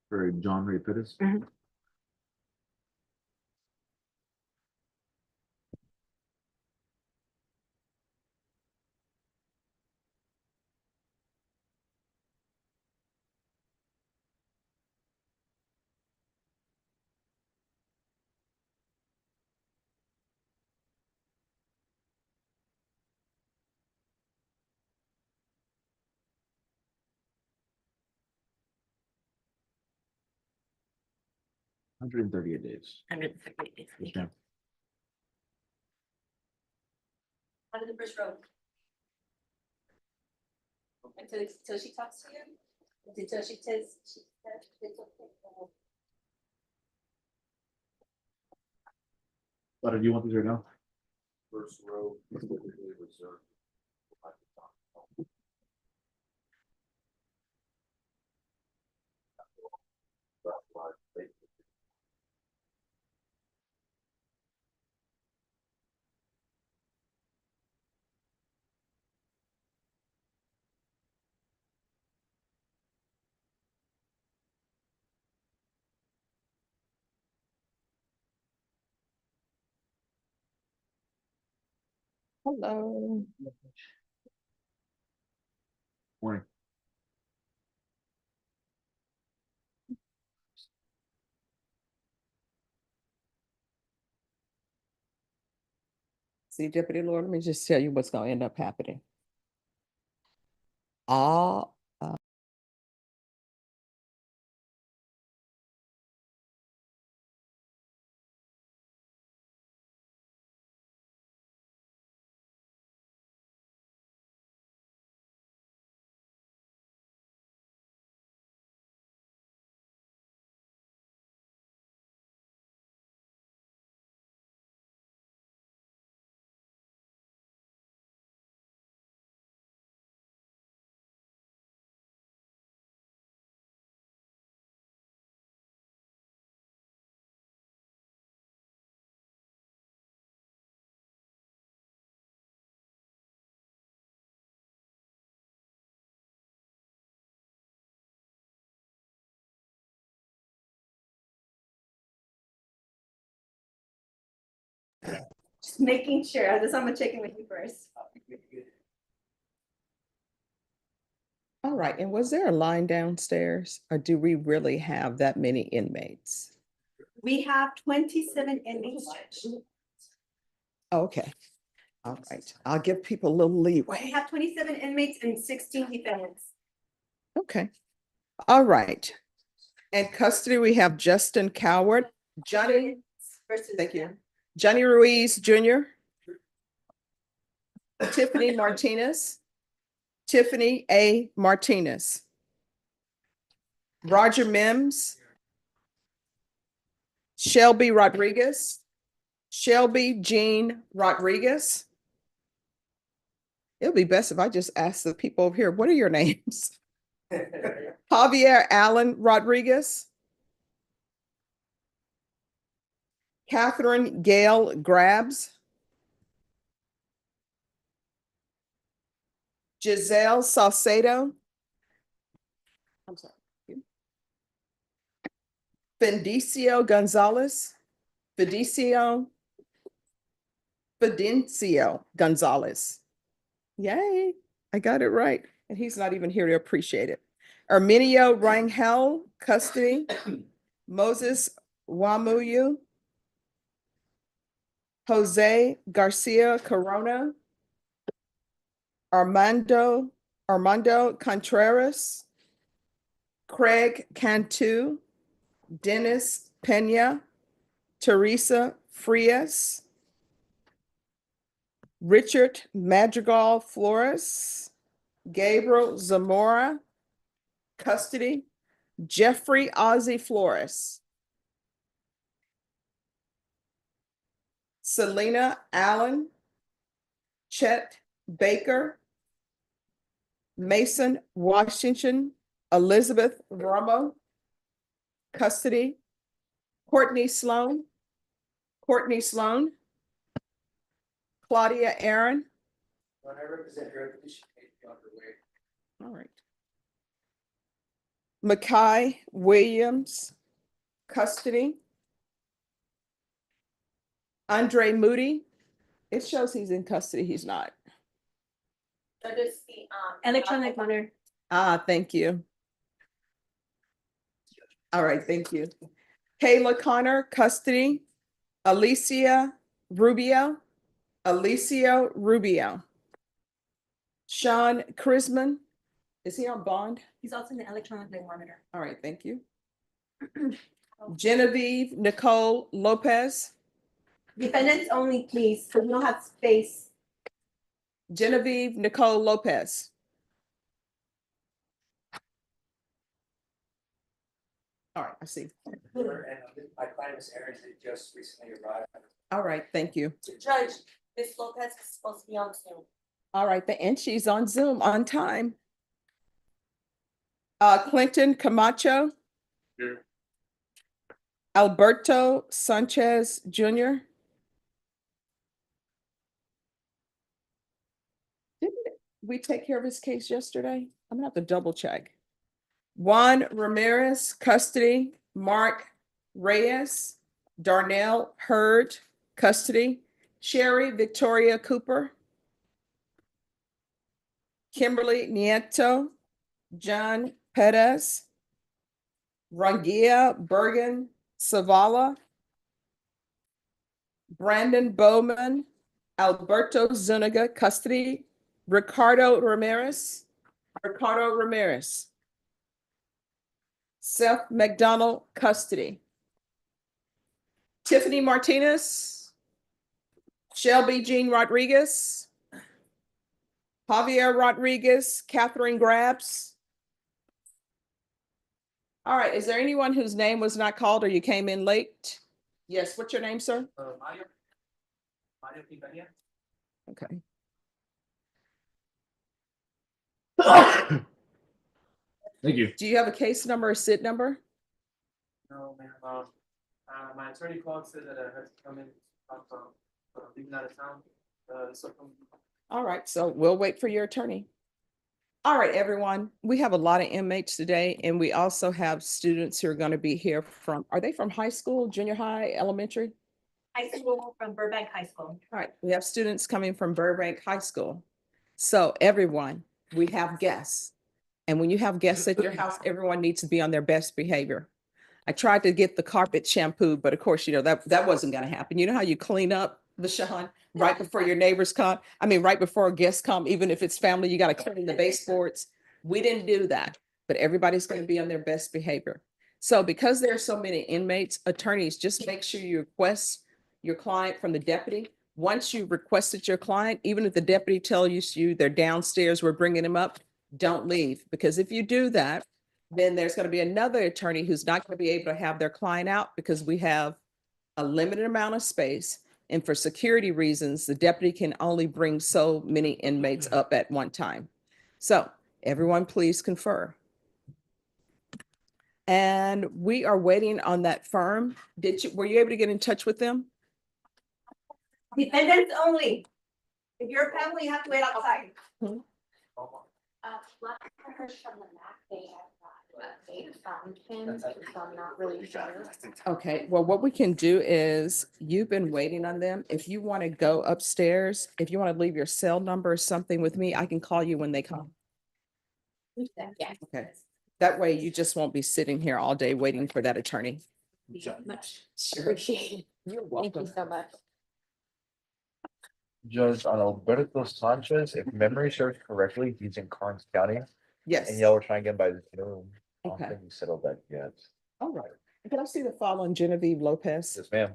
For John Ray Pittis. Hundred and 38 days. 138 days. Okay. How did the first row? Until she talks to you? Until she says it's okay. But do you want these right now? First row is typically reserved. Hello. Morning. See, Deputy Lord, let me just tell you what's gonna end up happening. All Just making sure. This I'm gonna check in with you first. all right, and was there a line downstairs, or do we really have that many inmates? We have 27 inmates. Okay, all right, I'll give people a little We leeway. have 27 inmates and 16 defendants. Okay, all right. In custody, we have Justin Coward, Johnny, Versus. thank you, Johnny Ruiz Jr., Tiffany Martinez, Tiffany A. Martinez, Roger Mims, Shelby Rodriguez, Shelby Jean Rodriguez. It'll be best if I just ask the people over here, what are your names? Javier Allen Rodriguez, Catherine Gail Grabs, Giselle Salcedo. I'm sorry. Fidencio Gonzalez, Fidencio Gonzalez. Yay, I got it right. And he's not even here to appreciate it. Arminio Rangel, custody. Moses Wamuyu. Jose Garcia Corona. Armando Contreras. Craig Cantu. Dennis Pena. Teresa Frias. Richard Madrigal Flores. Gabriel Zamora. Custody. Jeffrey Ozzie Flores. Selena Allen. Chet Baker. Mason Washington. Elizabeth Romo. Custody. Courtney Sloan. Courtney Sloan. Claudia Aaron. When I represent her, she may be on her way. All right. Mackay Williams, custody. Andre Moody. It shows he's in custody. He's not. So just the, electronic monitor. Ah, thank you. All right, thank you. Kayla Connor, custody. Alicia Rubio. Alicia Rubio. Sean Chrisman. Is he on bond? He's also in the electronic monitor. All right, thank you. Genevieve Nicole Lopez. Defendants only, please, so we don't have space. Genevieve Nicole Lopez. All right, I see. And my client is Aaron, who just recently arrived. All right, thank you. Judge, Ms. Lopez is supposed to be on Zoom. All right, and she's on Zoom on time. Clinton Camacho. Here. Alberto Sanchez Jr. Didn't we take care of his case yesterday? I'm gonna have to double check. Juan Ramirez, custody. Mark Reyes. Darnell Hurd, custody. Sherry Victoria Cooper. Kimberly Nieto. John Perez. Rangia Bergen Savala. Brandon Bowman. Alberto Zuniga, custody. Ricardo Ramirez. Ricardo Ramirez. Seth McDonald, custody. Tiffany Martinez. Shelby Jean Rodriguez. Javier Rodriguez, Catherine Grabs. All right, is there anyone whose name was not called or you came in late? Yes, what's your name, sir? Mario Quintanilla. Okay. Thank you. Do you have a case number or SID number? No, ma'am. My attorney called, said that I had to come in, leaving out of town. All right, so we'll wait for your attorney. All right, everyone, we have a lot of inmates today, and we also have students who are going to be here from, are they from high school, junior high, elementary? High school from Burbank High School. All right, we have students coming from Burbank High School. So everyone, we have guests. And when you have guests at your house, everyone needs to be on their best behavior. I tried to get the carpet shampooed, but of course, you know, that wasn't going to happen. You know how you clean up, LaShawn, right before your neighbors come? I mean, right before guests come, even if it's family, you got to clean the baseboards. We didn't do that, but everybody's going to be on their best behavior. So because there are so many inmates, attorneys, just make sure you request your client from the deputy. Once you requested your client, even if the deputy tells you they're downstairs, we're bringing them up, don't leave. Because if you do that, then there's going to be another attorney who's not going to be able to have their client out because we have a limited amount of space. And for security reasons, the deputy can only bring so many inmates up at one time. So everyone, please confer. And we are waiting on that firm. Were you able to get in touch with them? Defendants only. If you're a family, you have to wait outside. Hmm. Last I heard from the MAC, they found him, so I'm not really sure. Okay, well, what we can do is, you've been waiting on them. If you want to go upstairs, if you want to leave your cell number or something with me, I can call you when they come. Yeah. Okay, that way you just won't be sitting here all day waiting for that attorney. Much appreciated. You're Thank welcome. you so much. Judge on Alberto Sanchez, if memory serves correctly, he's in Karnes County, and Yes, y'all were trying to get him by Zoom. I don't Okay. think we settled that yet. all right. Can I see the file on Genevieve Lopez? Yes, ma'am.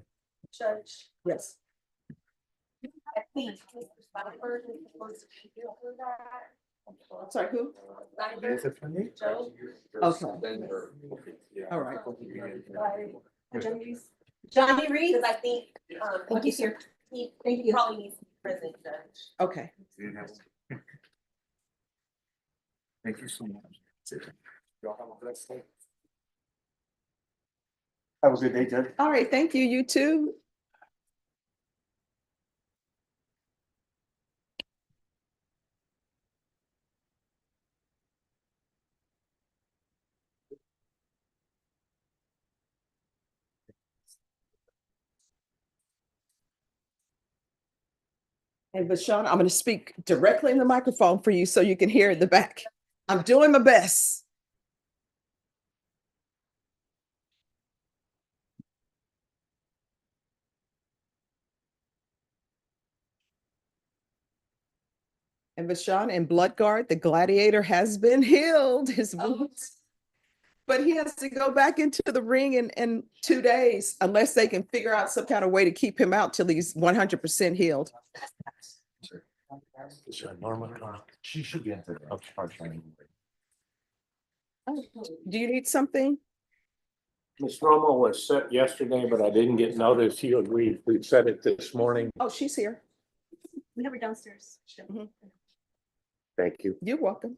Judge. Yes. I think Mr. Stoddard is supposed to be here for that. I'm sorry, who? Joe. Okay. All right. Johnny Reed, because I think, Thank you, sir. he probably needs to be present, Judge. Okay. Thank you so much. Y'all have a blessed day. Have a good day, Judge. All right, thank you, you too. And Bashan, I'm going to speak directly in the microphone for you so you can hear at the back. I'm doing my best. And Bashan, in Bloodguard, the gladiator has been healed, his wounds. But he has to go back into the ring in 2 days unless they can figure out some kind of way to keep him out till he's 100% healed. She should get into the hard training. Do you need something? Miss Romo was set yesterday, but I didn't get notice. We set it this morning. Oh, she's here. We have her downstairs. Thank you. You're welcome.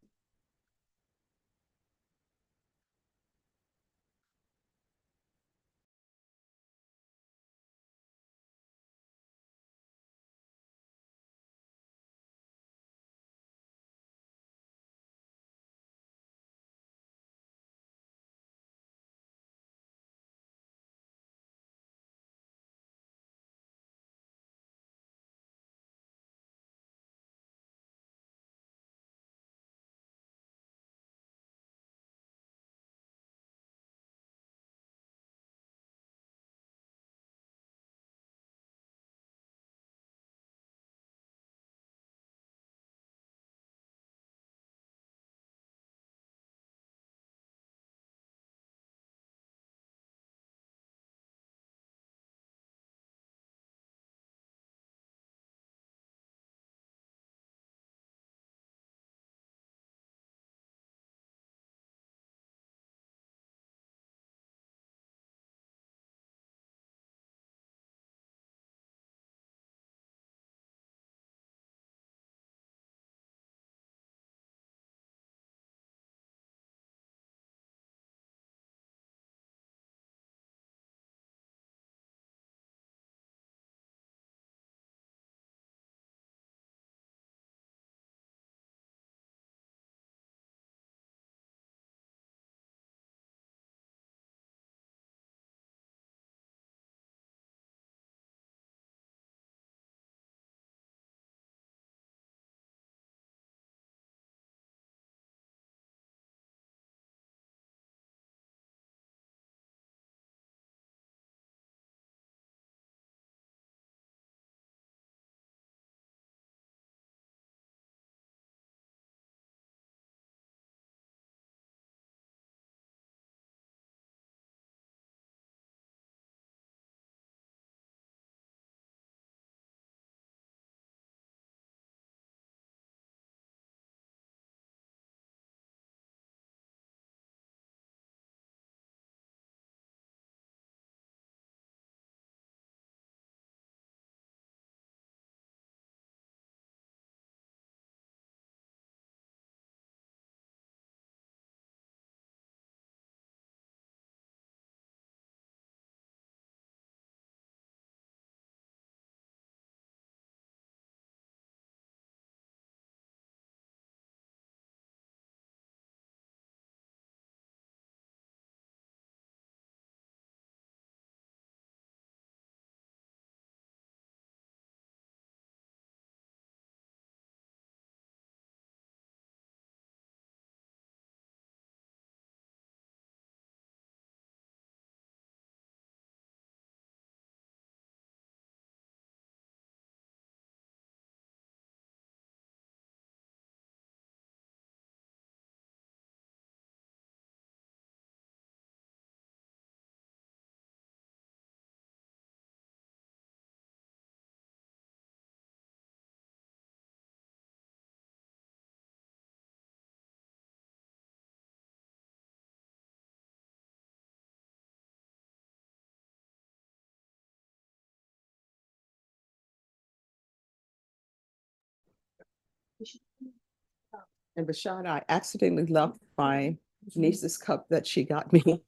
And Bashan, I accidentally left my niece's cup that she got me.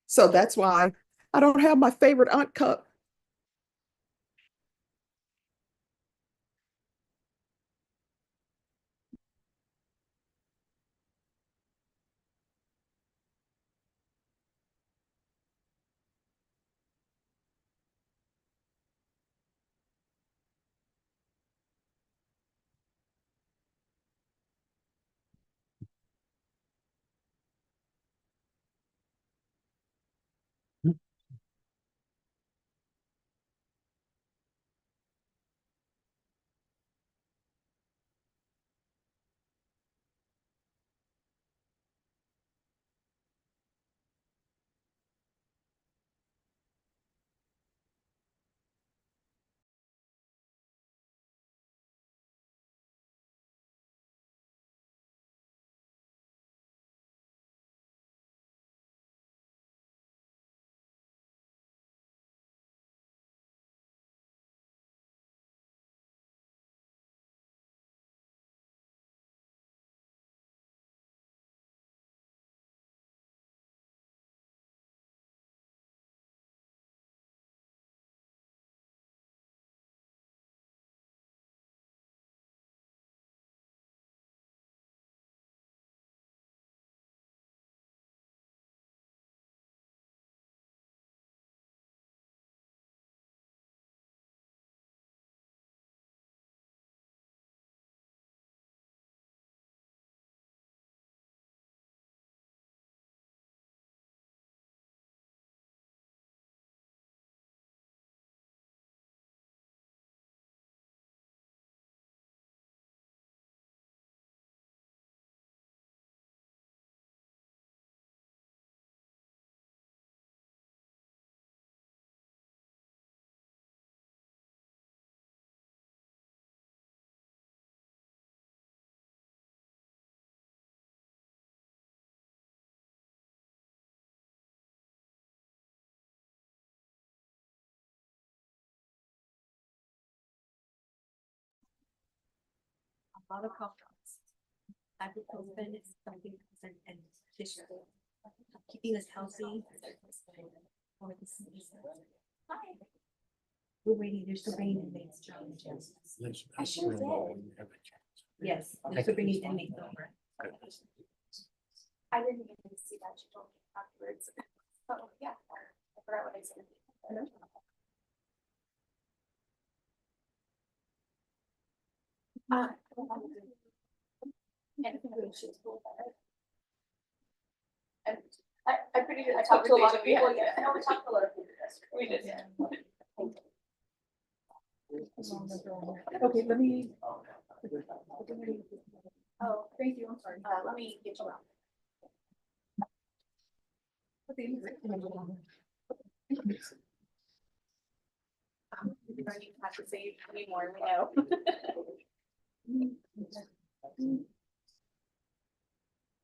So that's why I don't have my favorite aunt cup. A lot of cough drops. Ibuprofen is something and tissue. Keeping us healthy. Or the sneeze. Hi. We're waiting, they're still bringing inmates, John. I sure did. Yes, they're still bringing inmates over. I didn't even see that, you told me afterwards. Oh, yeah, I forgot what I said. And she's cool about it. And I'm pretty good. I talked to a lot of people. Yeah, I know we talked to a lot of people. We did. Yeah. Okay, let me. Oh, thank you. I'm sorry. Let me get you out. You don't even have to say anymore, we know.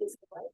Is it what?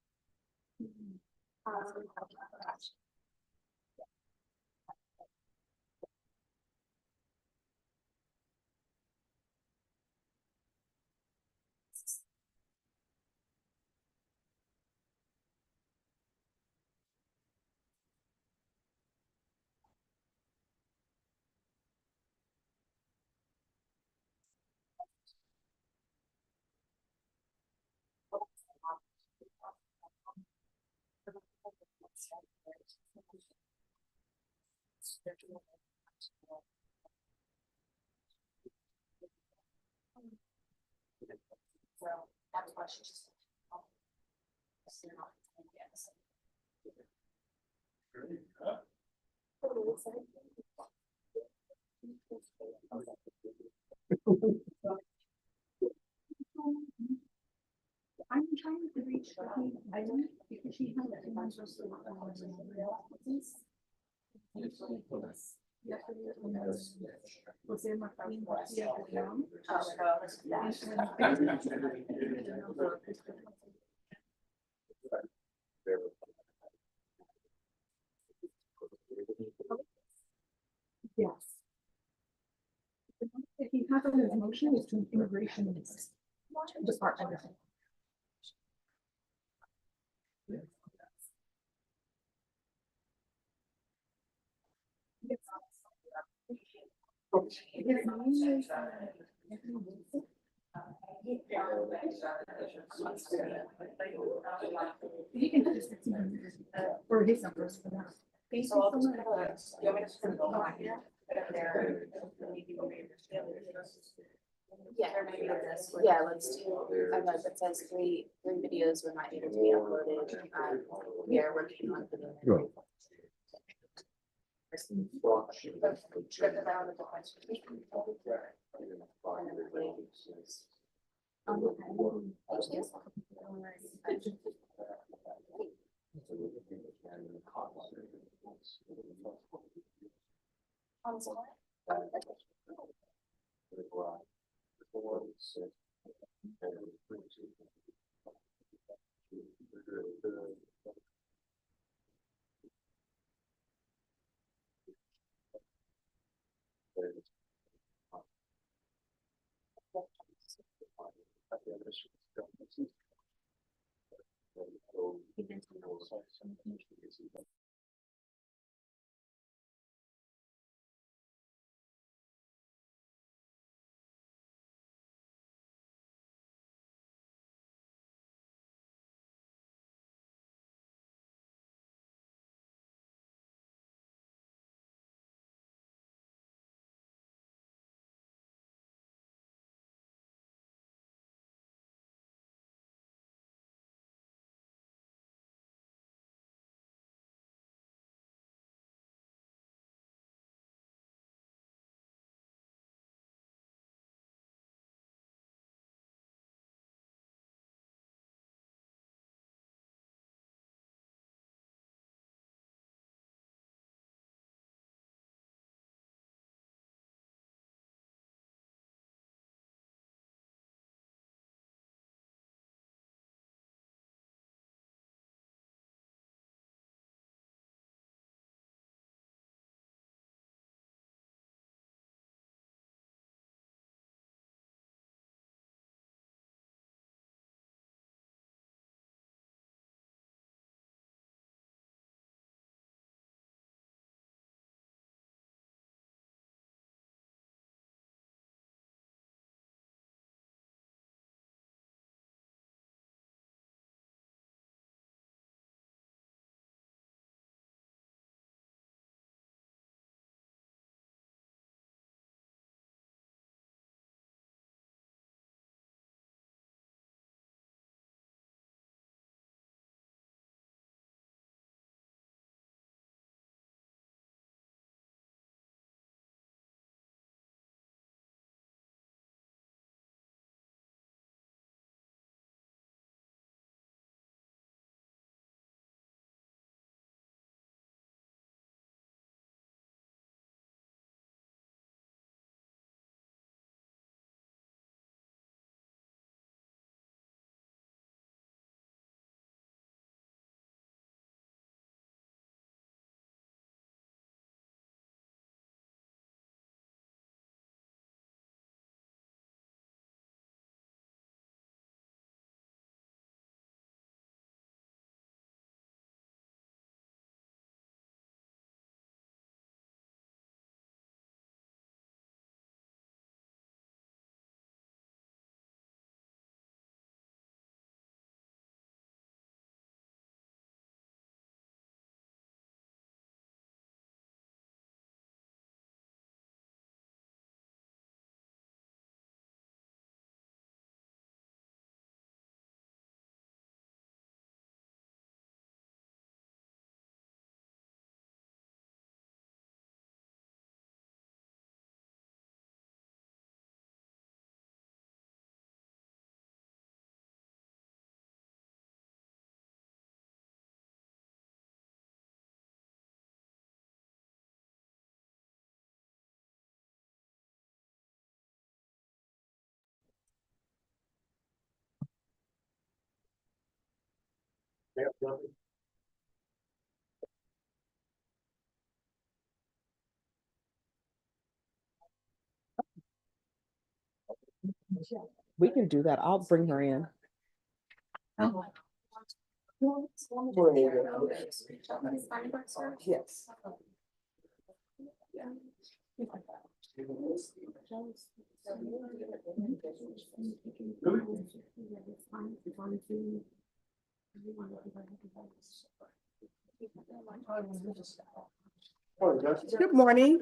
So that's why she just. I'm trying to reach, I don't, because she had that. Yes. If you have a motion, it's to immigration department. You can just, or his numbers for that. Thank you So I'll so just much. you want me to just put it on here? Put it there. Yeah, yeah, let's do, I know it says three videos were not able to be uploaded. We are working on putting them. We can do that. I'll bring her in. Yes. Good morning.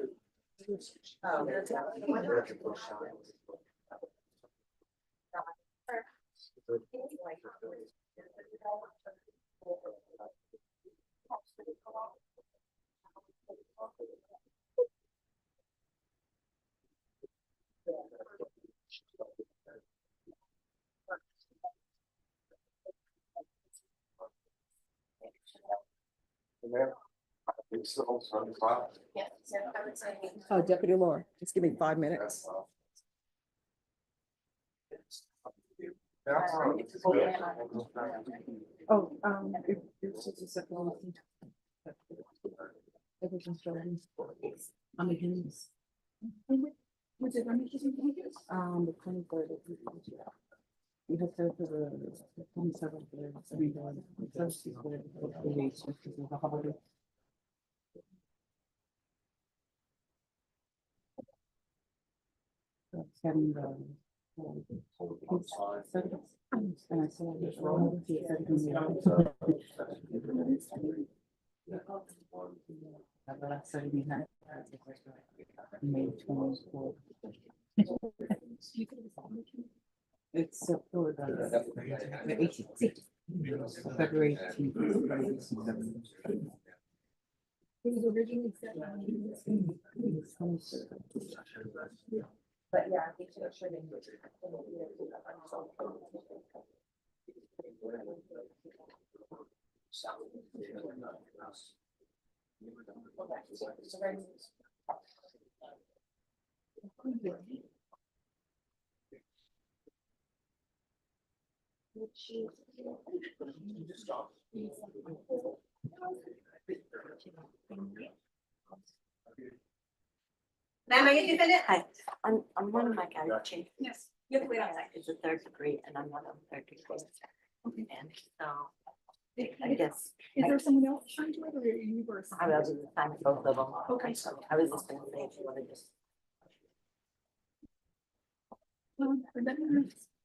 Yeah, so I would say. Oh, Deputy Laura, just give me 5 minutes. Oh, it's a second one. Everything's showing on the games. Was it on the games? The 23rd. You have to go to the 27th. The holiday. Having the. And I saw this wrong. The last Saturday night. May 24th. It's for the 18th. February 18th. It was originally set on. But yeah, I think it should. Ma'am, are you defendant? Hi, I'm one of my chief. Yes. You have to wait outside. It's a third degree and I'm not on third degree. And so I guess Is there someone else trying to it or you were? I was assigned both of them. Okay. I was just gonna say, if you wanna just.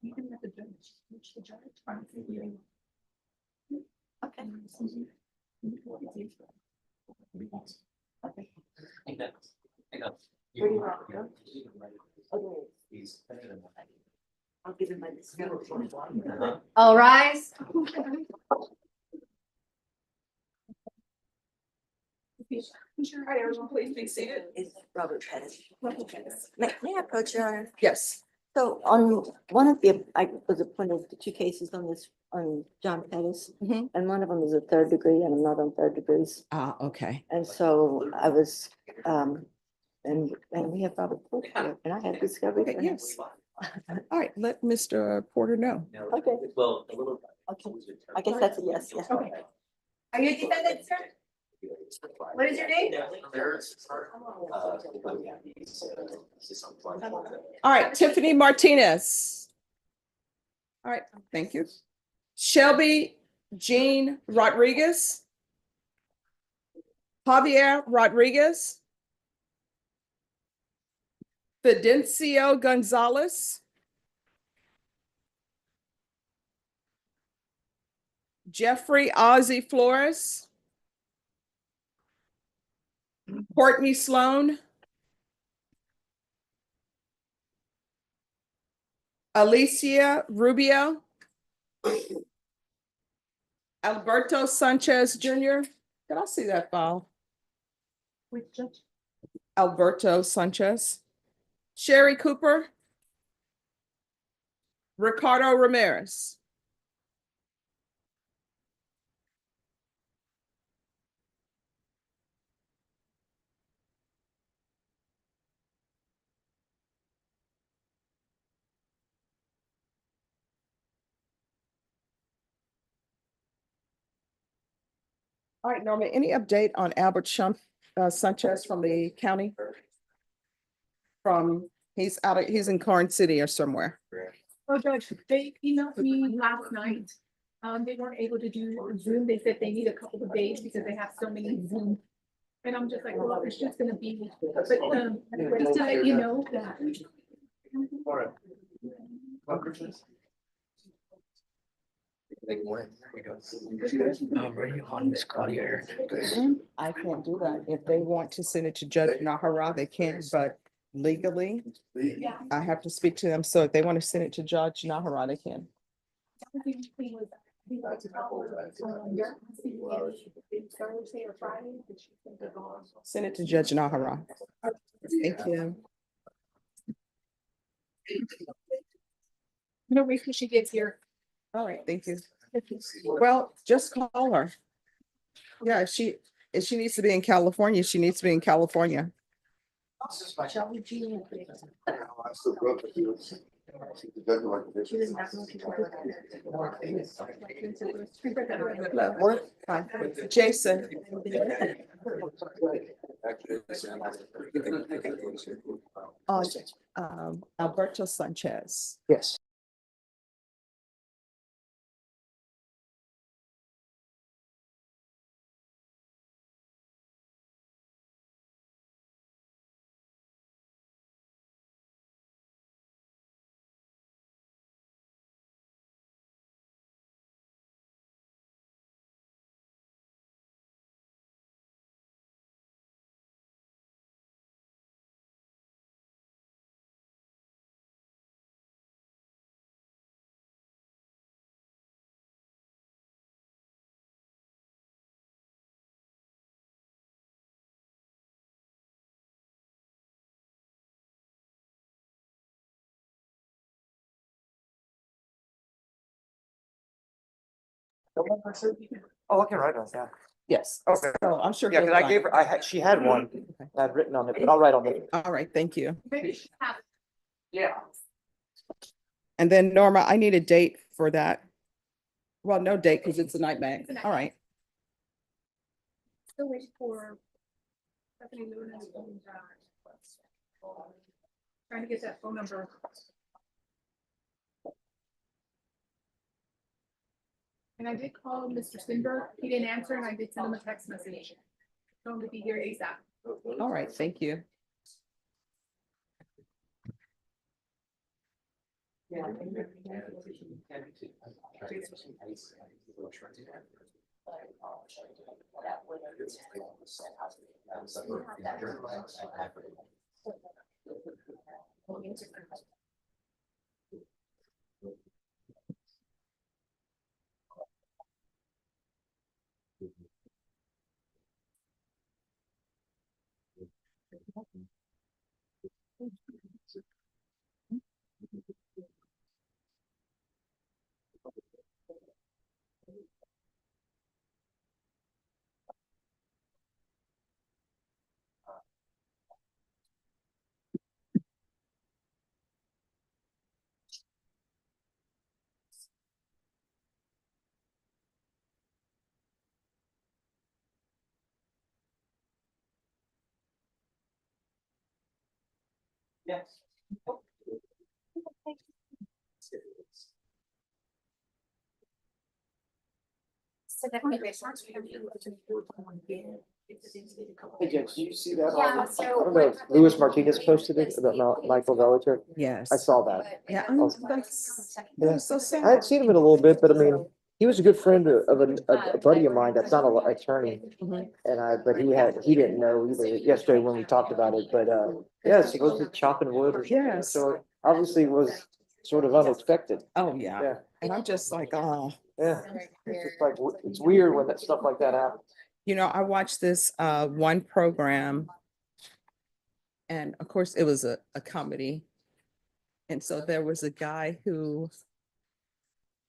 You can let the judge, which the judge. Okay. Where do you want to go? Okay. I'll give him my description. All rise. All right, everyone, please be seated. It's Robert Pettis. May I approach your honor? Yes. So on one of the, I was appointed to 2 cases on this, on John Pettis. Mhm. And one of them is a third degree and I'm not on third degrees. Okay. And so I was, and we have Robert Porter here, and I had discovery. Okay, for him. yes. All right, let Mr. Porter know. Okay. Okay, I guess that's a yes, yeah. Okay. Are you a defendant, sir? What is your name? All right, Tiffany Martinez. All right, thank you. Shelby Jean Rodriguez. Javier Rodriguez. Fidencio Gonzalez. Jeffrey Ozzie Flores. Courtney Sloan. Alicia Rubio. Alberto Sanchez Jr. Did I see that file? Which judge? Alberto Sanchez. Sherry Cooper. Ricardo Ramirez. All right, Norma, any update on Albert Sanchez from the county? He's in Karn City or somewhere. Oh, Judge, they emailed me last night. They weren't able to do Zoom. They said they need a couple of days because they have so many Zoom. And I'm just like, well, it's just gonna be, but just to let you know that For Ready on Miss Claudia. I can't do that. If they want to send it to Judge Nahara, they can, but legally, I have to speak to them. So if they want to send it to Judge Nahara, they can. Thursday or Friday. Send it to Judge Nahara. Thank you. No, wait till she gets here. All right, thank you. Well, just call her. Yeah, if she needs to be in California, she needs to be in California. Hi, Jason. Alberto Sanchez. Yes. Oh, I can write on that. Yes. Okay. So I'm sure. Yeah, he'll because I find- gave her, she had one, I'd written on it, but I'll write on it. All right, thank you. Yeah. And then Norma, I need a date for that. Well, no date because it's a night bag. All right. Still waiting for. Stephanie Luna. Trying to get that phone number. And I did call Mr. Sindberg. He didn't answer and I did send him a text message. Told him to be here ASAP. All right, thank you. Yes. Hey, Jen, do you see that? Yeah, I so. don't know, if Luis Martinez posted it about Michael Belichick. Yes. I saw that. Yeah, Oh. that's so I sad. had seen him in a little bit, but I mean, he was a good friend of a buddy of mine that's not an attorney. Mhm. But he didn't know either yesterday when we talked about it, but, yeah, supposed to be chopping wood or something. Yes. So obviously it was sort of unexpected. Oh, yeah. Yeah, And I'm just like, oh, yeah. It's just like, it's weird when that stuff like that happens. you know, I watched this one program. And of course, it was a comedy. And so there was a guy who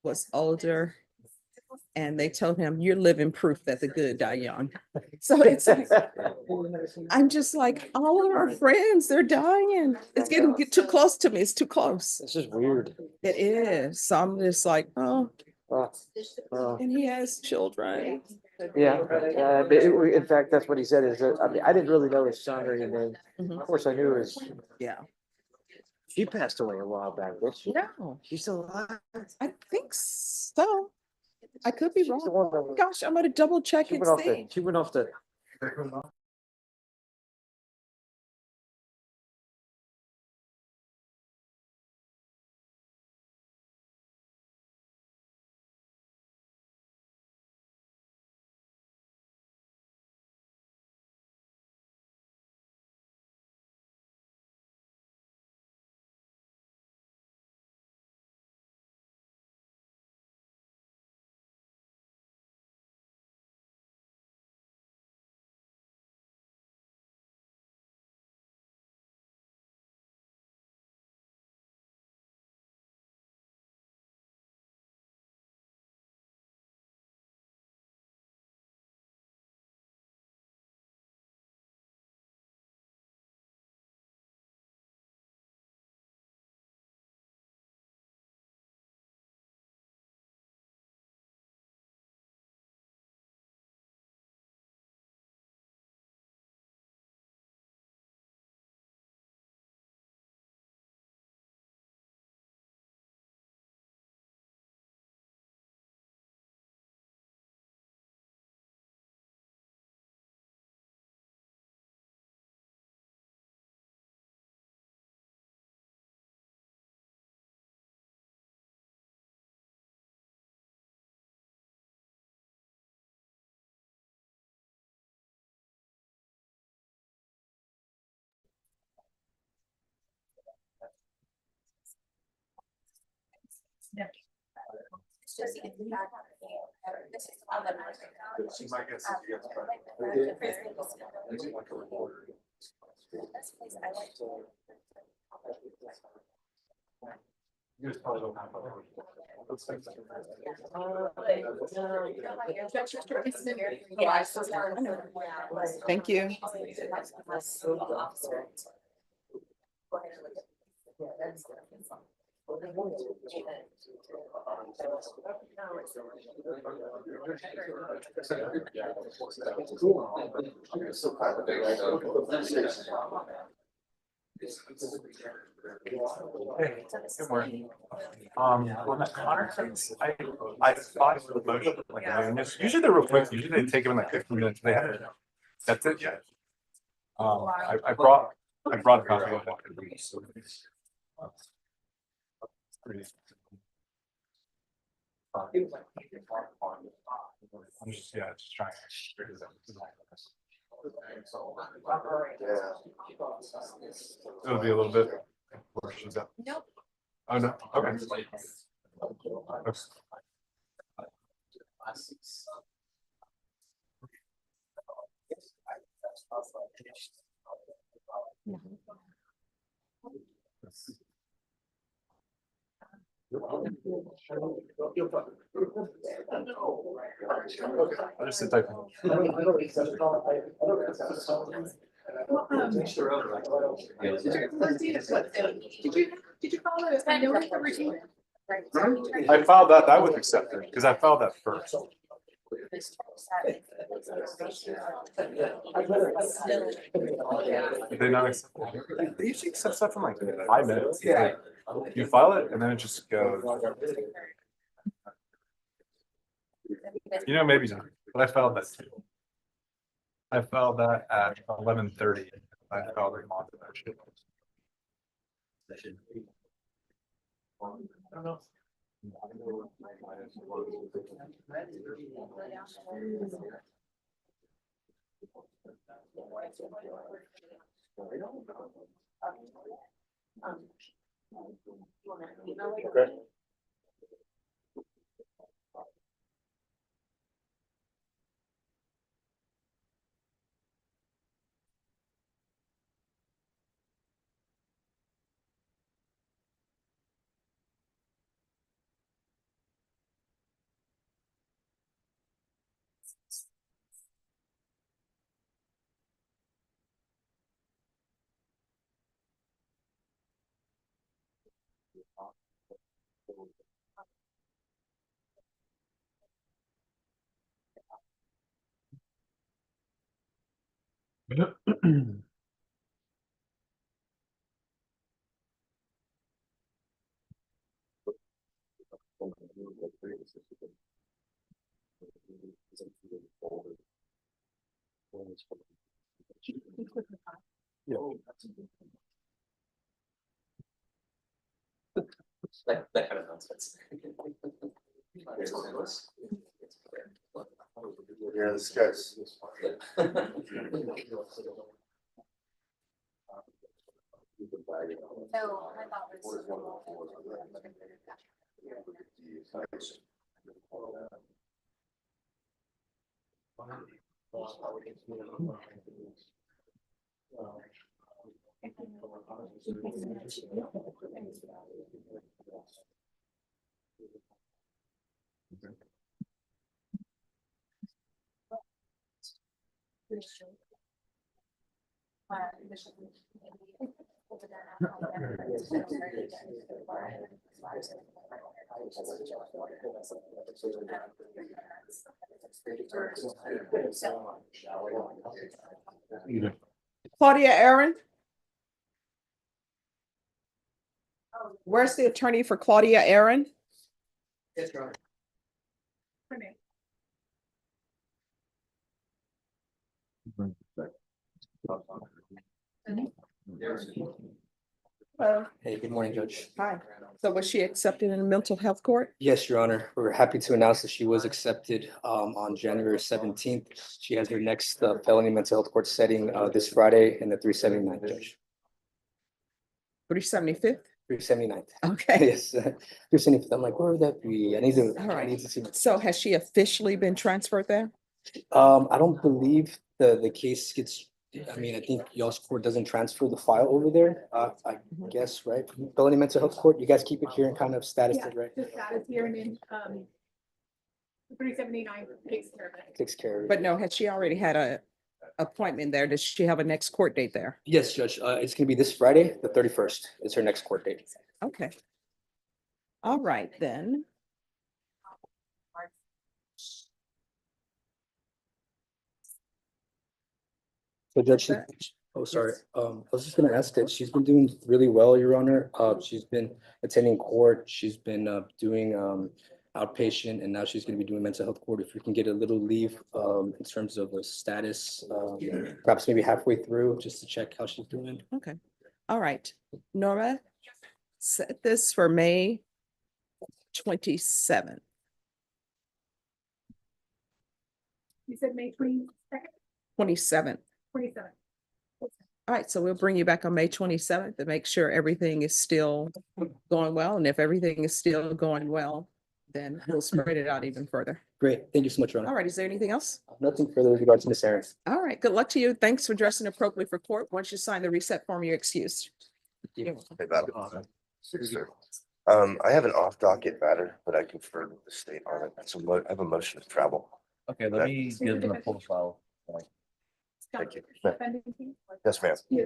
was older. And they told him, you're living proof that the good die young. So it's like, I'm just like, all of our friends, they're dying. It's getting too close to me. It's too close. It's just weird. It is. So I'm just like, oh, Uh, and he has children. Yeah, but in fact, that's what he said is that, I mean, I didn't really know his son or anything. Mhm. Of course, I knew his, Yeah. she passed away a while back, didn't she? No, She's still alive. I think so. I could be She's the wrong. one that, Gosh, I'm gonna double check she and went off see. she went off the It's just in the back. This is the one that I. She might get some, yes, but- That's the place I like to. You just probably don't have. Thank you. Hey, good morning. When that Connor things, I thought for the motion, like, usually they're real quick, usually they take them in like 15 minutes, they haven't. That's it, yeah. I brought a copy of it. So it's, pretty. I'm just, yeah, just trying to figure it out. It'll be a little bit. Before she's up. Nope. Oh, no, okay. Oops. I'll just sit tight. Did you follow this? I know it's original. I filed that, that was accepted, because I filed that first. Did they not accept it? They usually accept stuff in like 5 minutes. Yeah. You file it and then it just goes. You know, maybe not, but I filed that too. I filed that at 11:30. I filed it on that shit. I don't know. Okay. That kind of nonsense. Yeah, this guy's. No, I thought it was. Claudia Aaron? Where's the attorney for Claudia Aaron? Hello. Hey, good morning, Judge. Hi. So was she accepted in a mental health court? Yes, Your Honor, we're happy to announce that she was accepted on January 17th. She has her next felony mental health court setting this Friday in the 379, Judge. 375th? 379th. Okay. Yes, 375th. I'm like, where would that be? I need to, All I right. need to see. So has she officially been transferred there? I don't believe the case gets, I mean, I think y'all's court doesn't transfer the file over there. I guess, right? Felony mental health court, you guys keep it here and kind of status Yeah, it, right? the status here and then, 379 takes care of it. Takes care of it. But no, had she already had a appointment there? Does she have a next court date there? Yes, Judge, it's gonna be this Friday, the 31st. Is her next court date. Okay. All right, then. So Judge, oh, sorry, I was just gonna ask that she's been doing really well, Your Honor. She's been attending court, she's been doing outpatient, and now she's gonna be doing mental health court. If we can get a little leave in terms of a status, perhaps maybe halfway through, just to check how she's doing. Okay. All right. Norma, set this for May 27th. You said May 22nd, 27th. 27th. All right, so we'll bring you back on May 27th to make sure everything is still going well. And if everything is still going well, then we'll spread it out even further. Great, thank you so much, Your All Honor. right, is there anything else? Nothing further with regards to Ms. Aaron. All right, good luck to you. Thanks for dressing appropriately for court. Once you sign the reset form, you're excused. Hey, Bob. Sir. I have an off docket matter, but I conferred with the state on it. So I have a motion to travel. Okay, let me give them a profile. Thank you. Yes, ma'am. Yeah.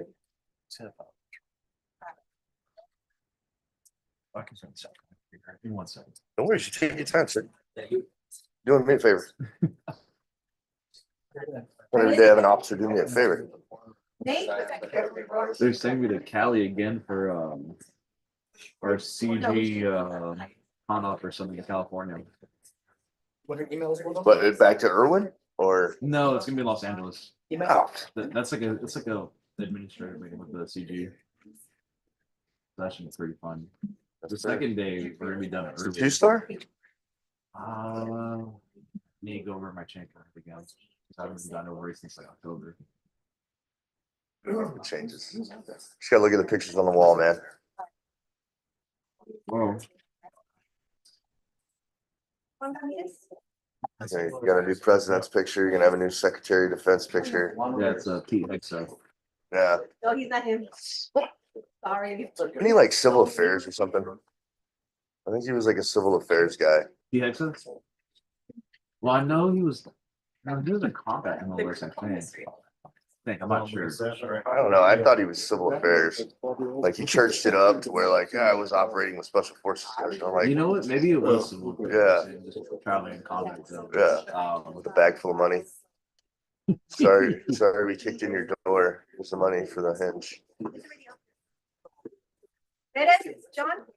Give me 1 second. No worries, you take your time, sir. Doing me a favor. Whenever they have an officer do me a favor. They're sending me to Cali again for CG on off or something in California. What her email is? But back to Irwin or? No, it's gonna be in Los Angeles. Oh, That's like a administrative meeting with the CG. That should be pretty fun. The second day we're gonna be done Is it early. 2-star? Need to go over my check again. I haven't done over it since like October. It changes. Just gotta look at the pictures on the wall, man. Oh, Okay, you got a new president's picture, you're gonna have a new secretary of defense picture. yeah, it's Pete Bexar. Yeah, No, he's not him. Sorry. isn't he like civil affairs or something? I think he was like a civil affairs guy. Pete Bexar? Well, I know he was. No, he was a combat MLS, I think. I'm not sure. I don't know, I thought he was civil affairs. Like he churched it up to where like, yeah, I was operating with special forces. Guys. I'm like, You know what? Maybe it was civil. Yeah. Just traveling in combat. So, Yeah. With a bag full of money. Sorry, we kicked in your door. Here's the money for the hinge. It is, John.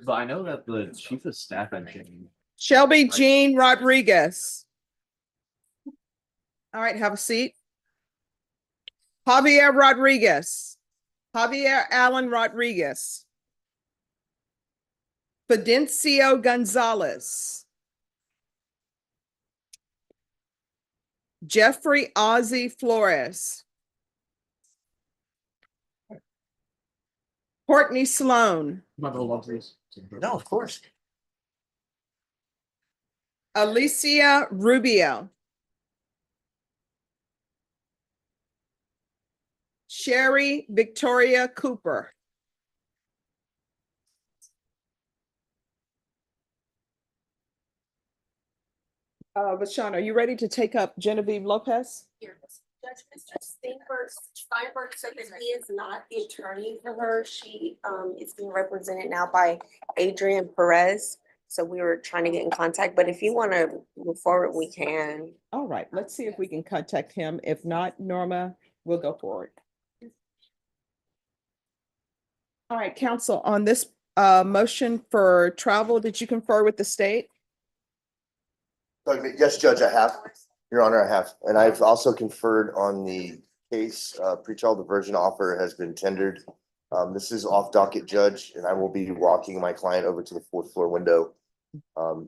But I know that the chief of staff had changed. Shelby Jean Rodriguez. All right, have a seat. Javier Rodriguez. Javier Allen Rodriguez. Fidencio Gonzalez. Jeffrey Ozzie Flores. Courtney Sloan. Not the love this. No, of course. Alicia Rubio. Sherry Victoria Cooper. Vashawn, are you ready to take up Genevieve Lopez? Here, Judge Mr. Steinberg said that he is not the attorney for her. She is being represented now by Adrian Perez. So we were trying to get in contact, but if you want to move forward, we can. All right, let's see if we can contact him. If not, Norma, we'll go forward. All right, counsel, on this motion for travel, did you confer with the state? Yes, Judge, I have. Your Honor, I have. And I've also conferred on the case. Pretrial diversion offer has been tendered. This is off docket, Judge, and I will be walking my client over to the 4th floor window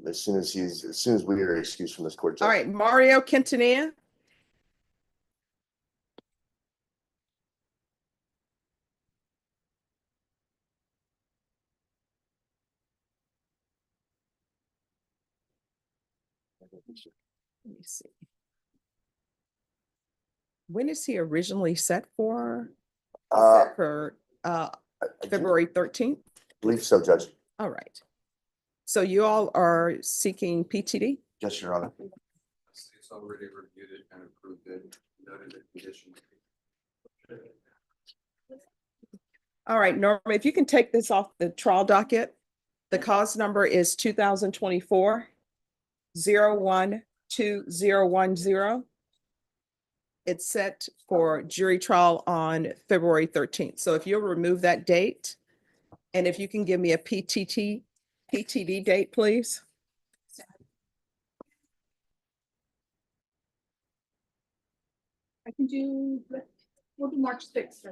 as soon as we are excused from this court. Judge. All right, Mario Quintanilla. Let me see. When is he originally set for? Uh, For I do February 13th? believe so, Judge. All right. So you all are seeking PTD? Yes, Your Honor. It's already reviewed it and approved it, noted the condition. All right, Norma, if you can take this off the trial docket, the cause number is 2024-012010. It's set for jury trial on February 13th. So if you'll remove that date, and if you can give me a PTD date, please. I can do, we'll do March 6th.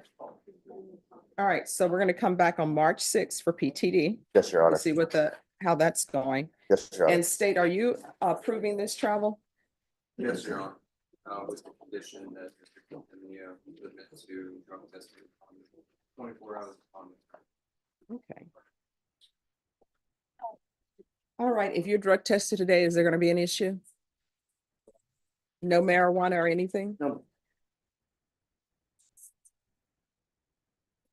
All right, so we're gonna come back on March 6th for PTD. Yes, Your to Honor. See what how that's going. Yes, Your Honor. And State, are you approving this travel? Yes, Your Honor. With the condition that Mr. Quintanilla admit to drug testing on 24 hours on. Okay. All right, if you're drug tested today, is there gonna be an issue? No marijuana or anything? No.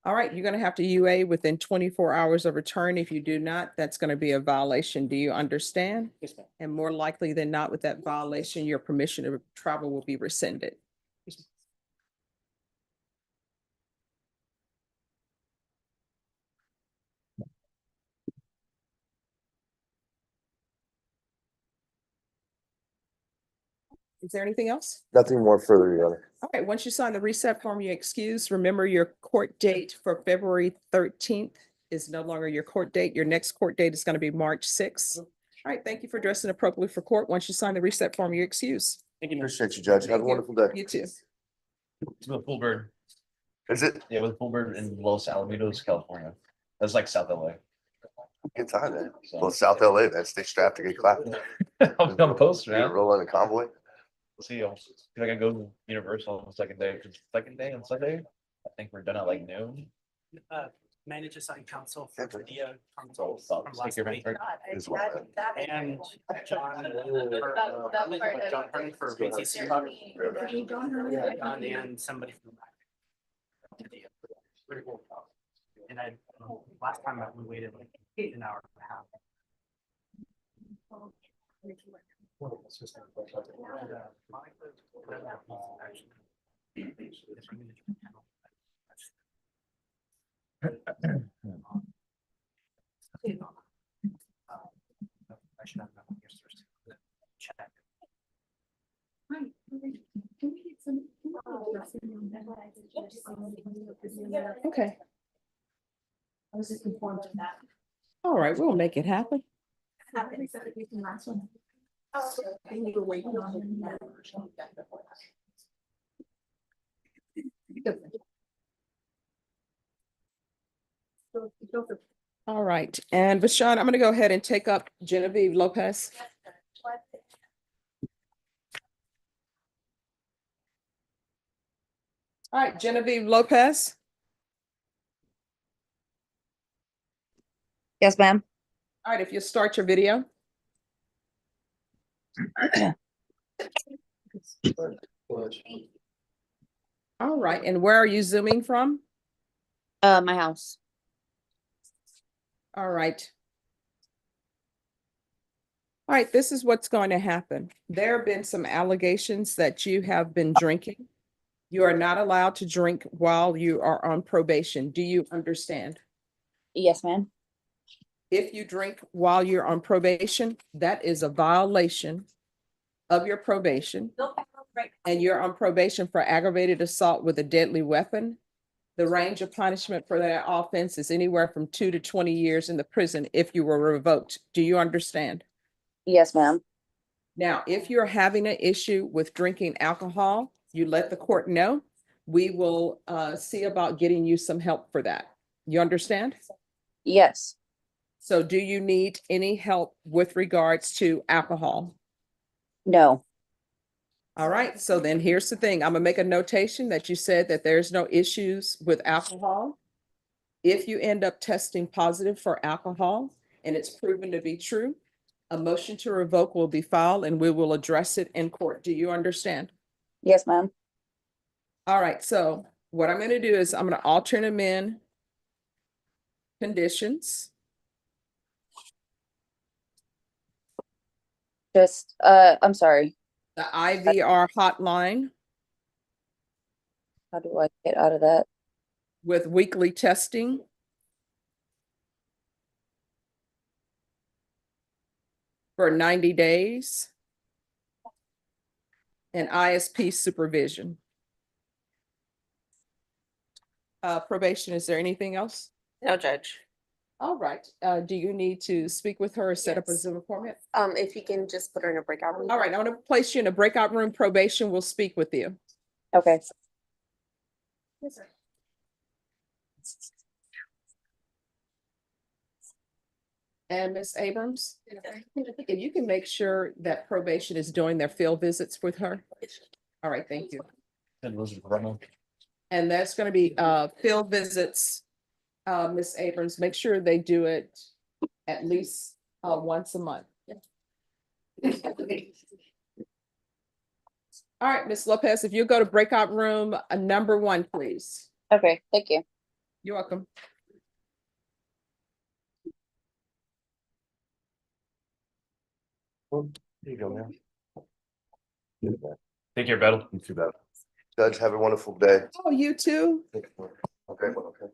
All right, you're gonna have to UA within 24 hours of return. If you do not, that's gonna be a violation. Do you understand? Yes, ma'am. And more likely than not, with that violation, your permission to travel will be rescinded. Is there anything else? Nothing more further, Your Honor. All right, once you sign the reset form, you excuse, remember your court date for February 13th is no longer your court date. Your next court date is going to be March 6th. All right, thank you for dressing appropriately for court. Once you sign the reset form, you excuse. Appreciate you, Judge. Have a Thank you. wonderful day. You too. It's with Fulbird. Is it? Yeah, with Fulbird in Los Alamitos, California. That's like South LA. Good time, man. So- Well, South LA, man. Stay strapped to get clapped. I'm gonna post, You're gonna man. roll in a convoy. We'll see. I gotta go to Universal on the second day. 'Cause second day on Sunday, I think we're done at like noon. Manager sign council for for the, the So I'll take your event. As well. And John, John Harney for BTC. Yeah, John and somebody from. And last time we waited like an hour and a half. I should have known yesterday. Check. Okay. I was just informed of that. All right, we'll make it happen. All right, and Vashon, I'm gonna go ahead and take up Genevieve Lopez. All right, Genevieve Lopez. Yes, ma'am. All right, if you start your video. All right, and where are you zooming from? My house. All right. All right, this is what's going to happen. There have been some allegations that you have been drinking. You are not allowed to drink while you are on probation. Do you understand? Yes, ma'am. If you drink while you're on probation, that is a violation of your probation. And you're on probation for aggravated assault with a deadly weapon. The range of punishment for that offense is anywhere from 2 to 20 years in the prison if you were revoked. Do you understand? Yes, ma'am. Now, if you're having an issue with drinking alcohol, you let the court know. We will see about getting you some help for that. You understand? Yes. So do you need any help with regards to alcohol? No. All right, so then here's the thing. I'm gonna make a notation that you said that there's no issues with alcohol. If you end up testing positive for alcohol and it's proven to be true, A motion to revoke will be filed and we will address it in court. Do you understand? Yes, ma'am. All right, so what I'm gonna do is I'm gonna alternate them in conditions. Just, I'm sorry. The IVR hotline How do I get out of that? with weekly testing. For 90 days. And ISP supervision. Probation, is there anything else? No, Judge. All right, do you need to speak with her or set up a Yes. Zoom appointment? If you can just put her in a breakout room. All right, I'm gonna place you in a breakout room. Probation will speak with you. Okay. And Ms. Abrams, if you can make sure that probation is doing their field visits with her. All right, thank you. And that's gonna be field visits. Ms. Abrams, make sure they do it at least once a month. All right, Ms. Lopez, if you go to breakout room number 1, please. Okay, thank you. You're welcome. There you go, man. Take care, Battle. You too, Battle. Judge, have a wonderful day. Oh, you too? Okay, okay.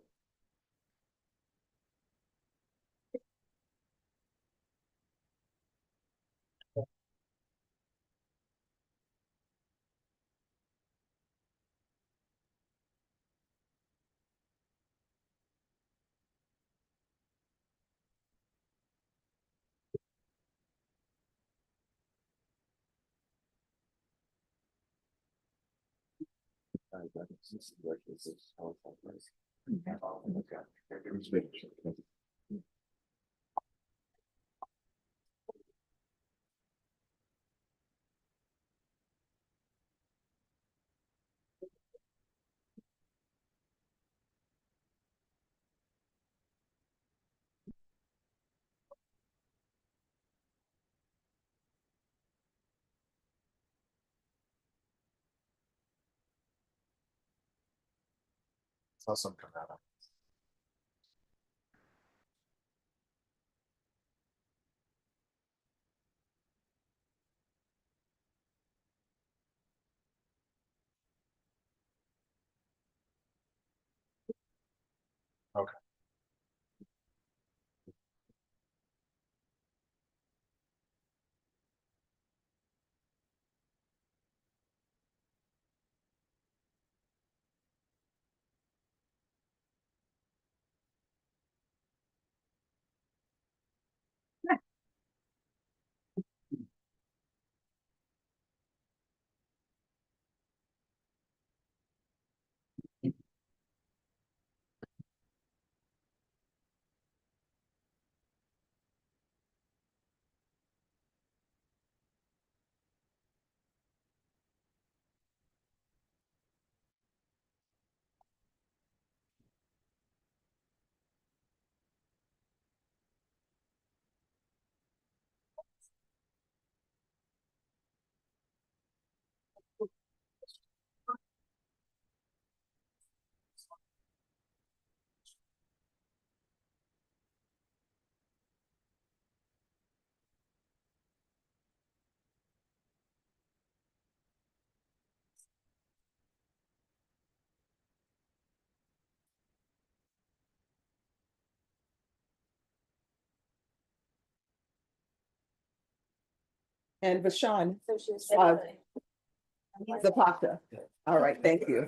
Saw some come out. Okay. And Vashon, So she was. Zapata. All right, thank you.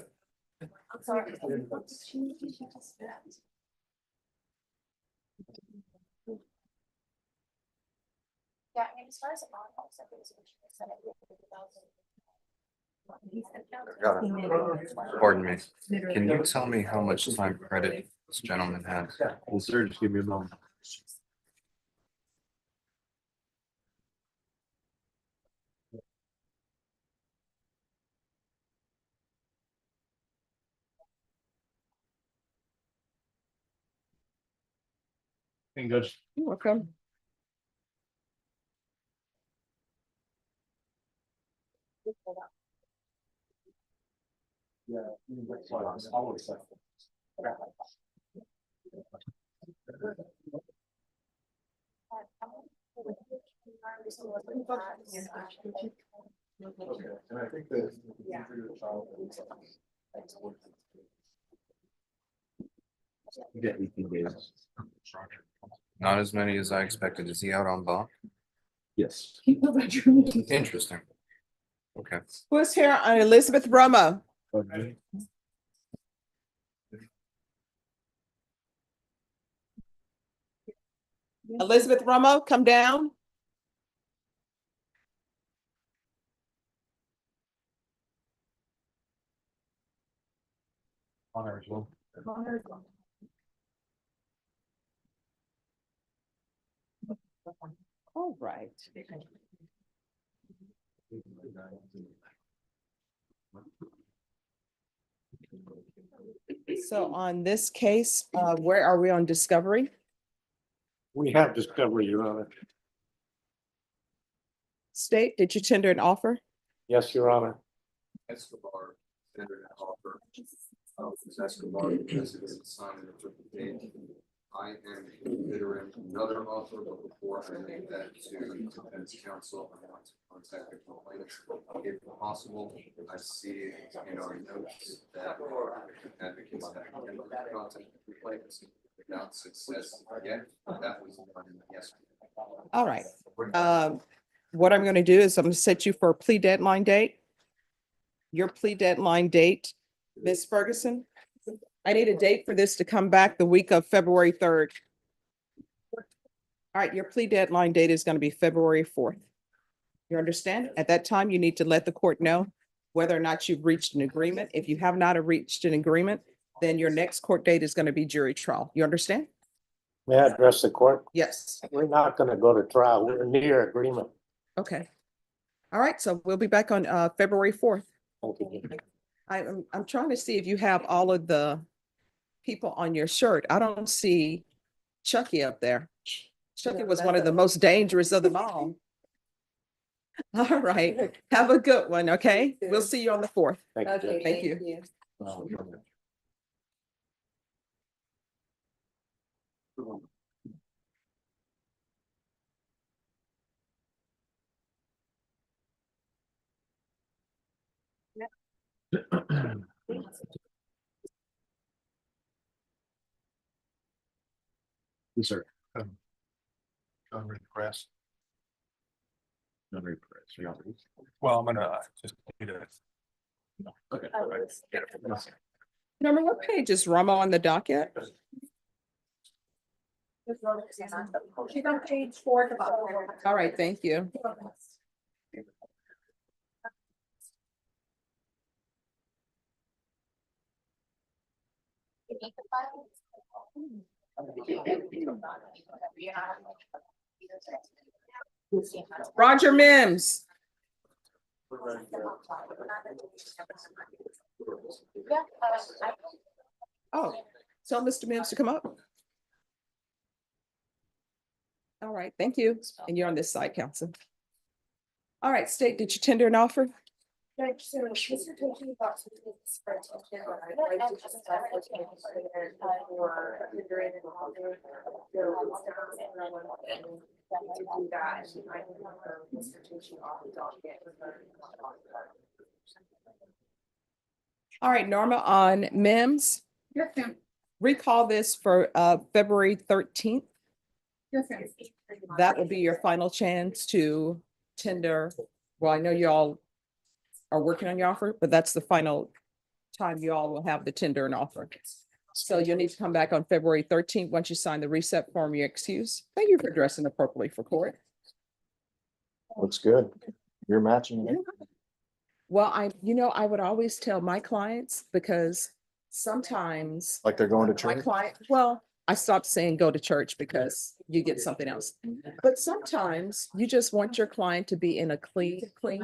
I'm sorry. Yeah, I mean, as far as the bond, also, it was. Pardon me. Can you tell me how much time credit this gentleman has? Well, sir, just give me a moment. Hey, Judge. You're welcome. And I think that. You get 18 days. Not as many as I expected. Is he out on bond? Yes. Interesting. Okay. Who's here on Elizabeth Romo? Elizabeth Romo, come down. Honor as well. All right. So on this case, where are we on discovery? We have discovery, Your Honor. State, did you tender an offer? Yes, Your Honor. Escobar tendered an offer. Escobar visited, signed and took the date. I am considering another offer, but before I make that to defense counsel, I want to contact the complainant. If possible, I see in our notes that advocates have contact the complainants without success yet. That was done yesterday. All right. What I'm going to do is I'm going to set you for a plea deadline date. Your plea deadline date, Ms. Ferguson. I need a date for this to come back the week of February 3rd. All right, your plea deadline date is going to be February 4th. You understand? At that time, you need to let the court know whether or not you've reached an agreement. If you have not reached an agreement, then your next court date is going to be jury trial. You understand? May I address the court? Yes. We're not gonna go to trial. We're near agreement. Okay. All right, so we'll be back on February 4th. Okay. I'm trying to see if you have all of the people on your shirt. I don't see Chucky up there. Chucky was one of the most dangerous of them all. All right, have a good one, okay? We'll see you on the 4th. Thank you, Judge. Thank you. Yes, sir. Read the press. No, very press. We got these. Well, I'm gonna just need a. Okay. Number what page is Rama on the docket? She's on page 4. All right, thank you. Roger Mims. Oh, tell Mr. Mims to come up. All right, thank you. And you're on this side, counsel. All right, state, did you tender an offer? So she's talking about something that's for attention, but I'd like to just for considering and all the to do that, and I can have Mr. Tucci off the docket. All right, Norma, on Mims, Yes, ma'am. recall this for February 13th. Yes, ma'am. That will be your final chance to tender. Well, I know you all are working on your offer, but that's the final time you all will have the tender and offer. So you'll need to come back on February 13th. Once you sign the reset form, your excuse. Thank you for dressing appropriately for court. Looks good. You're matching it. Well, I would always tell my clients, because sometimes Like they're going to my church. client, well, I stopped saying go to church because you get something else. But sometimes you just want your client to be in a clean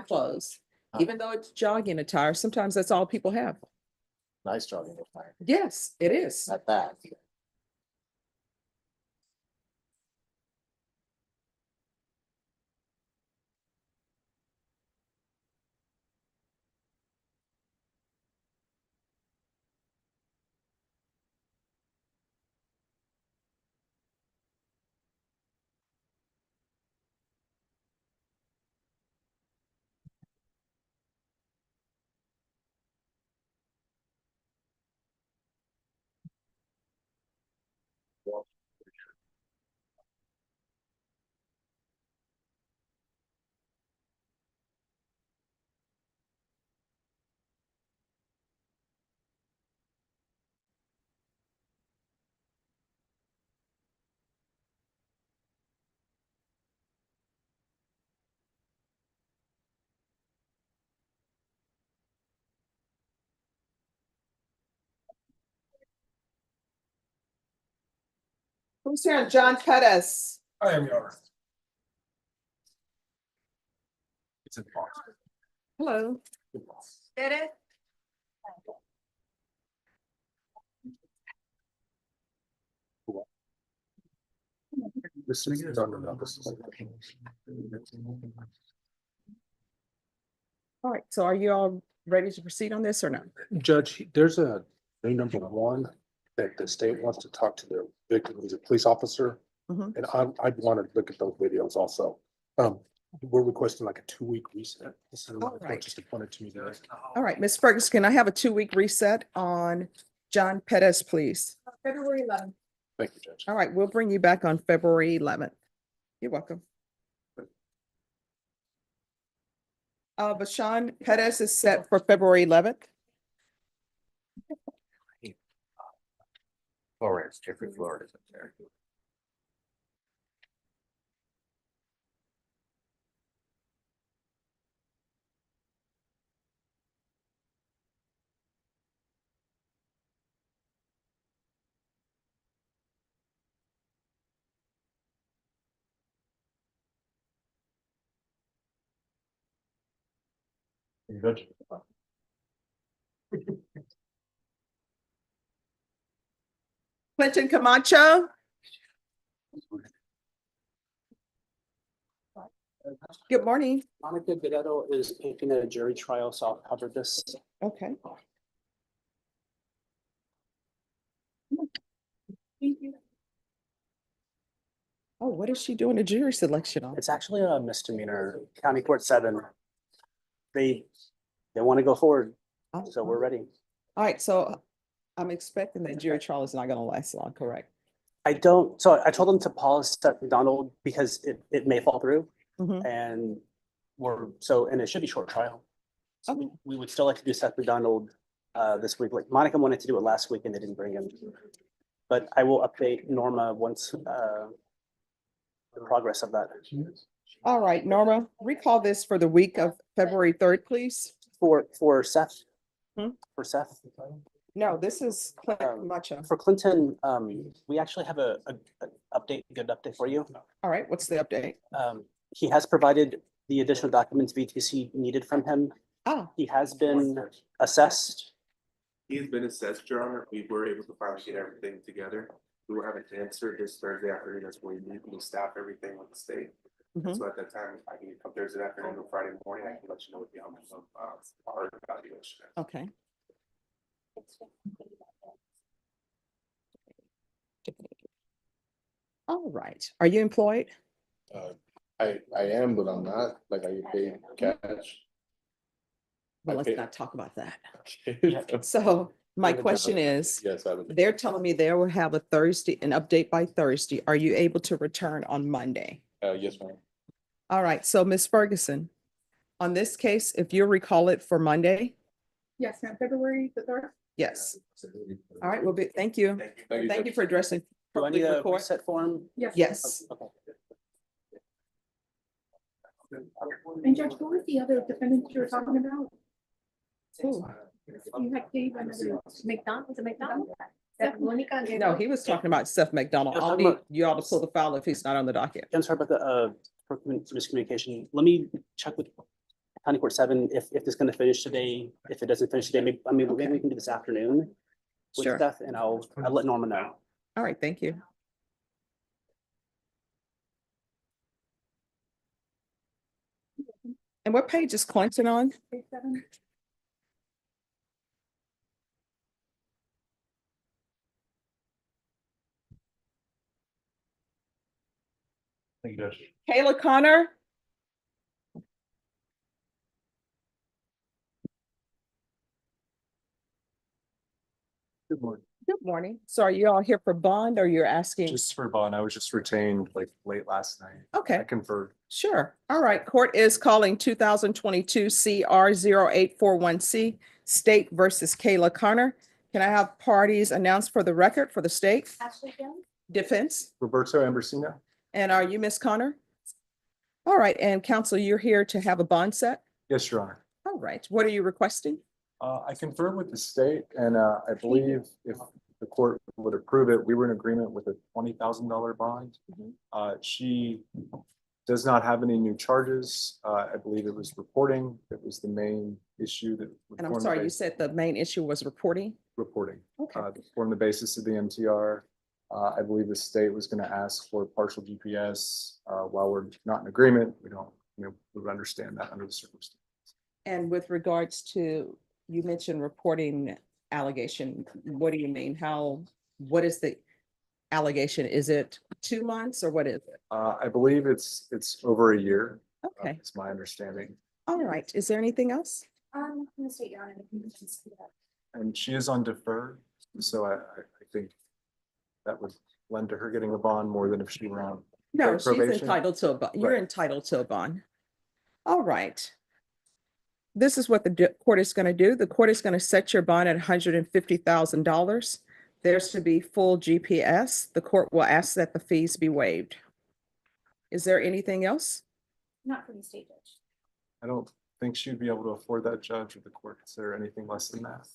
clothes. Even though it's jogging attire, sometimes that's all people have. Nice jogging attire. Yes, it is. Not bad. Who's here? John Pettis. I am yours. It's in box. Hello. Did it? This is on the numbers. All right, so are you all ready to proceed on this or no? Judge, there's a new number one that the state wants to talk to the victim, who's a police officer. Mhm. And I'd want to look at those videos also. We're requesting like a 2-week reset. This is All right. just appointed to me today. All right, Ms. Ferguson, can I have a 2-week reset on John Pettis, please? February 11th. Thank you, Judge. All right, we'll bring you back on February 11th. You're welcome. Bashan Pettis is set for February 11th. Flores, Jeffrey Flores up there. Good. Clinton Camacho. Good morning. Monica Guerrero is aping at a jury trial, so I'll cover this. Okay. Thank you. Oh, what is she doing a jury selection on? It's actually a misdemeanor, County Court 7. They want to go forward, Oh, so we're ready. all right, so I'm expecting that jury trial is not gonna last long, correct? So I told them to pause Seth McDonald because it may fall through. Mhm. And and it should be short trial. So Okay. we would still like to do Seth McDonald this week. Like Monica wanted to do it last week and they didn't bring him. But I will update Norma once the progress of that. All right, Norma, recall this for the week of February 3rd, please. For Seth. Hmm? For Seth. No, this is Clinton Camacho. For Clinton, we actually have a good update for you. All right, what's the update? He has provided the additional documents VTC needed from him. Oh, He has been assessed. He's been assessed, Your Honor. We were able to finally get everything together. We were having to answer this Thursday afternoon. That's when we need to staff everything with the state. Mhm. So at that time, I can come Thursday afternoon or Friday morning, I can let you know what the outcome of our evaluation is. okay. All right, are you employed? I am, but I'm not, like, I get paid cash. Well, let's Okay. not talk about that. Okay. So my question is, Yes, I would. they're telling me they will have an update by Thursday. Are you able to return on Monday? Yes, ma'am. All right, so Ms. Ferguson, on this case, if you recall it for Monday, Yes, ma'am, February the 3rd. yes. All right, well, thank you. Thank you for addressing. Do I need public a report. reset form? Yes. Yes. Okay. And Judge, who was the other defendant you were talking about? Who? You had gave another McDonald, was it McDonald? No, he was talking about Seth McDonald. I'll need you all to pull the file if he's not on the docket. I'm sorry about the miscommunication. Let me check with County Court 7 if this is going to finish today. If it doesn't finish today, maybe we can do this afternoon with Sure. Seth, and I'll let Norma know. All right, thank you. And what page is Clinton on? page 7. Thank you, Judge. Kayla Connor? Good morning. Good morning. So are you all here for bond or you're asking? Just for bond, I was just retained like late last night. Okay. I conferred. Sure. All right. Court is calling 2022 CR 0841C State versus Kayla Connor. Can I have parties announced for the record for the state Ashley Jones? defense? Roberto Ambrosino? And are you Miss Connor? All right. And counsel, you're here to have a bond set? Yes, Your Honor. All right. What are you requesting? I confirmed with the state and I believe if the court would approve it, we were in agreement with a $20,000 bond. She does not have any new charges. I believe it was reporting. It was the main issue that. And I'm sorry, you said the main issue was reporting? Reporting. Okay. Form the basis of the MTR. I believe the state was going to ask for partial GPS. While we're not in agreement, we would understand that under the circumstances. And with regards to, you mentioned reporting allegation, what do you mean? What is the allegation? Is it 2 months or what is it? I believe it's over a year. Okay. It's my understanding. All right. Is there anything else? I'm gonna state your honor. And she is on deferred, so I think that would lend to her getting a bond more than if she were on. No, she's probation. entitled to a bond. You're Right. entitled to a bond. All right. This is what the court is going to do. The court is going to set your bond at $150,000. There's to be full GPS. The court will ask that the fees be waived. Is there anything else? Not from the state judge. I don't think she'd be able to afford that, judge, or the court consider anything less than that.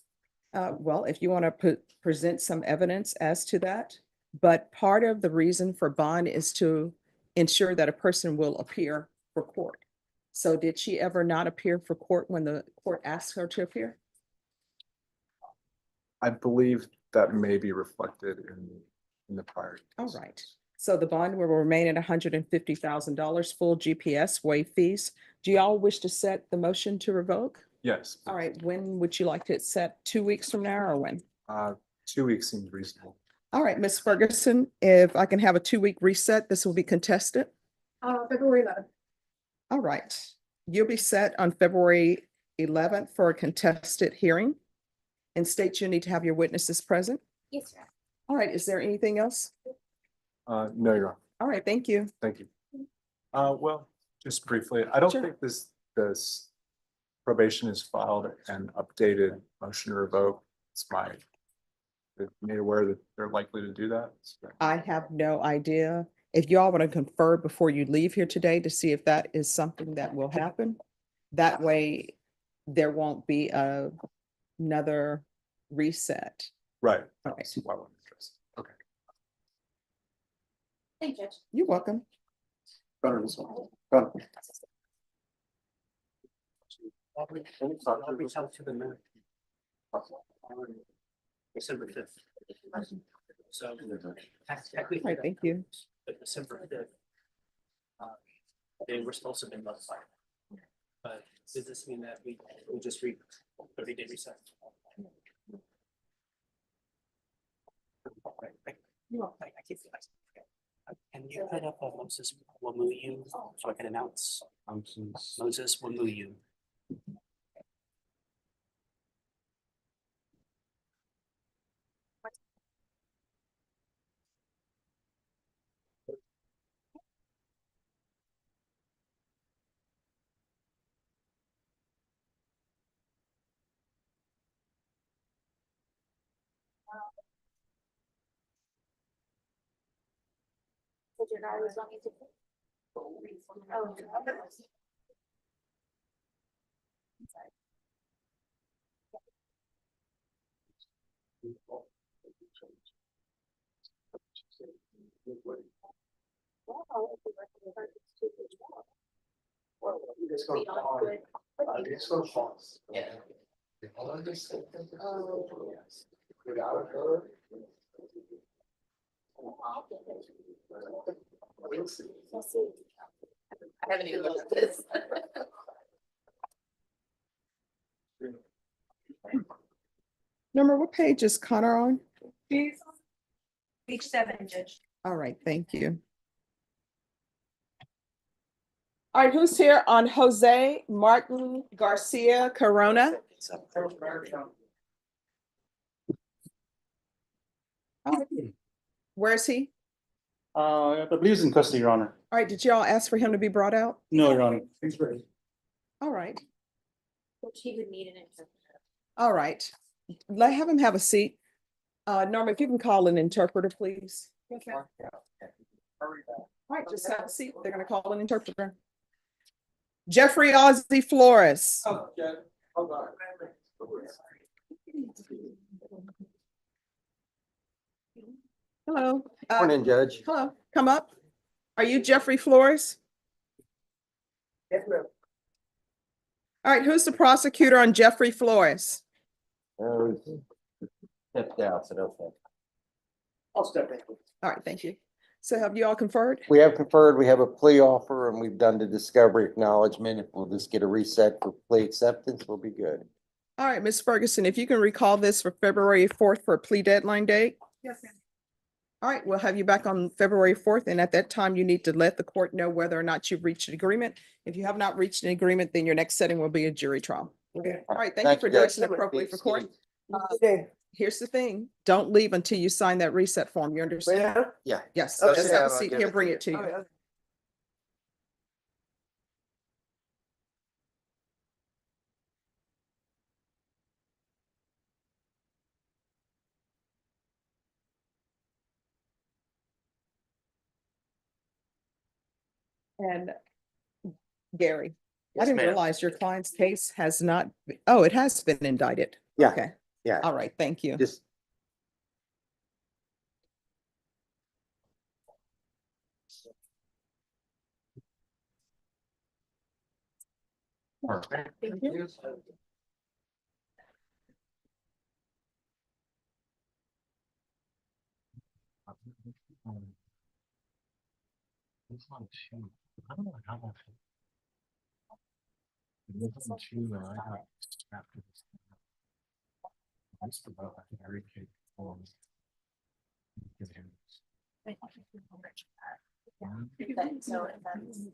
Well, if you want to present some evidence as to that, but part of the reason for bond is to ensure that a person will appear for court. So did she ever not appear for court when the court asked her to appear? I believe that may be reflected in the prior. All right. So the bond will remain at $150,000, full GPS, waive fees. Do y'all wish to set the motion to revoke? Yes. All right. When would you like to set? 2 weeks from now or when? 2 weeks seems reasonable. All right, Ms. Ferguson, if I can have a 2-week reset, this will be contested. February 11th. All right. You'll be set on February 11th for a contested hearing. And state you need to have your witnesses present. Yes, sir. All right. Is there anything else? No, Your Honor. All right. Thank you. Thank you. Well, just briefly, I don't Sure. think this probation is filed and updated motion to revoke. It's made aware that they're likely to do that. I have no idea. If y'all want to confer before you leave here today to see if that is something that will happen, that way there won't be another reset. Right. All right. See why we're interested. Okay. Thank you, Judge. You're welcome. I'll reach out to them now. December 5th. So. All right. Thank you. December 5th. They were supposed to have been notified. But does this mean that we just read 30-day reset? Can you put up a Moses Wamuyu so I can announce? Moses Wamuyu. So your daughter was wanting to. Oh. I haven't even looked at this. Number, what page is Connor on? Page 7, Judge. All right, thank you. All right, who's here on Jose Martin Garcia Corona? Where is he? I believe he's in custody, Your Honor. All right, did y'all ask for him to be brought out? No, Your Honor. All right, Which he would need an interpreter. all right. Have him have a seat. Norma, if you can call an interpreter, please. Okay. All right, just have a seat. They're gonna call an interpreter. Jeffrey Ozzie Flores. Hello. Morning, Judge. Hello, come up. Are you Jeffrey Flores? All right, who's the prosecutor on Jeffrey Flores? Stepped out, so don't think. I'll step in. All right, thank you. So have you all conferred? We have conferred, we have a plea offer, and we've done the discovery acknowledgement. If we'll just get a reset for plea acceptance, we'll be good. All right, Ms. Ferguson, if you can recall this for February 4th for a plea deadline date? Yes, ma'am. All right, we'll have you back on February 4th, and at that time, you need to let the court know whether or not you've reached an agreement. If you have not reached an agreement, then your next setting will be a jury trial. Okay. All right, thank you for Judge. dressing appropriately for court. Okay. Here's the thing, don't leave until you sign that reset form, you understand? Yeah. Yes, Okay. just have a I'll seat give here, it bring to it to you. you. And Gary, I Yes, didn't ma'am. realize your client's case has not, oh, it has been indicted. Yeah. Okay, Yeah. all right, thank you. Just. Thank you. It's on two. I don't know how much. It's on two, and I got after this. I used to vote, I think I read Kate forms.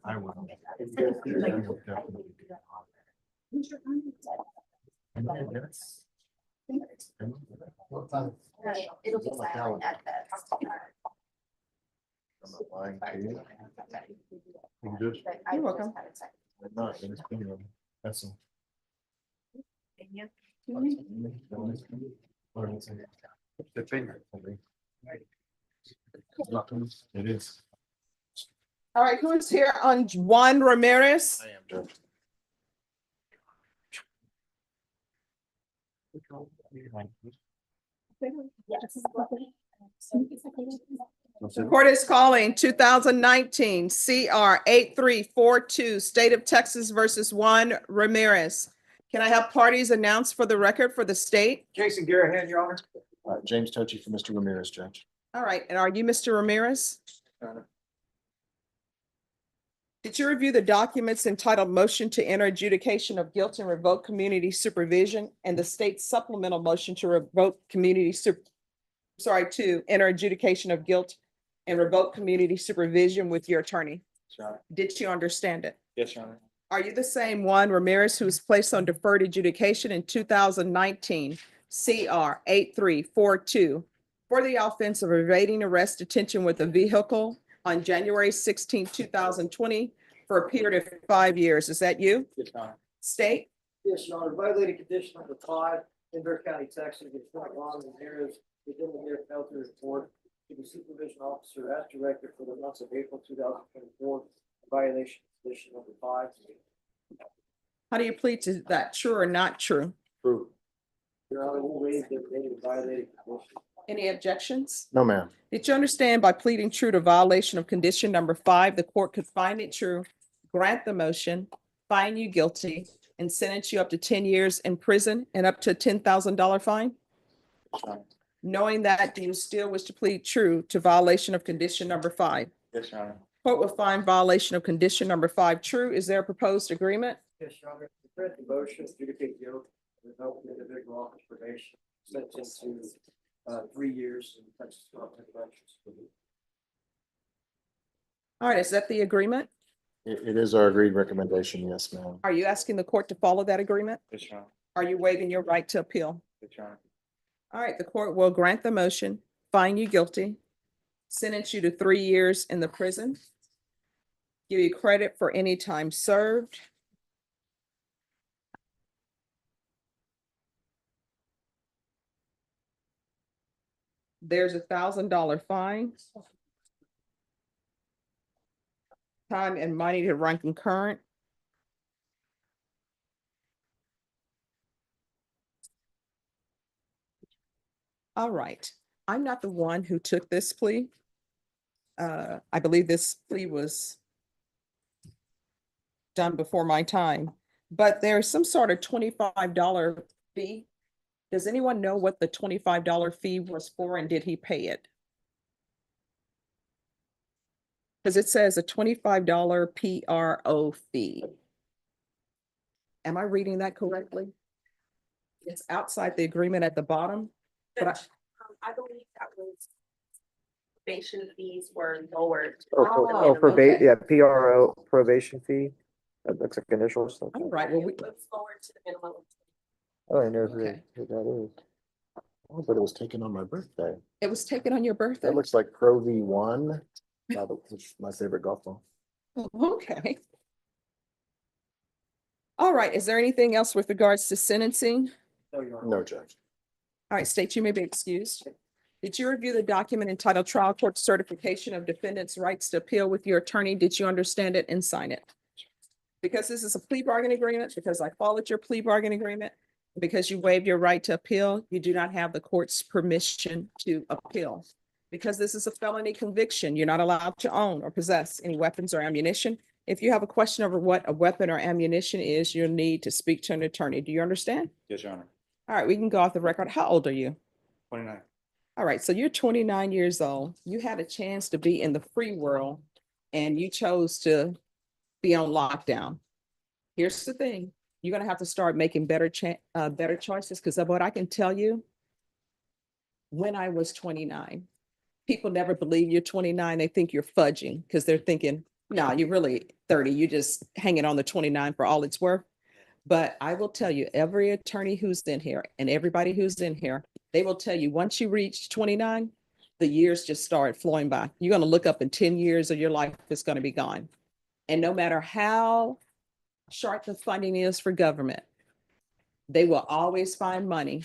I will. I will definitely do that. What time? It'll be silent at best. I'm not lying to you. You just- But I You're just welcome. had a second. I'm not, it's been, that's all. Or it's a- the finger, I think. It is. All right, who is here on Juan Ramirez? I am, Judge. The court is calling 2019 CR 8342, State of Texas versus Juan Ramirez. Can I have parties announced for the record for the state? Jason Garahan, Your Honor. James Tochi for Mr. Ramirez, Judge. All right, and are you Mr. Ramirez? Did you review the documents entitled Motion to Enter Adjudication of Guilt and Revoke Community Supervision and the state supplemental motion to revoke to enter adjudication of guilt and revoke community supervision with your attorney? Sure. Did you understand it? Yes, Your Honor. Are you the same Juan Ramirez who was placed on deferred adjudication in 2019 CR 8342 for the offense of evading arrest detention with a vehicle on January 16, 2020 for a period of 5 years? Is that you? Yes, Your Honor. State? Yes, Your Honor. Violated condition number 5 in Bear County, Texas, with Juan Ramirez within the near penalty report to the supervision officer as directed for the months of April 2024, violation condition number 5. How do you plead to that? True or not true? True. Your Honor, we'll waive the violated condition. Any objections? No, ma'am. Did you understand by pleading true to violation of condition number 5, the court could find it true, grant the motion, find you guilty, and sentence you up to 10 years in prison and up to a $10,000 fine? Knowing that, do you still wish to plead true to violation of condition number 5? Yes, Your Honor. Court will find violation of condition number 5 true. Is there a proposed agreement? Yes, Your Honor. Grant the motion, adjudicate guilt, revoke the individual office probation, sentence to 3 years in Texas Department of Corrections. All right, is that the agreement? It is our agreed recommendation, yes, ma'am. Are you asking the court to follow that agreement? Yes, Your Honor. Are you waiving your right to appeal? Yes, Your Honor. All right, the court will grant the motion, find you guilty, sentence you to 3 years in the prison, give you credit for any time served. There's $1,000 fine. Time and money to run concurrent. All right, I'm not the one who took this plea. I believe this plea was done before my time, but there's some sort of $25 fee. Does anyone know what the $25 fee was for and did he pay it? Because it says a $25 PRO fee. Am I reading that correctly? It's outside the agreement at the bottom, but I believe that was probation fees were lowered. okay. Yeah, PRO probation fee. That looks like initials. All right, well, It was lowered to the minimum. Oh, I know Okay. who that is. Oh, but it was taken on my birthday. It was taken on your birthday? That looks like Pro V1. My favorite golf ball. Okay. All right, is there anything else with regards to sentencing? No, Judge. All right, state you may be excused. Did you review the document entitled Trial Court Certification of Defendant's Rights to Appeal with your attorney? Did you understand it and sign it? Because this is a plea bargain agreement, because I followed your plea bargain agreement, because you waived your right to appeal, you do not have the court's permission to appeal. Because this is a felony conviction, you're not allowed to own or possess any weapons or ammunition. If you have a question over what a weapon or ammunition is, you'll need to speak to an attorney. Do you understand? Yes, Your Honor. All right, we can go off the record. How old are you? 29. All right, so you're 29 years old. You had a chance to be in the free world and you chose to be on lockdown. Here's the thing, you're gonna have to start making better choices, because of what I can tell you, when I was 29, people never believe you're 29. They think you're fudging because they're thinking, no, you're really 30. You're just hanging on the 29 for all it's worth. But I will tell you, every attorney who's in here and everybody who's in here, they will tell you, once you reach 29, the years just start flowing by. You're going to look up in 10 years of your life, it's going to be gone. And no matter how short the funding is for government, they will always find money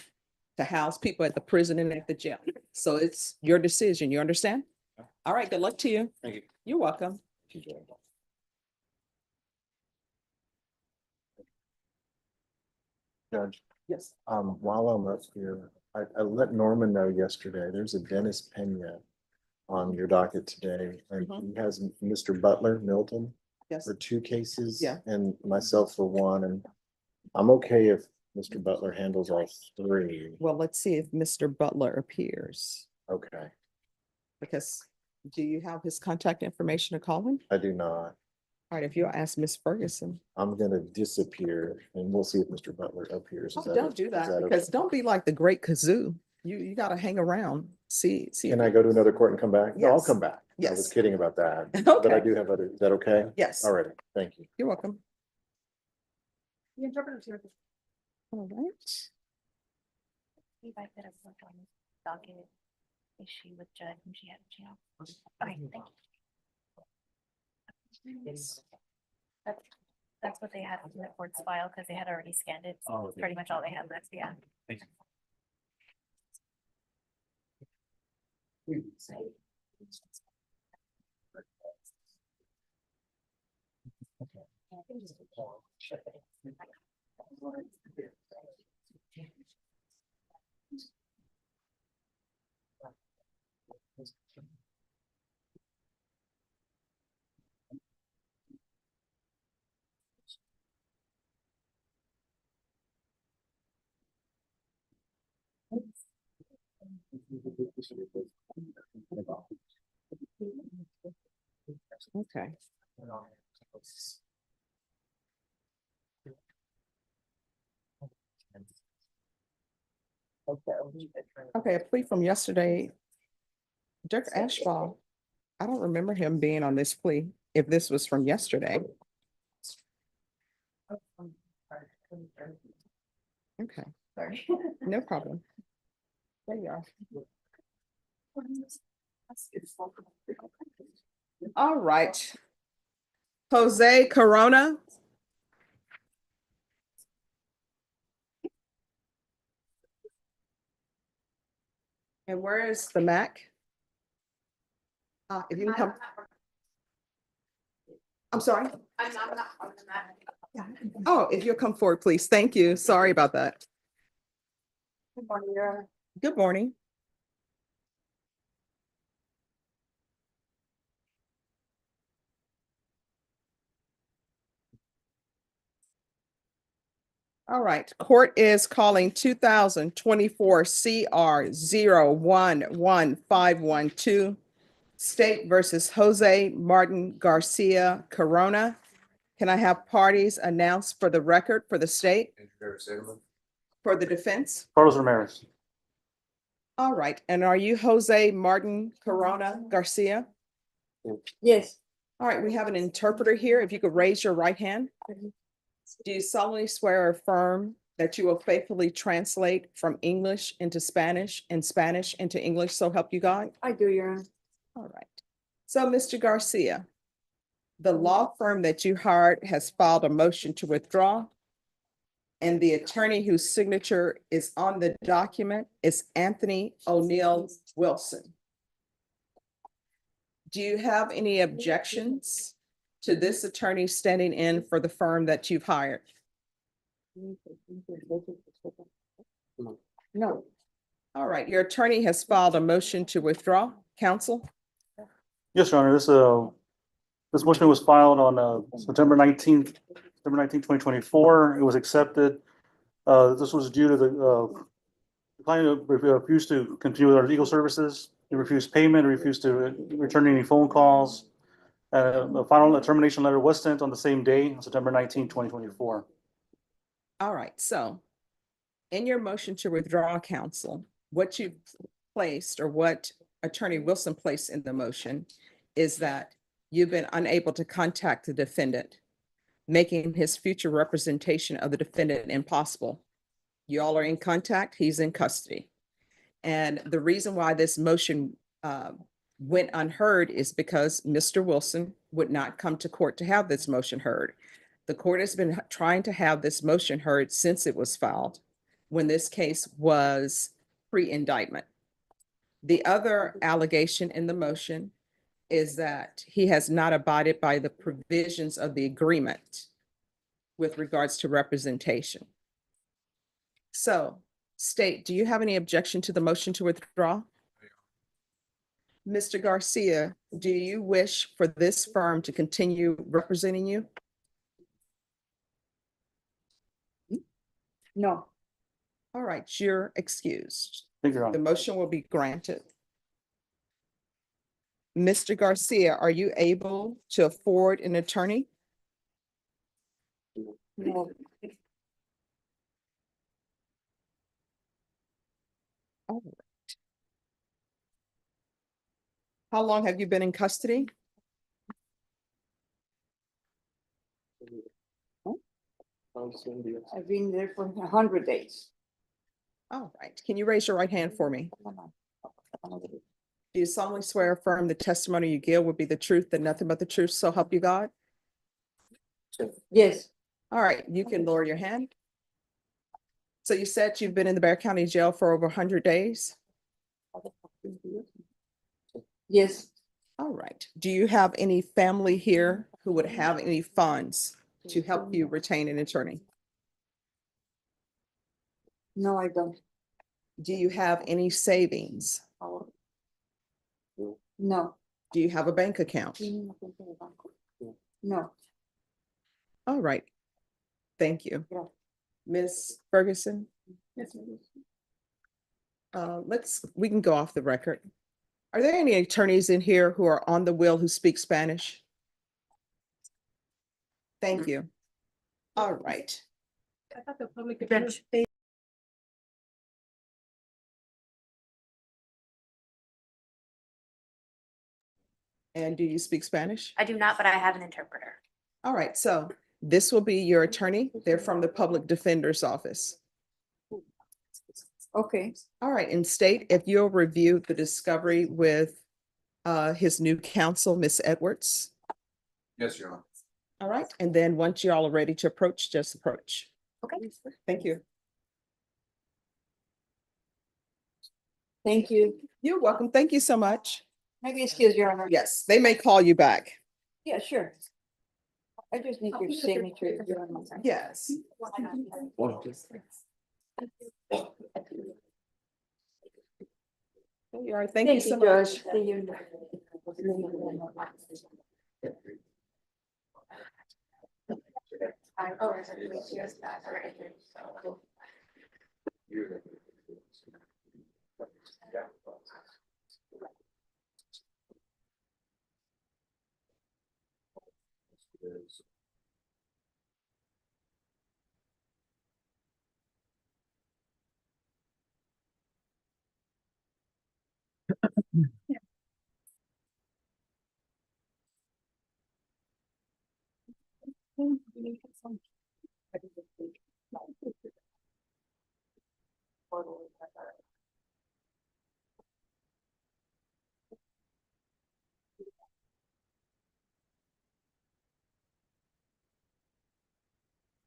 to house people at the prison and at the jail. So it's your decision. You understand? All right. Good luck to you. Thank you. You're welcome. Judge, Yes. while I'm up here, I let Norman know yesterday, there's a Dennis Pena on your docket today, and he has Mr. Butler, Milton, Yes. for 2 cases. Yeah. And myself for 1, and I'm okay if Mr. Butler handles all 3. Well, let's see if Mr. Butler appears, Okay, because do you have his contact information to call him? I do not. All right, if you'll ask Miss Ferguson. I'm gonna disappear and we'll see if Mr. Butler appears. Oh, Is that don't okay? do that, Is that because okay? don't be like the great kazoo. You gotta hang around, see. Can I go to another court and come back? No, I'll Yes. come back. I was Yes. kidding about that. But I Okay. do have other, is that okay? Yes. All right, thank you. You're welcome. The interpreter's here. All right. If I could have worked on this docket issue with Judd when she had a jail. Okay, thank you. That's what they had in the court's file, because they had already scanned it. So Oh, that's okay. pretty much all they had left, yeah. Thank you. Okay. Okay, a plea from yesterday. Dirk Ashball. I don't remember him being on this plea, if this was from yesterday. Okay, Sorry. no problem. There you are. All right. Jose Corona. And where is the Mac? If you can come. I'm sorry. I'm not on the map. Oh, if you'll come forward, please. Thank you. Sorry about that. Good morning, Your Honor. Good morning. All right, court is calling 2024 CR 0115112, State versus Jose Martin Garcia Corona. Can I have parties announced for the record for the state, for the defense? Carlos Ramirez. All right, and are you Jose Martin Corona Garcia? Yes. All right, we have an interpreter here. If you could raise your right hand. Do you solemnly swear or affirm that you will faithfully translate from English into Spanish and Spanish into English, so help you God? I do, Your Honor. All right. So, Mr. Garcia, the law firm that you hired has filed a motion to withdraw, and the attorney whose signature is on the document is Anthony O'Neill Wilson. Do you have any objections to this attorney standing in for the firm that you've hired? No. All right, your attorney has filed a motion to withdraw. Counsel? Yes, Your Honor, this motion was filed on September 2024. It was accepted. This was due to the client refused to continue with our legal services. He refused payment, refused to return any phone calls. The final termination letter was sent on the same day, September 2024. All right, so in your motion to withdraw, counsel, what you placed or what Attorney Wilson placed in the motion is that you've been unable to contact the defendant, making his future representation of the defendant impossible. You all are in contact, he's in custody. And the reason why this motion went unheard is because Mr. Wilson would not come to court to have this motion heard. The court has been trying to have this motion heard since it was filed, when this case was pre-indictment. The other allegation in the motion is that he has not abided by the provisions of the agreement with regards to representation. So, State, do you have any objection to the motion to withdraw? Mr. Garcia, do you wish for this firm to continue representing you? No. All right, you're excused. Thank you, Your Honor. The motion will be granted. Mr. Garcia, are you able to afford an attorney? No. All right. How long have you been in custody? I've been there for 100 days. All right, can you raise your right hand for me? Do you solemnly swear or affirm the testimony you give will be the truth and nothing but the truth, so help you God? Yes. All right, you can lower your hand. So you said you've been in the Bexar County Jail for over 100 days? Yes. All right, do you have any family here who would have any funds to help you retain an attorney? No, I don't. Do you have any savings? No. Do you have a bank account? No. All right, thank you. Yeah. Ms. Ferguson, Yes. we can go off the record. Are there any attorneys in here who are on the will who speak Spanish? Thank you. All right. I thought the public defense. And do you speak Spanish? I do not, but I have an interpreter. All right, so this will be your attorney. They're from the Public Defender's Office. Okay. All right, and State, if you'll review the discovery with his new counsel, Miss Edwards. Yes, Your Honor. All right, and then once you all are ready to approach, just approach. Okay. Thank you. Thank you. You're welcome. Thank you so much. Maybe excuse Your Honor. Yes, they may call you back. Yeah, sure. I just need your signature. Your Honor. Yes. There you are. Thank you so much. Judge. Thank you.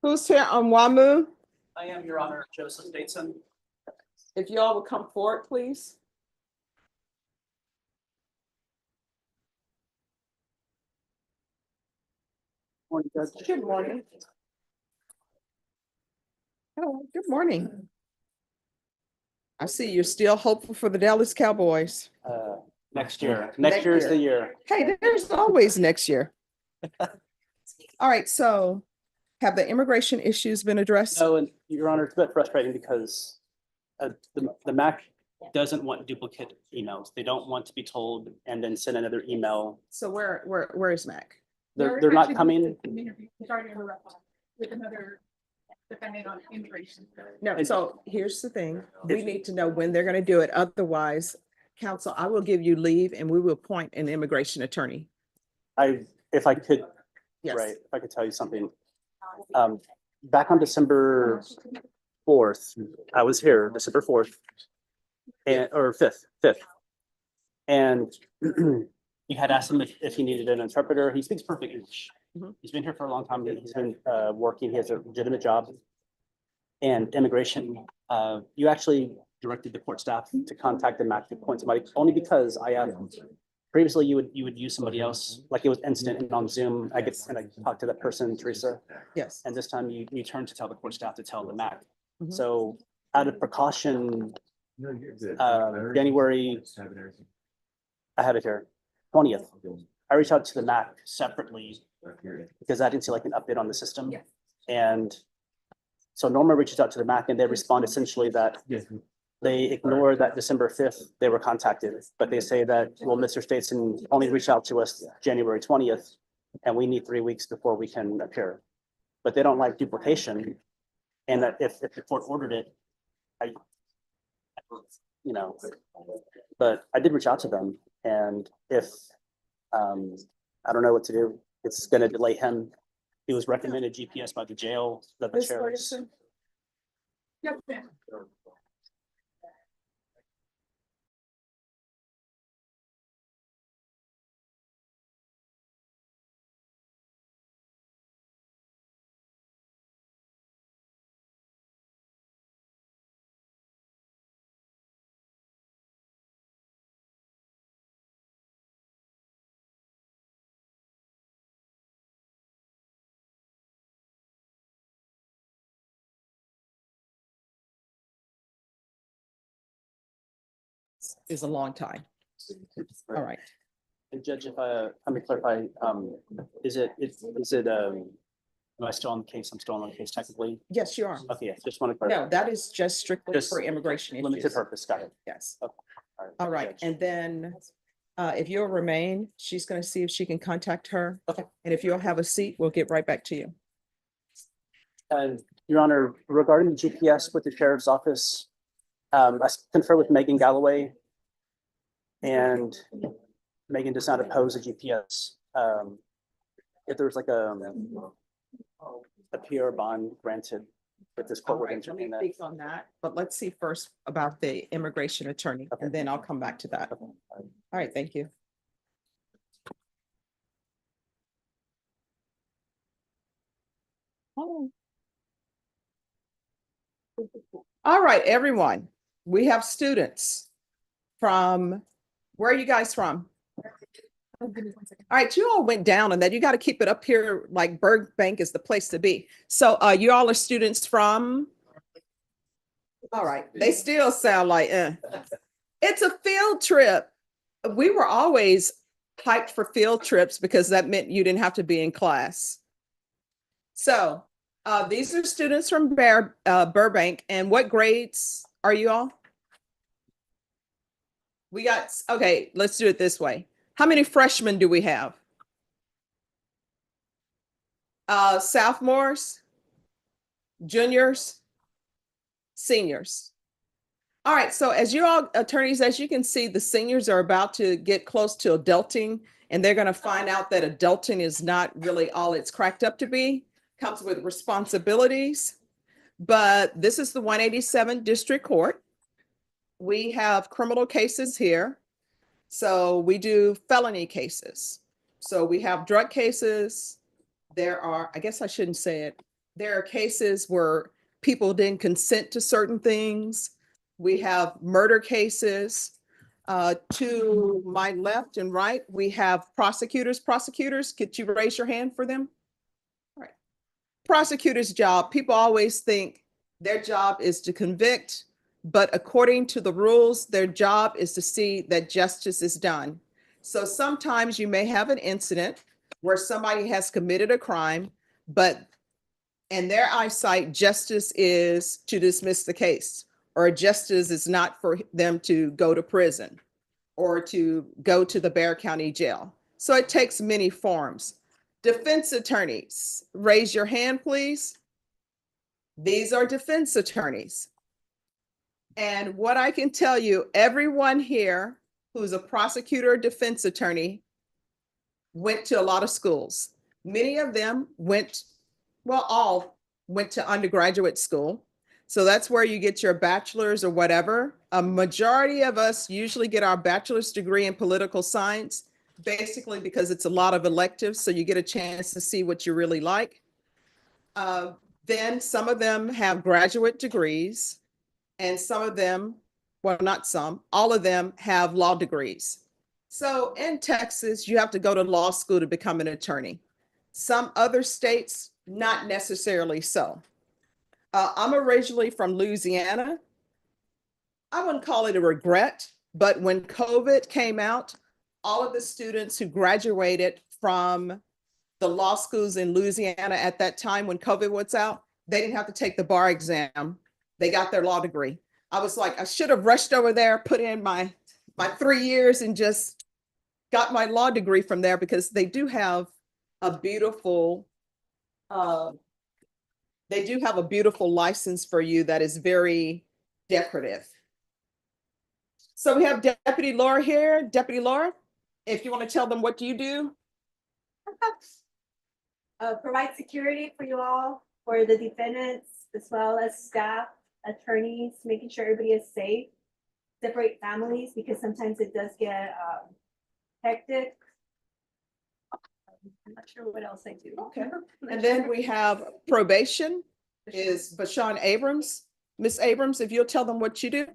Who's here on WAMU? I am, Your Honor, Joseph Dateson. If you all would come forward, please. Morning, Judge. Good morning. Hello, good morning. I see you're still hopeful for the Dallas Cowboys. Next year. Next year is the year. Hey, there's always next year. All right, so have the immigration issues been addressed? No, and Your Honor, it's a bit frustrating because the MAC doesn't want duplicate emails. They don't want to be told and then send another email. So where is Mac? They're not coming. Sorry to interrupt. With another defendant on immigration. No, so here's the thing. We need to know when they're gonna do it. Otherwise, counsel, I will give you leave and we will appoint an immigration attorney. If I could, Yes. right, if I could tell you something. Back on December 4th, I was here, December 4th, or 5th. And you had asked him if he needed an interpreter. He speaks perfect English. Mhm. He's been here for a long time. He's been working. He has a legitimate job. And immigration, you actually directed the court staff to contact the MAC to appoint somebody, only because previously you would use somebody else, like it was instant and on Zoom. I talked to that person, Teresa. Yes. And this time you turned to tell the court staff to tell the MAC. Mhm. So out of precaution, January, I have it here, 20th. I reached out to the MAC separately because I didn't see like an update on the system. Yes. And so Norma reaches out to the MAC and they respond essentially that they ignore that December 5th, they were contacted, but they say that, well, Mr. Stateson only reached out to us January 20th, and we need 3 weeks before we can appear. But they don't like duplication, and that if the court ordered it, but I did reach out to them, and if, I don't know what to do, it's gonna delay him. He was recommended GPS by the jail, that the Ms. chair. Ferguson? Yes, ma'am. Is a long time. All right. And Judge, if let me clarify, is it, am I still on the case? I'm still on the case technically? Yes, you are. Okay, yeah, just want to clarify. No, that is just strictly Just for immigration issues. Limited purpose, got it. Yes. Okay. All right, and then if you'll remain, she's gonna see if she can contact her. Okay. And if you'll have a seat, we'll get right back to you. And Your Honor, regarding the GPS with the sheriff's office, I conferred with Megan Galloway. And Megan does not oppose the GPS. If there's like a PR bond granted, if this All court would right, let me entertain that. speak on that, but let's see first about the immigration attorney, and then I'll come back to that. All right, thank you. All right, everyone, we have students from, where are you guys from? All right, you all went down on that. You got to keep it up here, like Burbank is the place to be. So you all are students from? All right, they still sound like, It's a field trip. We were always hyped for field trips because that meant you didn't have to be in class. So these are students from Burbank. And what grades are you all? We got, okay, let's do it this way. How many freshmen do we have? Sophomores, juniors, seniors. All right, so as you all attorneys, as you can see, the seniors are about to get close to adulting, and they're going to find out that adulting is not really all it's cracked up to be. Comes with responsibilities. But this is the 187 District Court. We have criminal cases here. So we do felony cases. So we have drug cases. There are, I guess I shouldn't say it. There are cases where people didn't consent to certain things. We have murder cases. To my left and right, we have prosecutors. Prosecutors, could you raise your hand for them? All right. Prosecutor's job, people always think their job is to convict, but according to the rules, their job is to see that justice is done. So sometimes you may have an incident where somebody has committed a crime, but in their eyesight, justice is to dismiss the case, or justice is not for them to go to prison or to go to the Bexar County Jail. So it takes many forms. Defense attorneys, raise your hand, please. These are defense attorneys. And what I can tell you, everyone here who's a prosecutor or defense attorney went to a lot of schools. Many of them went, well, all went to undergraduate school. So that's where you get your bachelor's or whatever. A majority of us usually get our bachelor's degree in political science, basically because it's a lot of electives. So you get a chance to see what you really like. Then some of them have graduate degrees, and some of them, well, not some, all of them have law degrees. So in Texas, you have to go to law school to become an attorney. Some other states, not necessarily so. I'm originally from Louisiana. I wouldn't call it a regret, but when COVID came out, all of the students who graduated from the law schools in Louisiana at that time when COVID was out, they didn't have to take the bar exam. They got their law degree. I was like, I should have rushed over there, put in my 3 years and just got my law degree from there, because they do have a beautiful, license for you that is very decorative. So we have Deputy Laura here. Deputy Laura, if you want to tell them, what do you do? Provide security for you all, for the defendants, as well as staff, attorneys, making sure everybody is safe. Separate families, because sometimes it does get hectic. I'm not sure what else I do. Okay. And then we have probation is Bashan Abrams. Miss Abrams, if you'll tell them what you do.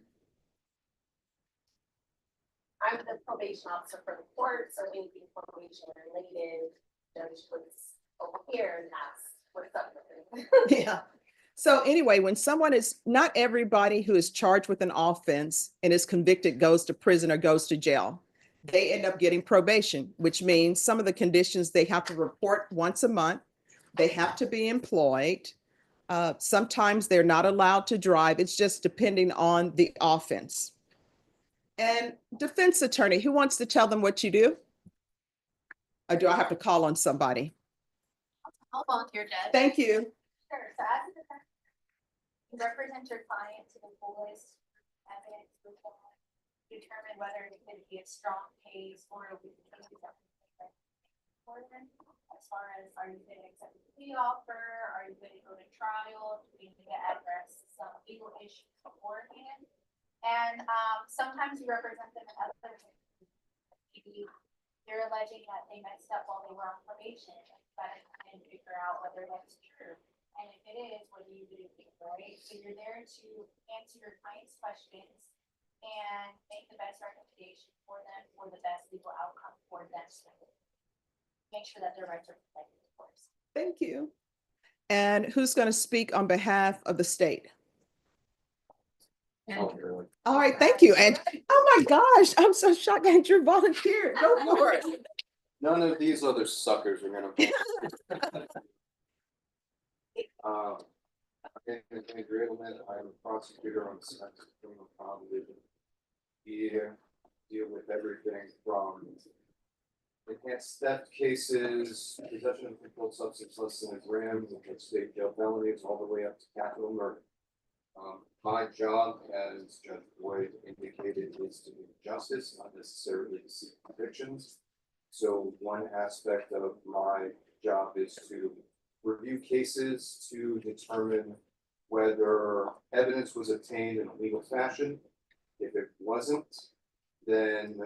I'm the probation officer for the court, so anything probation related, judge was over here, and that's what's up with it. Yeah. So anyway, when someone is, not everybody who is charged with an offense and is convicted goes to prison or goes to jail. They end up getting probation, which means some of the conditions, they have to report once a month. They have to be employed. Sometimes they're not allowed to drive. It's just depending on the offense. And defense attorney, who wants to tell them what you do? Or do I have to call on somebody? I'll volunteer, Judge. Thank you. Sure, so as a defense, you represent your client to the fullest evidence, determine whether it could be a strong case or it would be important. As far as, are you going to accept the plea offer? Are you going to go to trial? Do we need to address some legal issues beforehand? And sometimes you represent them in other cases. You're alleging that they messed up while they were on probation, but and figure out whether that's true. And if it is, what do you do, right? So you're there to answer your client's questions and make the best recommendation for them for the best legal outcome for them. Make sure that their rights are protected, of course. Thank you. And who's going to speak on behalf of the state? All right, thank you. And oh my gosh, I'm so shocked that you're volunteering. Go for it. None of these other suckers are gonna. My name is Andrew Edelman. I'm a prosecutor on the Central Criminal Trial Division. We deal with everything from enhanced theft cases, possession of controlled substance less than a gram, state jail felonies, all the way up to capital murder. My job, as Judge Boyd indicated, is to do justice, not necessarily to seek convictions. So one aspect of my job is to review cases to determine whether evidence was obtained in a legal fashion. If it wasn't, then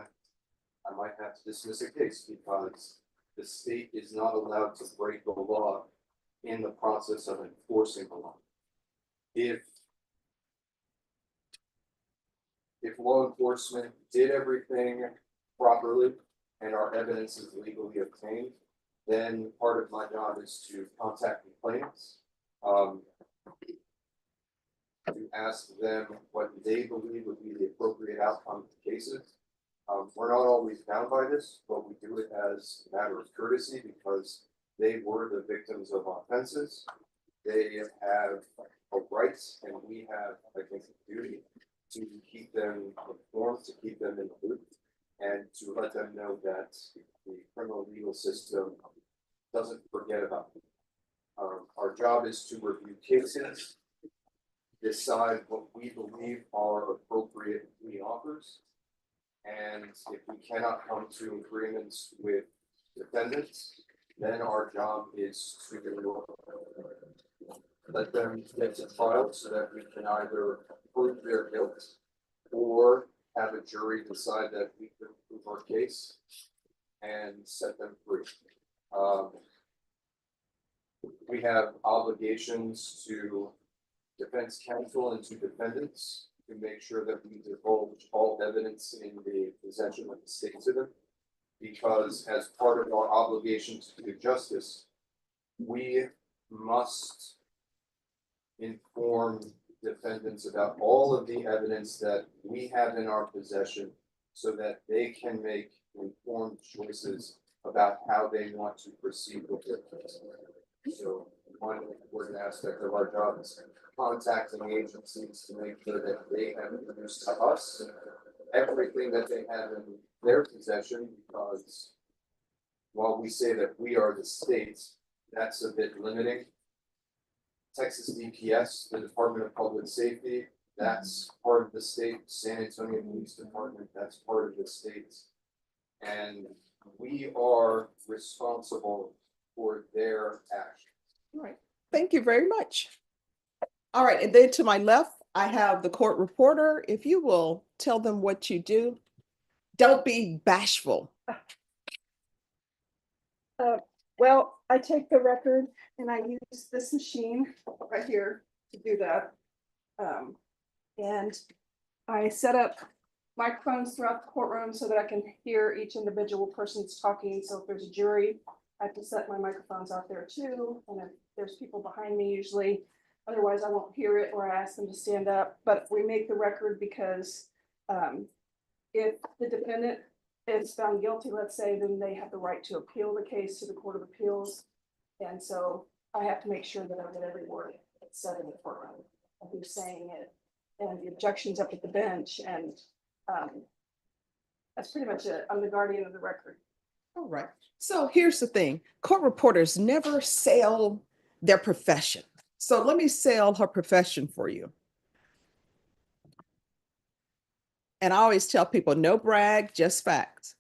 I might have to dismiss a case because the state is not allowed to break the law in the process of enforcing the law. If law enforcement did everything properly and our evidence is legally obtained, then part of my job is to contact complainants, to ask them what they believe would be the appropriate outcome of the cases. We're not always bound by this, but we do it as a matter of courtesy because they were the victims of offenses. They have rights, and we have, I think, a duty to keep them informed, to keep them in the loop, and to let them know that the criminal legal system doesn't forget about them. Our job is to review cases, decide what we believe are appropriate plea offers, and if we cannot come to agreements with defendants, then our job is to let them get to trial so that we can either prove their guilt or have a jury decide that we can prove our case and set them free. We have obligations to defense counsel and to defendants to make sure that we divulge all evidence in the possession of the state to them, because as part of our obligations to do justice, we must inform defendants about all of the evidence that we have in our possession so that they can make informed choices about how they want to proceed with their case. So one important aspect of our job is contacting agencies to make sure that they have introduced to us everything that they have in their possession, because while we say that we are the state, that's a bit limiting. Texas DPS, the Department of Public Safety, that's part of the state. San Antonio Police Department, that's part of the state. And we are responsible for their actions. All right. Thank you very much. All right. And then to my left, I have the court reporter. If you will tell them what you do, don't be bashful. Well, I take the record and I use this machine right here to do that. And I set up microphones throughout the courtroom so that I can hear each individual person's talking. So if there's a jury, I have to set my microphones out there too. And if there's people behind me, usually, otherwise I won't hear it, or I ask them to stand up. But we make the record because if the defendant is found guilty, let's say, then they have the right to appeal the case to the Court of Appeals. And so I have to make sure that I get every word that's said in the courtroom, and who's saying it, and the objections up at the bench. And that's pretty much it. I'm the guardian of the record. All right. So here's the thing. Court reporters never sell their profession. So let me sell her profession for you. And I always tell people, no brag, just facts.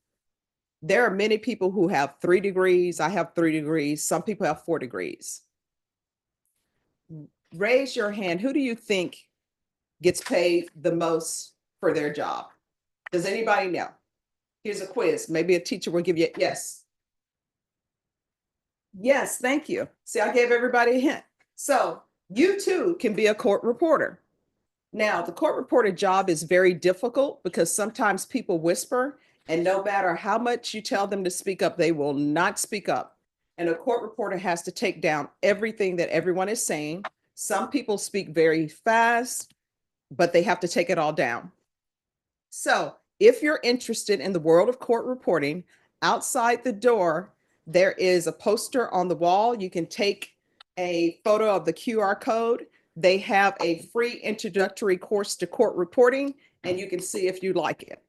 There are many people who have 3 degrees. I have 3 degrees. Some people have 4 degrees. Raise your hand. Who do you think gets paid the most for their job? Does anybody know? Here's a quiz. Maybe a teacher will give you, yes. Yes, thank you. See, I gave everybody a hint. So you too can be a court reporter. Now, the court reporter job is very difficult because sometimes people whisper, and no matter how much you tell them to speak up, they will not speak up. And a court reporter has to take down everything that everyone is saying. Some people speak very fast, but they have to take it all down. So if you're interested in the world of court reporting, outside the door, there is a poster on the wall. You can take a photo of the QR code. They have a free introductory course to court reporting, and you can see if you like it.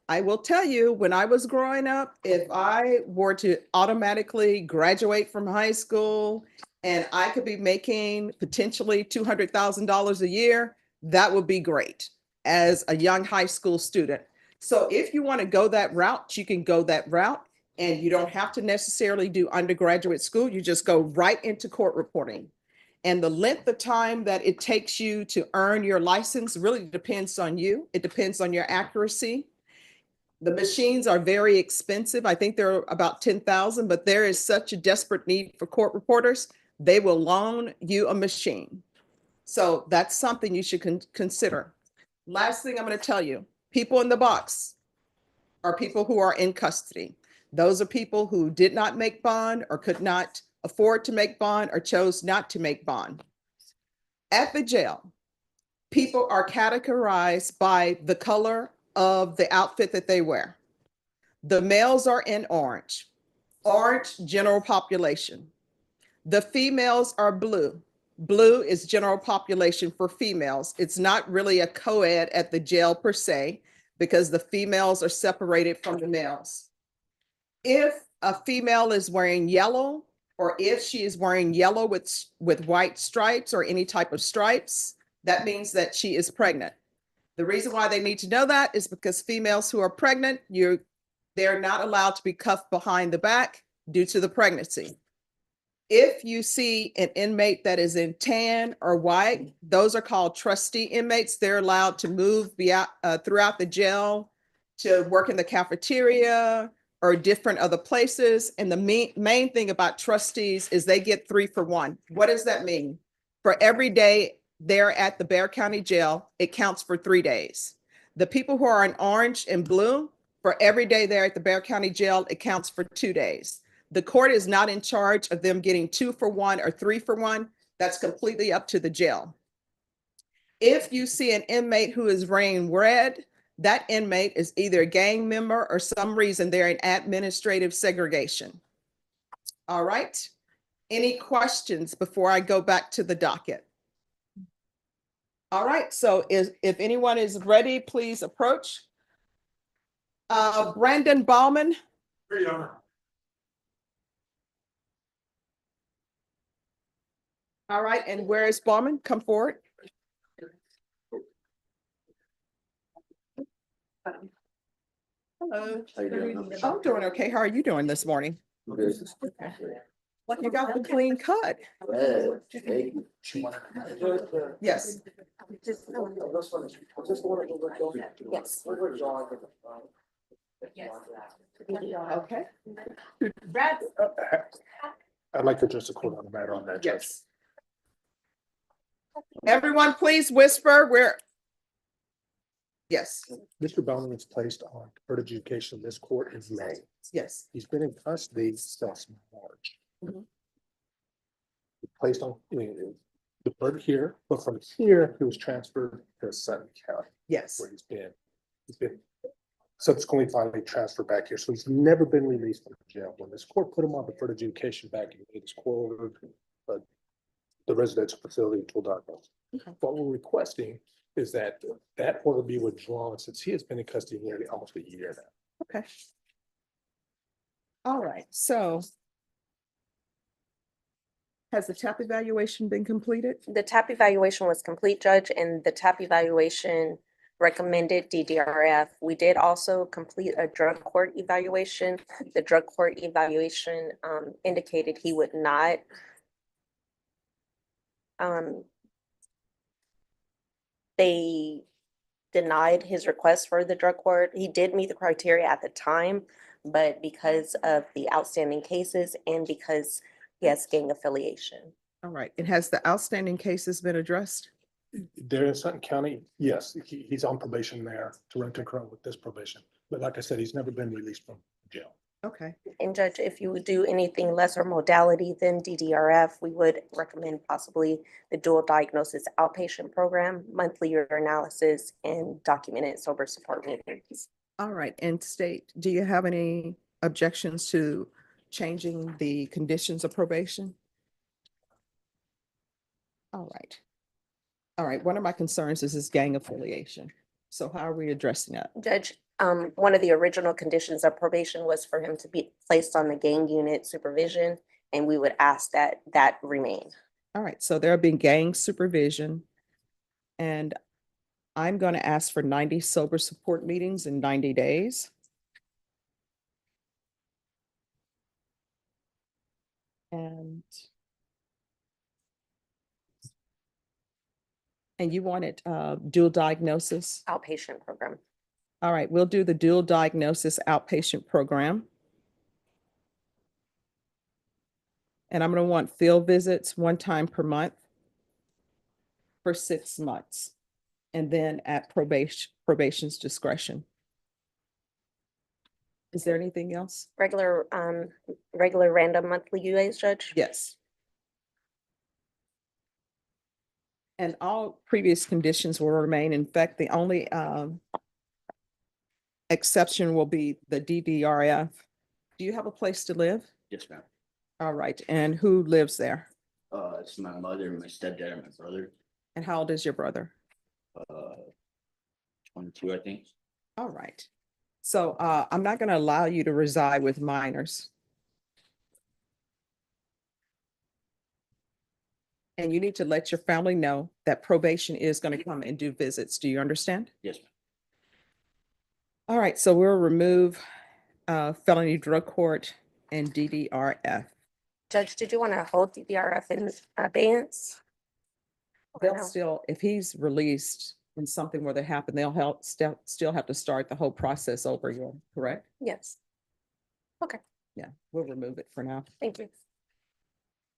I will tell you, when I was growing up, if I were to automatically graduate from high school and I could be making potentially $200,000 a year, that would be great as a young high school student. So if you want to go that route, you can go that route, and you don't have to necessarily do undergraduate school. You just go right into court reporting. And the length of time that it takes you to earn your license really depends on you. It depends on your accuracy. The machines are very expensive. I think they're about 10,000, but there is such a desperate need for court reporters. They will loan you a machine. So that's something you should consider. Last thing I'm going to tell you, people in the box are people who are in custody. Those are people who did not make bond or could not afford to make bond or chose not to make bond. At the jail, people are categorized by the color of the outfit that they wear. The males are in orange, general population. The females are blue. Blue is general population for females. It's not really a co-ed at the jail per se, because the females are separated from the males. If a female is wearing yellow, or if she is wearing yellow with white stripes or any type of stripes, that means that she is pregnant. The reason why they need to know that is because females who are pregnant, they're not allowed to be cuffed behind the back due to the pregnancy. If you see an inmate that is in tan or white, those are called trustee inmates. They're allowed to move throughout the jail to work in the cafeteria or different other places. And the main thing about trustees is they get 3 for 1. What does that mean? For every day they're at the Bexar County Jail, it counts for 3 days. The people who are in orange and blue, for every day they're at the Bexar County Jail, it counts for 2 days. The court is not in charge of them getting 2 for 1 or 3 for 1. That's completely up to the jail. If you see an inmate who is wearing red, that inmate is either a gang member or some reason they're in administrative segregation. All right. Any questions before I go back to the docket? All right. So if anyone is ready, please approach. Brandon Bauman. Here you are. All right, and where is Bauman? Come forward. Hello. How you doing? I'm doing okay. How are you doing this morning? Good. You got the clean cut. Yes. Okay. Brad, I'd like to address the court on the matter on that. Yes. Everyone, please whisper where. Yes. Mr. Bowman was placed on deferred adjudication in this court in May. Yes. He's been in custody since March. Mhm. Placed on deferred here, but from here, he was transferred to Sutton County. Yes. Where he's been subsequently finally transferred back here. So he's never been released from jail. When this court put him on deferred adjudication back in May, this court ordered the residential facility until darkness. Okay. What we're requesting is that order be withdrawn since he has been in custody nearly almost a year now. Okay. All right. So has the TAP evaluation been completed? The TAP evaluation was complete, Judge, and the TAP evaluation recommended DDRF. We did also complete a drug court evaluation. The drug court evaluation indicated he would not they denied his request for the drug court. He did meet the criteria at the time, but because of the outstanding cases and because he has gang affiliation. All right. And has the outstanding cases been addressed? There in Sutton County, yes, he's on probation there to run concurrent with this probation. But like I said, he's never been released from jail. Okay. And Judge, if you would do anything lesser modality than DDRF, we would recommend possibly the dual diagnosis outpatient program, monthly urinalysis, and documented sober support meetings. All right. And state, do you have any objections to changing the conditions of probation? All right. All right. One of my concerns is his gang affiliation. So how are we addressing that? Judge, one of the original conditions of probation was for him to be placed on the gang unit supervision, and we would ask that that remain. All right. So there'll be gang supervision. And I'm going to ask for 90 sober support meetings in 90 days. And you wanted dual diagnosis? Outpatient program. All right, we'll do the dual diagnosis outpatient program. And I'm going to want field visits 1 time per month for 6 months. And then at probation's discretion. Is there anything else? Regular random monthly UAs, Judge? Yes. And all previous conditions will remain. In fact, the only exception will be the DDRF. Do you have a place to live? Yes, ma'am. All right. And who lives there? It's my mother, my stepdad, and my brother. And how old is your brother? 22, I think. All right. So I'm not going to allow you to reside with minors. And you need to let your family know that probation is going to come and do visits. Do you understand? Yes, ma'am. All right. So we'll remove felony drug court and DDRF. Judge, did you want to hold DDRF in abeyance? They'll still, if he's released in something where they happen, they'll still have to start the whole process over again, correct? Yes. Okay. Yeah, we'll remove it for now. Thank you.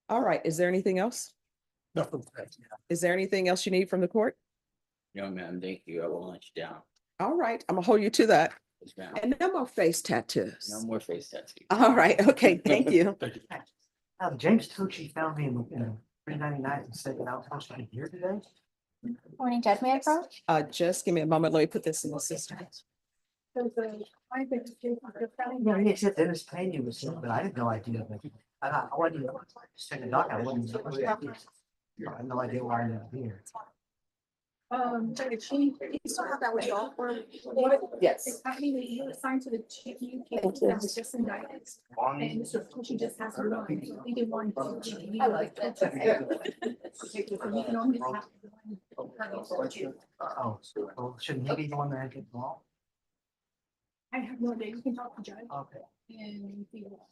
All right. Is there anything else? Nothing. Is there anything else you need from the court? No, ma'am, thank you. I won't let you down. All right. I'm gonna hold you to that. Yes, ma'am. And no more face tattoos. No more face tattoos. All right. Okay. Thank you. James Tucci found me in 399 and said that I was supposed to be here today. Morning, Judge, may I approach? Just give me a moment. Let me put this in the system. Yeah, he said Dennis Pena was here, but I had no idea. I wasn't even checking the doc. I wasn't. I had no idea why I was here. You still have that with all form? Yes. I mean, you assigned to the chief, Thank you. that was just indicted. And Mr. Tucci just has one, we didn't want to. I like that. We can only have one. Oh, well, shouldn't he be the one that gets involved? I have no idea, you can talk to Judge Okay. and he will.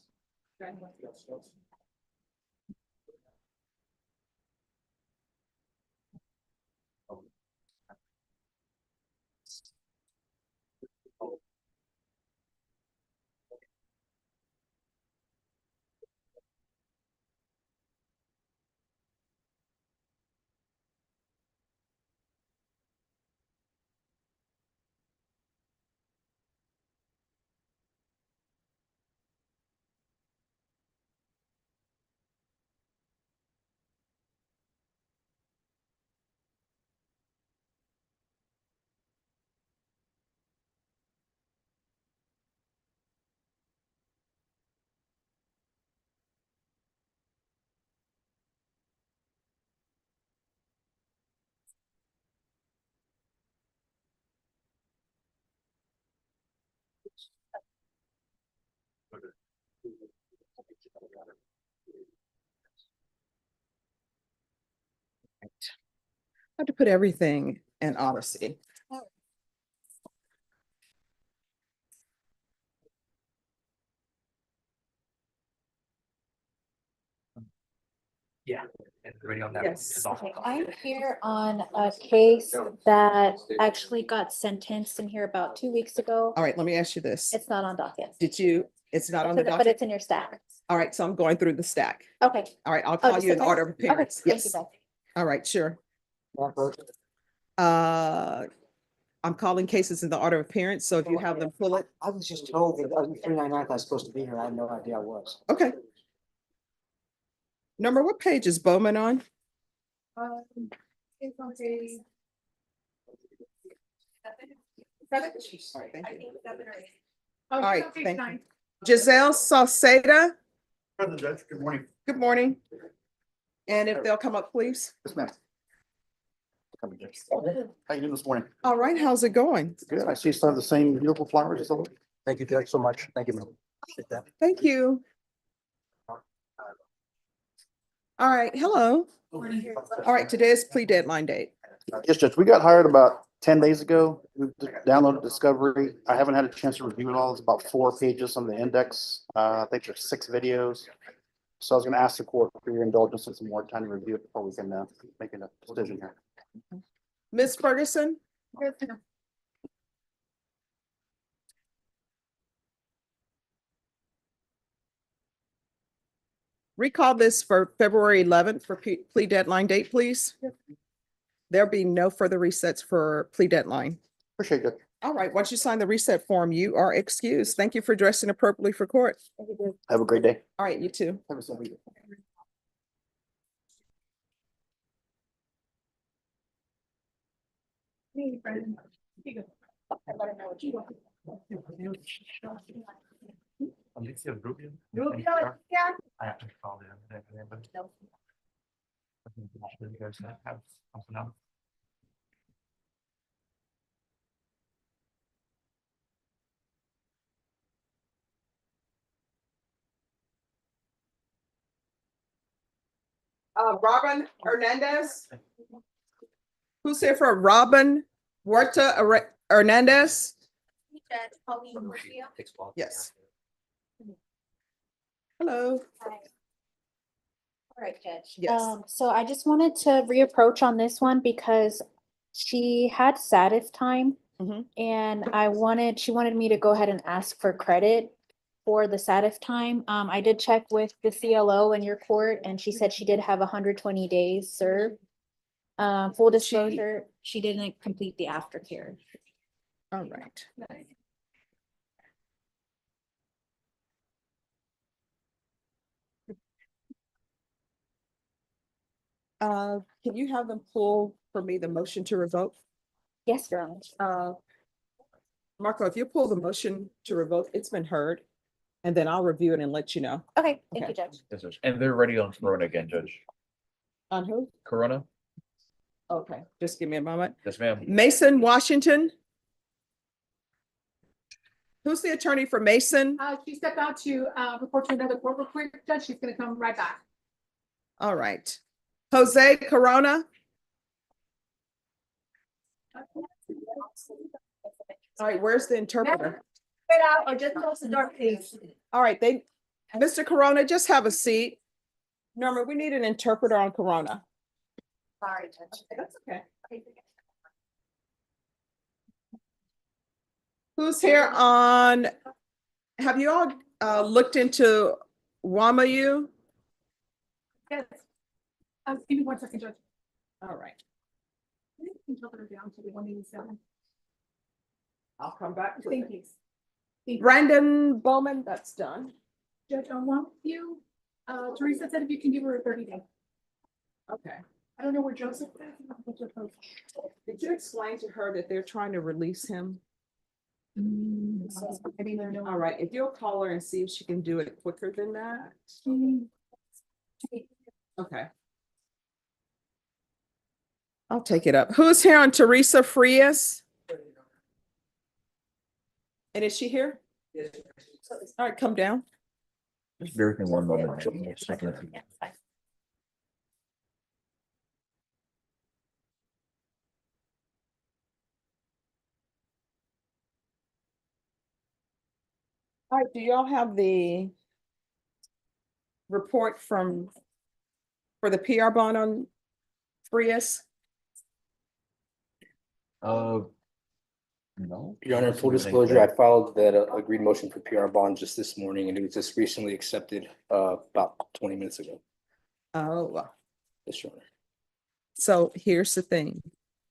I have to put everything in Odyssey. Yeah. Everybody on that? Yes. is off. Okay, I'm here on a case that actually got sentenced in here about 2 weeks ago. All right, let me ask you this. It's not on docket. It's not on the But docket? it's in your stack. All right, so I'm going through the stack. Okay. All right, I'll Oh, call just you a in text? order of Okay, appearance. thank you, Yes. Beth. All right, sure. I'm calling cases in the order of appearance, so if you have them pull it. I was just told that on 399th I was supposed to be here. I had no idea I was. Okay. Number, what page is Bowman on? It's on page. Seven? I think 7 or 8. Oh, All it's right, on page thank 9. you. Giselle Sauceda, Present, Judge. Good morning. good morning. And if they'll come up, please. Yes, ma'am. How you doing this morning? All right, how's it going? Good. I see you still have the same beautiful flowers as always. Thank you, Judge, so much. Thank you, ma'am. Appreciate that. Thank you. All right, hello. All right, today is plea deadline date. Yes, Judge, we got hired about 10 days ago. We downloaded Discovery. I haven't had a chance to review it all. It's about 4 pages on the index. I think there's 6 videos. So I was gonna ask the court for your indulgence and some more time to review it before we can make a decision here. Ms. Ferguson? Recall this for February 11th for plea deadline date, please. There'll be no further resets for plea deadline. Appreciate it. All right, once you sign the reset form, you are excused. Thank you for dressing appropriately for court. Have a great day. All right, you too. Have a good week. Hey, Brandon. Here you go. I better know what you want. Alicia Rubio. Rubio, yeah. I have to call them. No. You guys have something else? Robin Hernandez? Who's here for Robin Huerta Hernandez? Yes. Hello. All right, Judge. Yes. So I just wanted to reapproach on this one because she had satis time. And she wanted me to go ahead and ask for credit for the satis time. I did check with the CLO in your court and she said she did have 120 days served. Full disclosure, she didn't complete the aftercare. All right. Can you have them pull for me the motion to revoke? Yes, Your Honor. Marco, if you pull the motion to revoke, it's been heard. And then I'll review it and let you know. Okay, thank you, Judge. Yes, Judge. And they're ready on Corona again, Judge. On who? Corona? Okay, just give me a moment. Yes, ma'am. Mason, Washington. Who's the attorney for Mason? She stepped out to report to another court real quick, Judge. She's gonna come right back. All right. Jose Corona. All right, where's the interpreter? Get out or just close the door, please. All right, Mr. Corona, just have a seat. Norma, we need an interpreter on Corona. Sorry, Judge. That's okay. Who's here on, have you all looked into WAMU? Yes. Give me 1 second, Judge. All right. Interpreter down to the 187. I'll come back. Thank you. Brandon Bowman, that's done. Judge, I want you, Teresa said if you can give her a 30 day. Okay. I don't know where Joseph is. Did you explain to her that they're trying to release him? All right, if you'll call her and see if she can do it quicker than that. Okay. I'll take it up. Who's here on Teresa Frias? And is she here? Yes. All right, come down. Just bear with me one moment. Give me a second. All right, do y'all have the report from for the PR bond on Frias? No. Your Honor, full disclosure, I filed that agreed motion for PR bond just this morning and it was just recently accepted about 20 minutes ago. Oh, well. Yes, Your Honor. So here's the thing.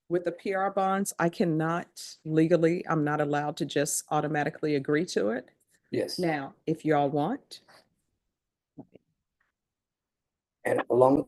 With the PR bonds, I cannot legally, I'm not allowed to just automatically agree to it. Yes. Now, if y'all want, And along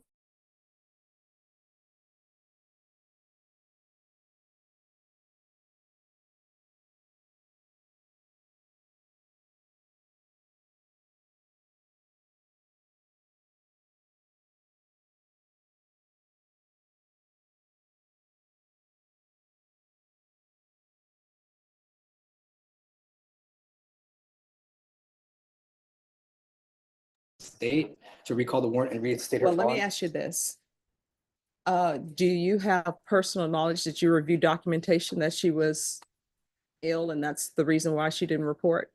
state to recall the warrant and reinstate her well, let me bond. ask you this. Do you have personal knowledge that you review documentation that she was ill and that's the reason why she didn't report?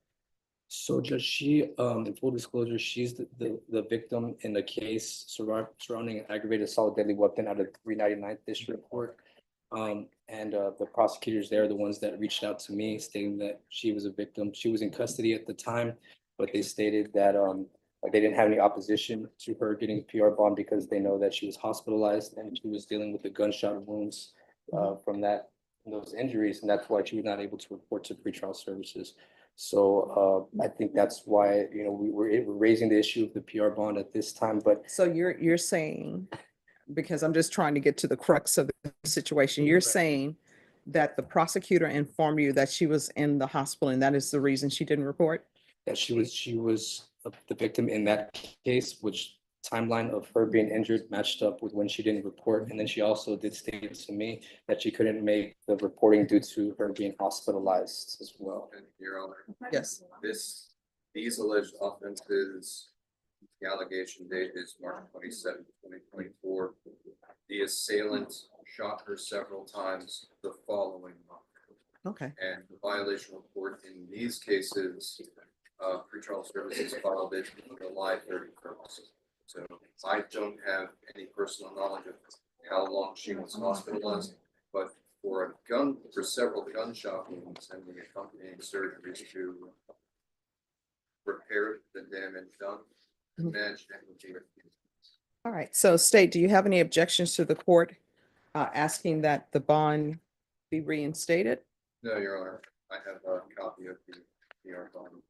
So Judge, she, in full disclosure, she's the victim in the case surrounding an aggravated assault deadly weapon out of 399th District Court. And the prosecutors there are the ones that reached out to me stating that she was a victim. She was in custody at the time, but they stated that like they didn't have any opposition to her getting a PR bond because they know that she was hospitalized and she was dealing with the gunshot wounds from those injuries, and that's why she was not able to report to pretrial services. So I think that's why, you know, we're raising the issue of the PR bond at this time, but So you're saying, because I'm just trying to get to the crux of the situation, you're saying that the prosecutor informed you that she was in the hospital and that is the reason she didn't report? that she was the victim in that case, which timeline of her being injured matched up with when she didn't report. And then she also did state to me that she couldn't make the reporting due to her being hospitalized as well. And Your Honor, Yes. these alleged offenses, the allegation date is March 27, 2024. The assailant shot her several times the following month. Okay. And the violation report in these cases, pretrial services filed it on July 31st. So I don't have any personal knowledge of how long she was hospitalized, but for several gunshot wounds and the accompanying surgery to repair the damage done, imagine it would be. All right. So State, do you have any objections to the court asking that the bond be reinstated? No, Your Honor, I have a copy of the PR bond.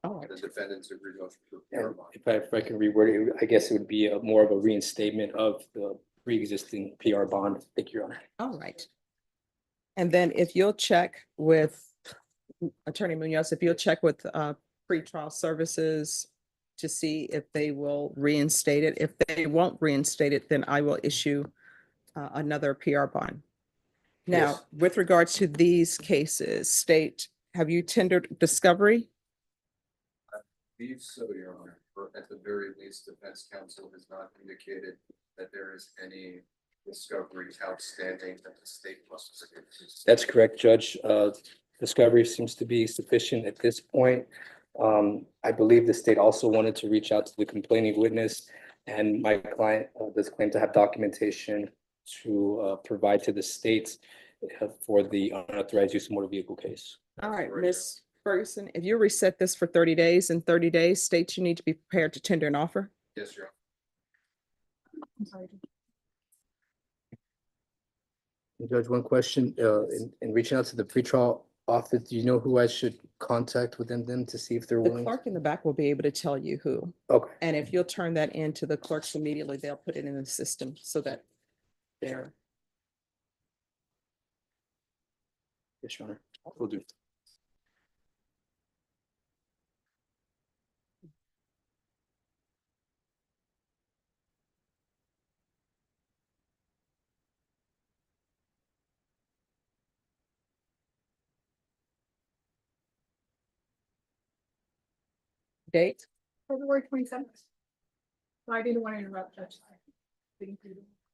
All right. The defendants agreed to the PR And bond. if I can reword it, I guess it would be more of a reinstatement of the pre-existing PR bond. Thank you, Your Honor. All right. And then if you'll check with Attorney Munoz, if you'll check with pretrial services to see if they will reinstate it. If they won't reinstate it, then I will issue another PR bond. Now, Yes. with regards to these cases, State, have you tendered discovery? I believe so, Your Honor, or at the very least, defense counsel has not indicated that there is any discovery outstanding that the state must. That's correct, Judge. Discovery seems to be sufficient at this point. I believe the state also wanted to reach out to the complaining witness, and my client does claim to have documentation to provide to the states for the unauthorized use of motor vehicle case. All right, Ms. Ferguson, if you reset this for 30 days, in 30 days, State, you need to be prepared to tender an offer. Yes, Your Honor. I'm sorry. Judge, one question, in reaching out to the pretrial office, do you know who I should contact within them to see if they're The willing? clerk in the back will be able to tell you who. Okay. And if you'll turn that into the clerks immediately, they'll put it in the system so that they're. Yes, Your Honor, will do. Date? February 27th. So I didn't want to interrupt Judge.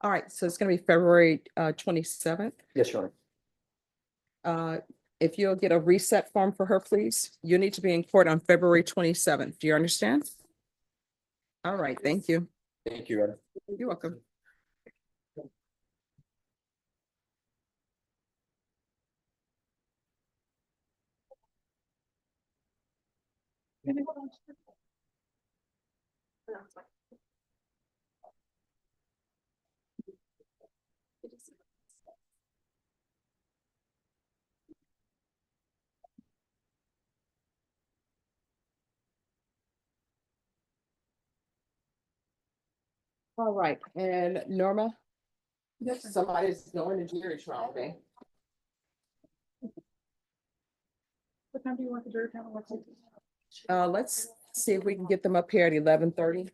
All right, so it's gonna be February 27th. Yes, Your Honor. If you'll get a reset form for her, please. You need to be in court on February 27th. Do you understand? All right, thank you. Thank you, Your Honor. You're welcome. All right, and Norma? Somebody's going to jury trial today. What time do you want the jury panel? Let's see if we can get them up here at 11:30.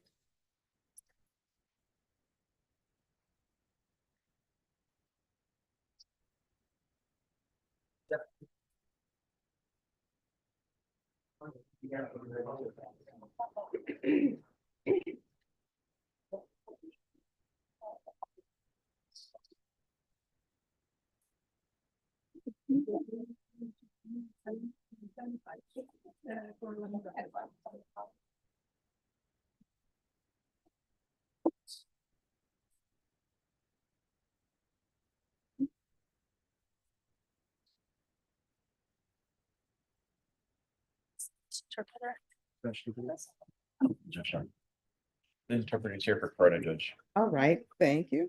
The interpreter's here for Florida judge. All right, thank you.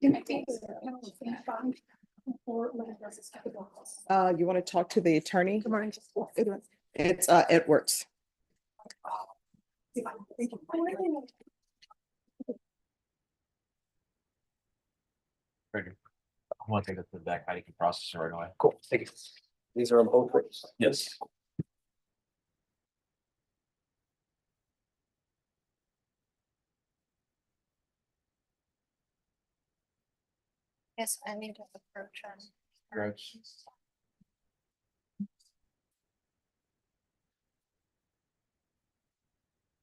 You want to talk to the attorney? It's Edwards. I want to take it to the back, how you can process it right away. Cool, thank you. These are on both ways. Yes. Yes, I need to approach them. Grudge.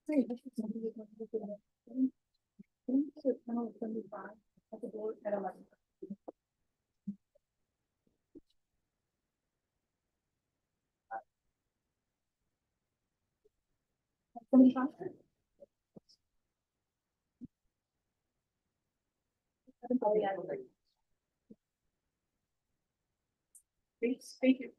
Thank you.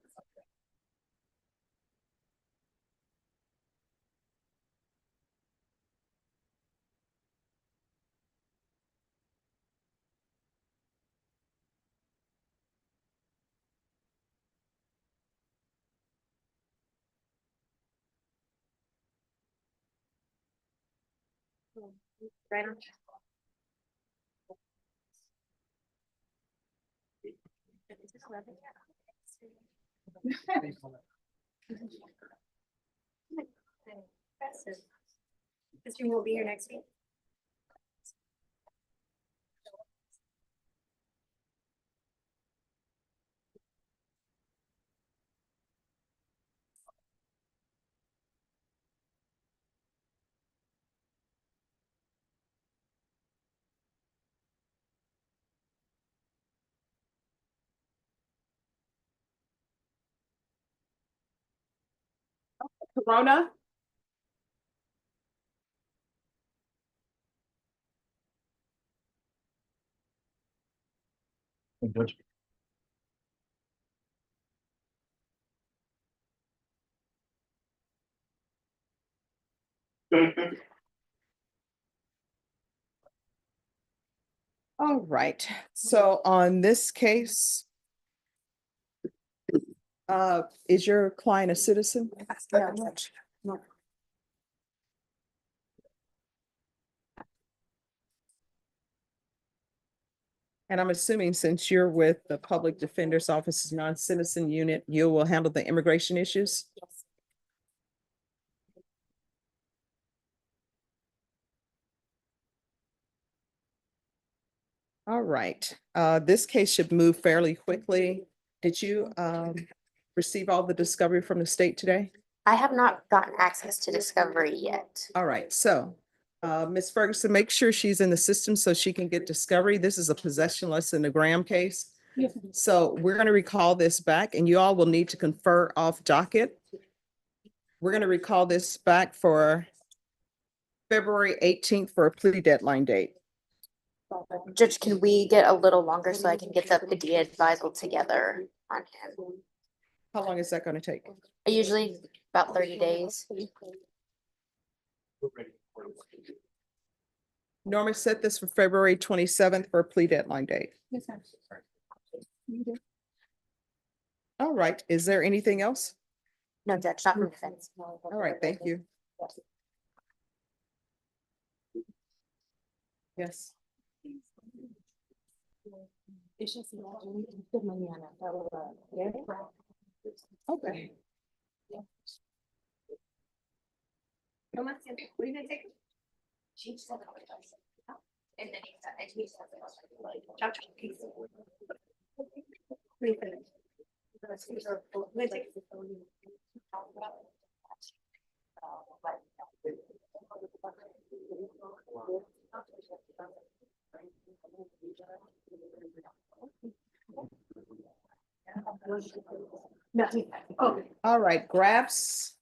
Right on. Mr. will be here next week. Corona? Judge. All right, so on this case, is your client a citizen? No. And I'm assuming since you're with the Public Defender's Office's non-citizen unit, you will handle the immigration issues? All right, this case should move fairly quickly. Did you receive all the discovery from the state today? I have not gotten access to Discovery yet. All right, so Ms. Ferguson, make sure she's in the system so she can get discovery. This is a possession less than a gram case. Yes. So we're going to recall this back and you all will need to confer off docket. We're going to recall this back for February 18th for a plea deadline date. Judge, can we get a little longer so I can get the Padilla advisal together on him? How long is that going to take? Usually about 30 days. Norma set this for February 27th for a plea deadline date. Yes, ma'am. All right, is there anything else? No, Judge, not from defense. All right, thank you. Yes. Okay. What are you gonna take? She said that was nice. And then he said, he said that was like, chop, chop, piece. We finished. We're gonna take it. Oh, all right, grabs.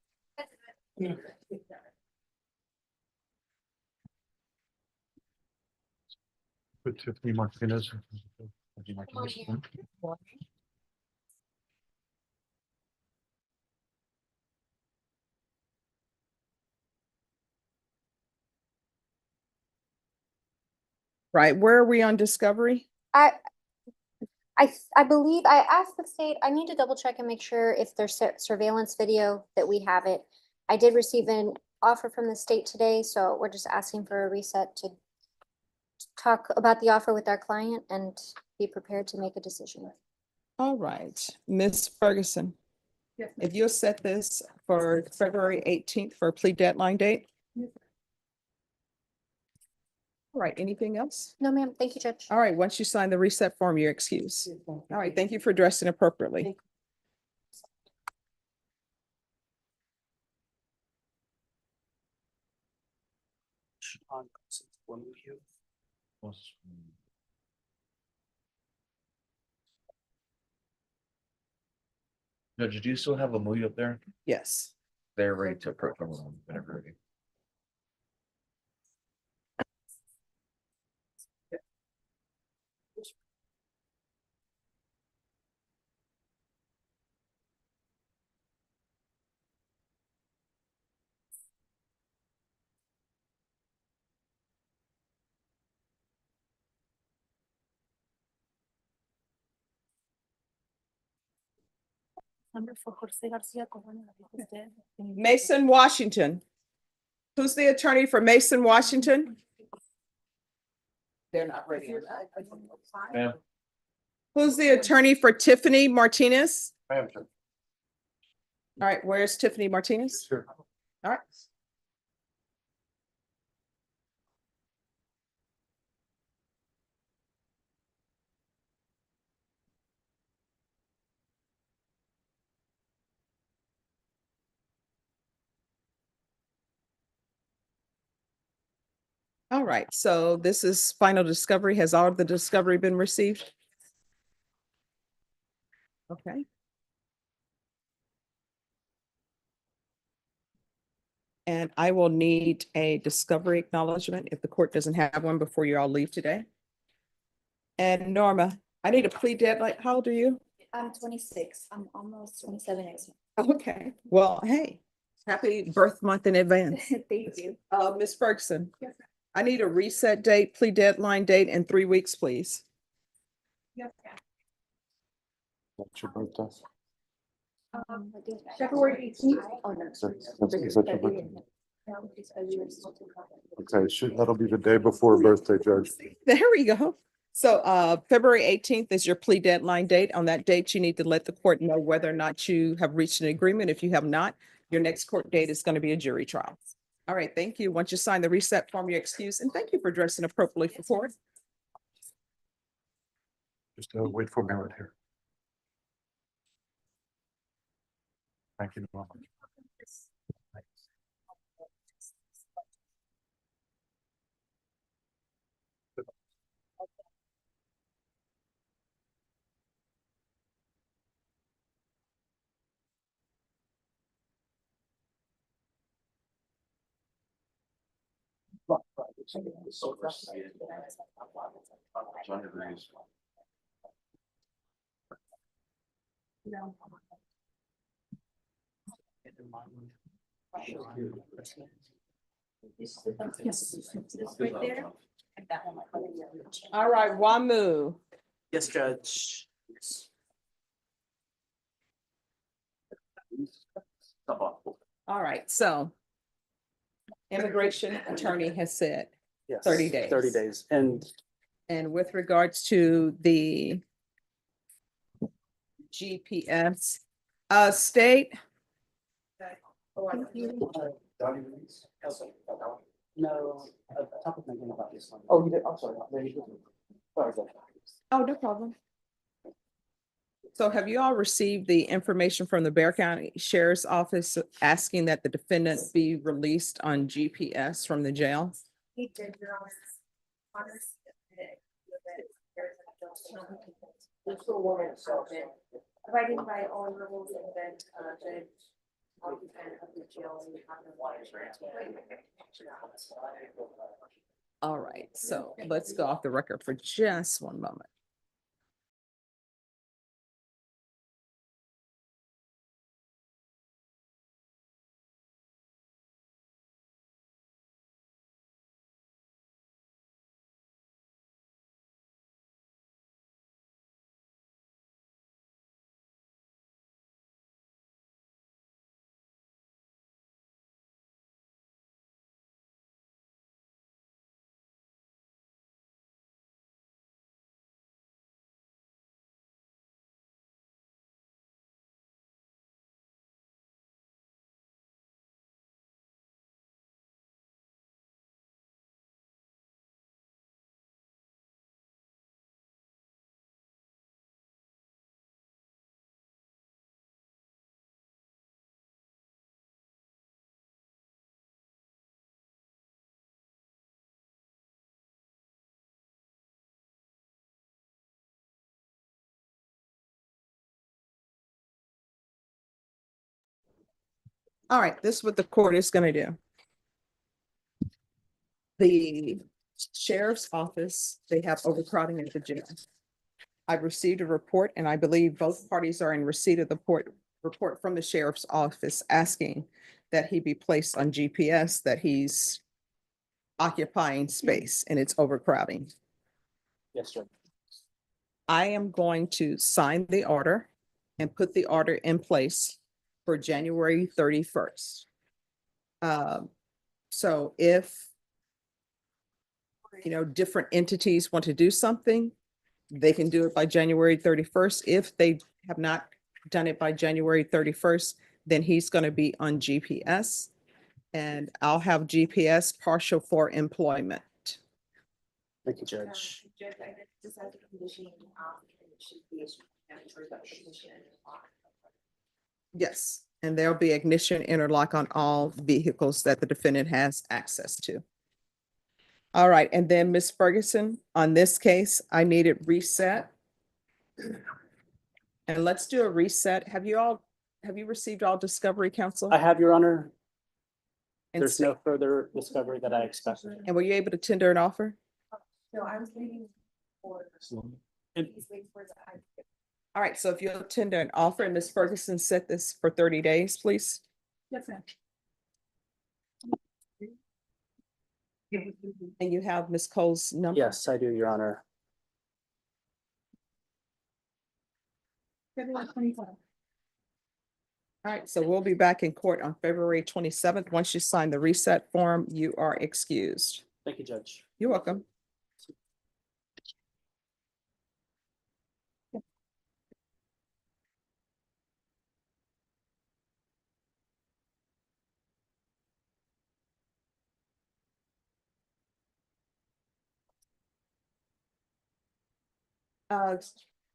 Put Tiffany Martinez. Right, where are we on discovery? I believe I asked the state, I need to double check and make sure if there's surveillance video that we have it. I did receive an offer from the state today, so we're just asking for a reset to talk about the offer with our client and be prepared to make a decision. All right, Ms. Ferguson, Yes, ma'am. if you'll set this for February 18th for a plea deadline date. Yes, All right, anything else? No, ma'am. Thank you, Judge. All right, once you sign the reset form, you're excused. All right, thank you for dressing appropriately. Judge, do you still have a movie up there? Yes. They're ready to approach them whenever ready. Mason Washington. Who's the attorney for Mason Washington? They're not ready. Ma'am. Who's the attorney for Tiffany Martinez? Ma'am. All right, where's Tiffany Martinez? Sure. All right. All right, so this is final discovery. Has all of the discovery been received? Okay. And I will need a discovery acknowledgement if the court doesn't have one before you all leave today. And Norma, I need a plea deadline. How old are you? I'm 26. I'm almost 27 next month. Okay, well, hey, happy birth month in advance. Thank you. Ms. Ferguson, I need a reset date, plea deadline date in 3 weeks, please. yes. What's your birthday? February 18th. Is that your birthday? Okay, that'll be the day before birthday, Judge. There we go. So February 18th is your plea deadline date. On that date, you need to let the court know whether or not you have reached an agreement. If you have not, your next court date is going to be a jury trial. All right, thank you. Once you sign the reset form, you're excused, and thank you for dressing appropriately for court. Just wait for a minute here. Thank you. Norma. John agrees. Right there. All right, Wamu. Yes, Judge. All right, so immigration attorney has said Yes. 30 days. 30 days. And with regards to the GPS, state. No, topic thinking about this one. Oh, you did, I'm sorry. Oh, no problem. So have you all received the information from the Bear County Sheriff's Office asking that the defendant be released on GPS from the jail? He did, Your Honor. Abiding by all rules and then, the occupant of the jail and have the water. All right, so let's go off the record for just one moment. All right, this is what the court is gonna do. The sheriff's office, they have overcrowding at the jail. I've received a report and I believe both parties are in receipt of the report from the sheriff's office asking that he be placed on GPS, that he's occupying space and it's overcrowding. Yes, sir. I am going to sign the order and put the order in place for January 31st. So if different entities want to do something, they can do it by January 31st. If they have not done it by January 31st, then he's going to be on GPS and I'll have GPS partial for employment. Thank you, Judge. Judge, I just have the condition, it should be issued. Yes, and there'll be ignition interlock on all vehicles that the defendant has access to. All right, and then Ms. Ferguson, on this case, I need it reset. And let's do a reset. Have you received all discovery, counsel? I have, Your Honor. And There's no further discovery that I expect. And were you able to tender an offer? No, I was waiting for. He's waiting for the. All right, so if you'll tender an offer and Ms. Ferguson set this for 30 days, please. Yes, ma'am. And you have Ms. Cole's number? Yes, I do, Your Honor. February 25. All right, so we'll be back in court on February 27th. Once you sign the reset form, you are excused. Thank you, Judge. You're welcome.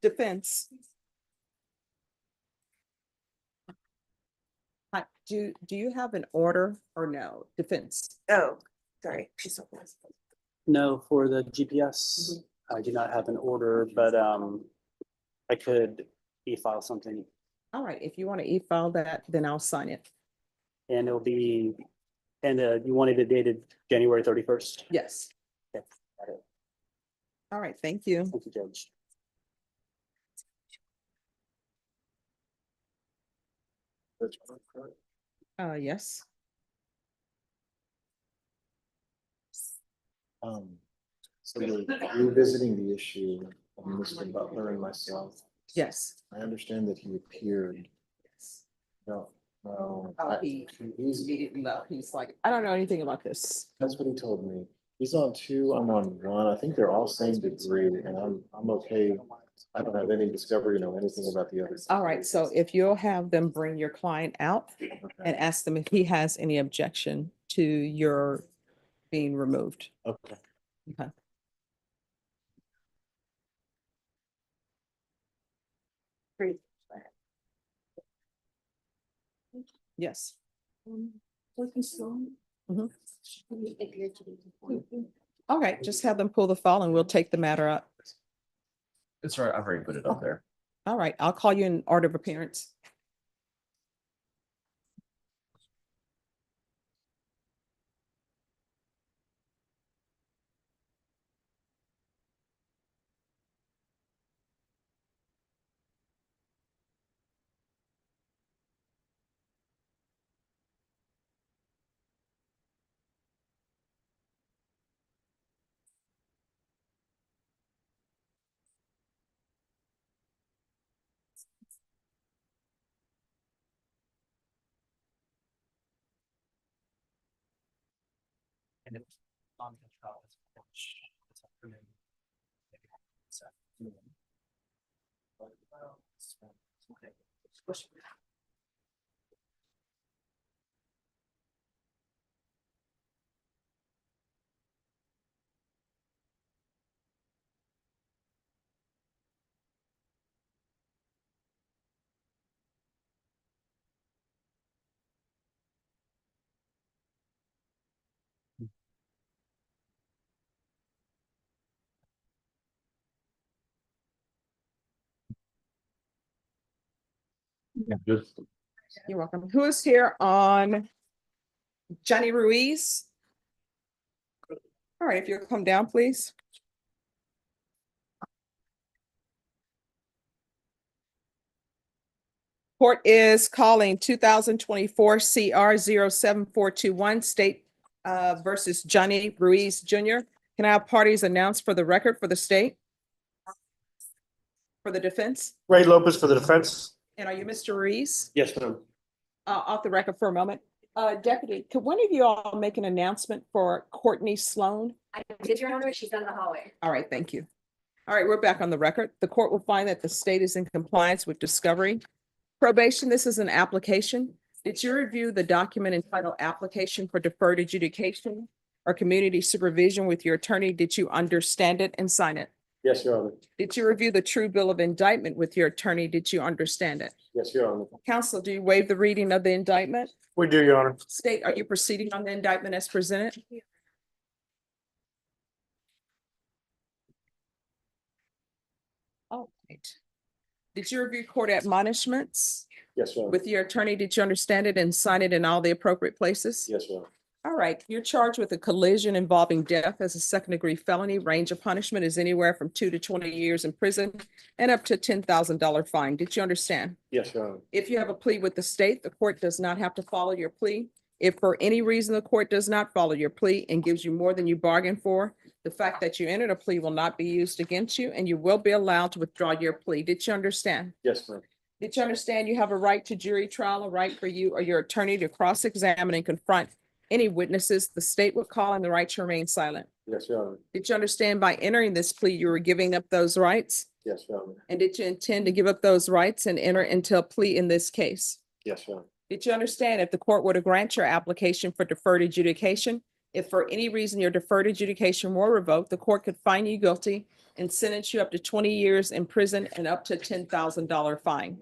Defense. Do you have an order or no? Defense. Oh, sorry. She's so close. No, for the GPS, I do not have an order, but I could e-file something. All right, if you want to e-file that, then I'll sign it. And it'll be And you wanted it dated January 31st? Yes. Okay, got it. All right, thank you. Thank you, Judge. Yes. So you're revisiting the issue of Mr. Butler and myself. Yes. I understand that he appeared. No, no. He's like, I don't know anything about this. That's what he told me. He's on two, I'm on one. I think they're all same degree and I'm okay. I don't have any discovery, anything about the others. All right, so if you'll have them bring your client out and ask them if he has any objection to your being removed. Okay. Okay. Yes. Mhm. Okay, just have them pull the file and we'll take the matter up. It's right. I've already put it up there. All right, I'll call you in order of appearance. Yeah, just. You're welcome. Who is here on Johnny Ruiz? All right, if you'll come down, please. Court is calling 2024 CR 07421 State versus Johnny Ruiz Jr. Can I have parties announced for the record for the state? For the defense? Ray Lopez for the defense. And are you Mr. Ruiz? Yes, ma'am. Off the record for a moment. Deputy, could one of you all make an announcement for Courtney Sloan? I did, Your Honor. She's down the hallway. All right, thank you. All right, we're back on the record. The court will find that the state is in compliance with discovery. Probation, this is an application. Did you review the document entitled Application for Deferred Adjudication or Community Supervision with your attorney? Did you understand it and sign it? Yes, Your Honor. Did you review the true bill of indictment with your attorney? Did you understand it? Yes, Your Honor. Counsel, do you waive the reading of the indictment? We do, Your Honor. State, are you proceeding on the indictment as presented? All right. Did you review court admonishments Yes, Your Honor. with your attorney? Did you understand it and sign it in all the appropriate places? Yes, Your Honor. All right, you're charged with a collision involving death as a second-degree felony. Range of punishment is anywhere from 2 to 20 years in prison and up to $10,000 fine. Did you understand? Yes, Your Honor. If you have a plea with the state, the court does not have to follow your plea. If for any reason the court does not follow your plea and gives you more than you bargained for, the fact that you entered a plea will not be used against you and you will be allowed to withdraw your plea. Did you understand? Yes, ma'am. Did you understand you have a right to jury trial, a right for you or your attorney to cross-examine and confront any witnesses the state would call and the right to remain silent? Yes, Your Honor. Did you understand by entering this plea, you were giving up those rights? Yes, Your Honor. And did you intend to give up those rights and enter into a plea in this case? Yes, Your Honor. Did you understand if the court were to grant your application for deferred adjudication, if for any reason your deferred adjudication were revoked, the court could find you guilty and sentence you up to 20 years in prison and up to $10,000 fine?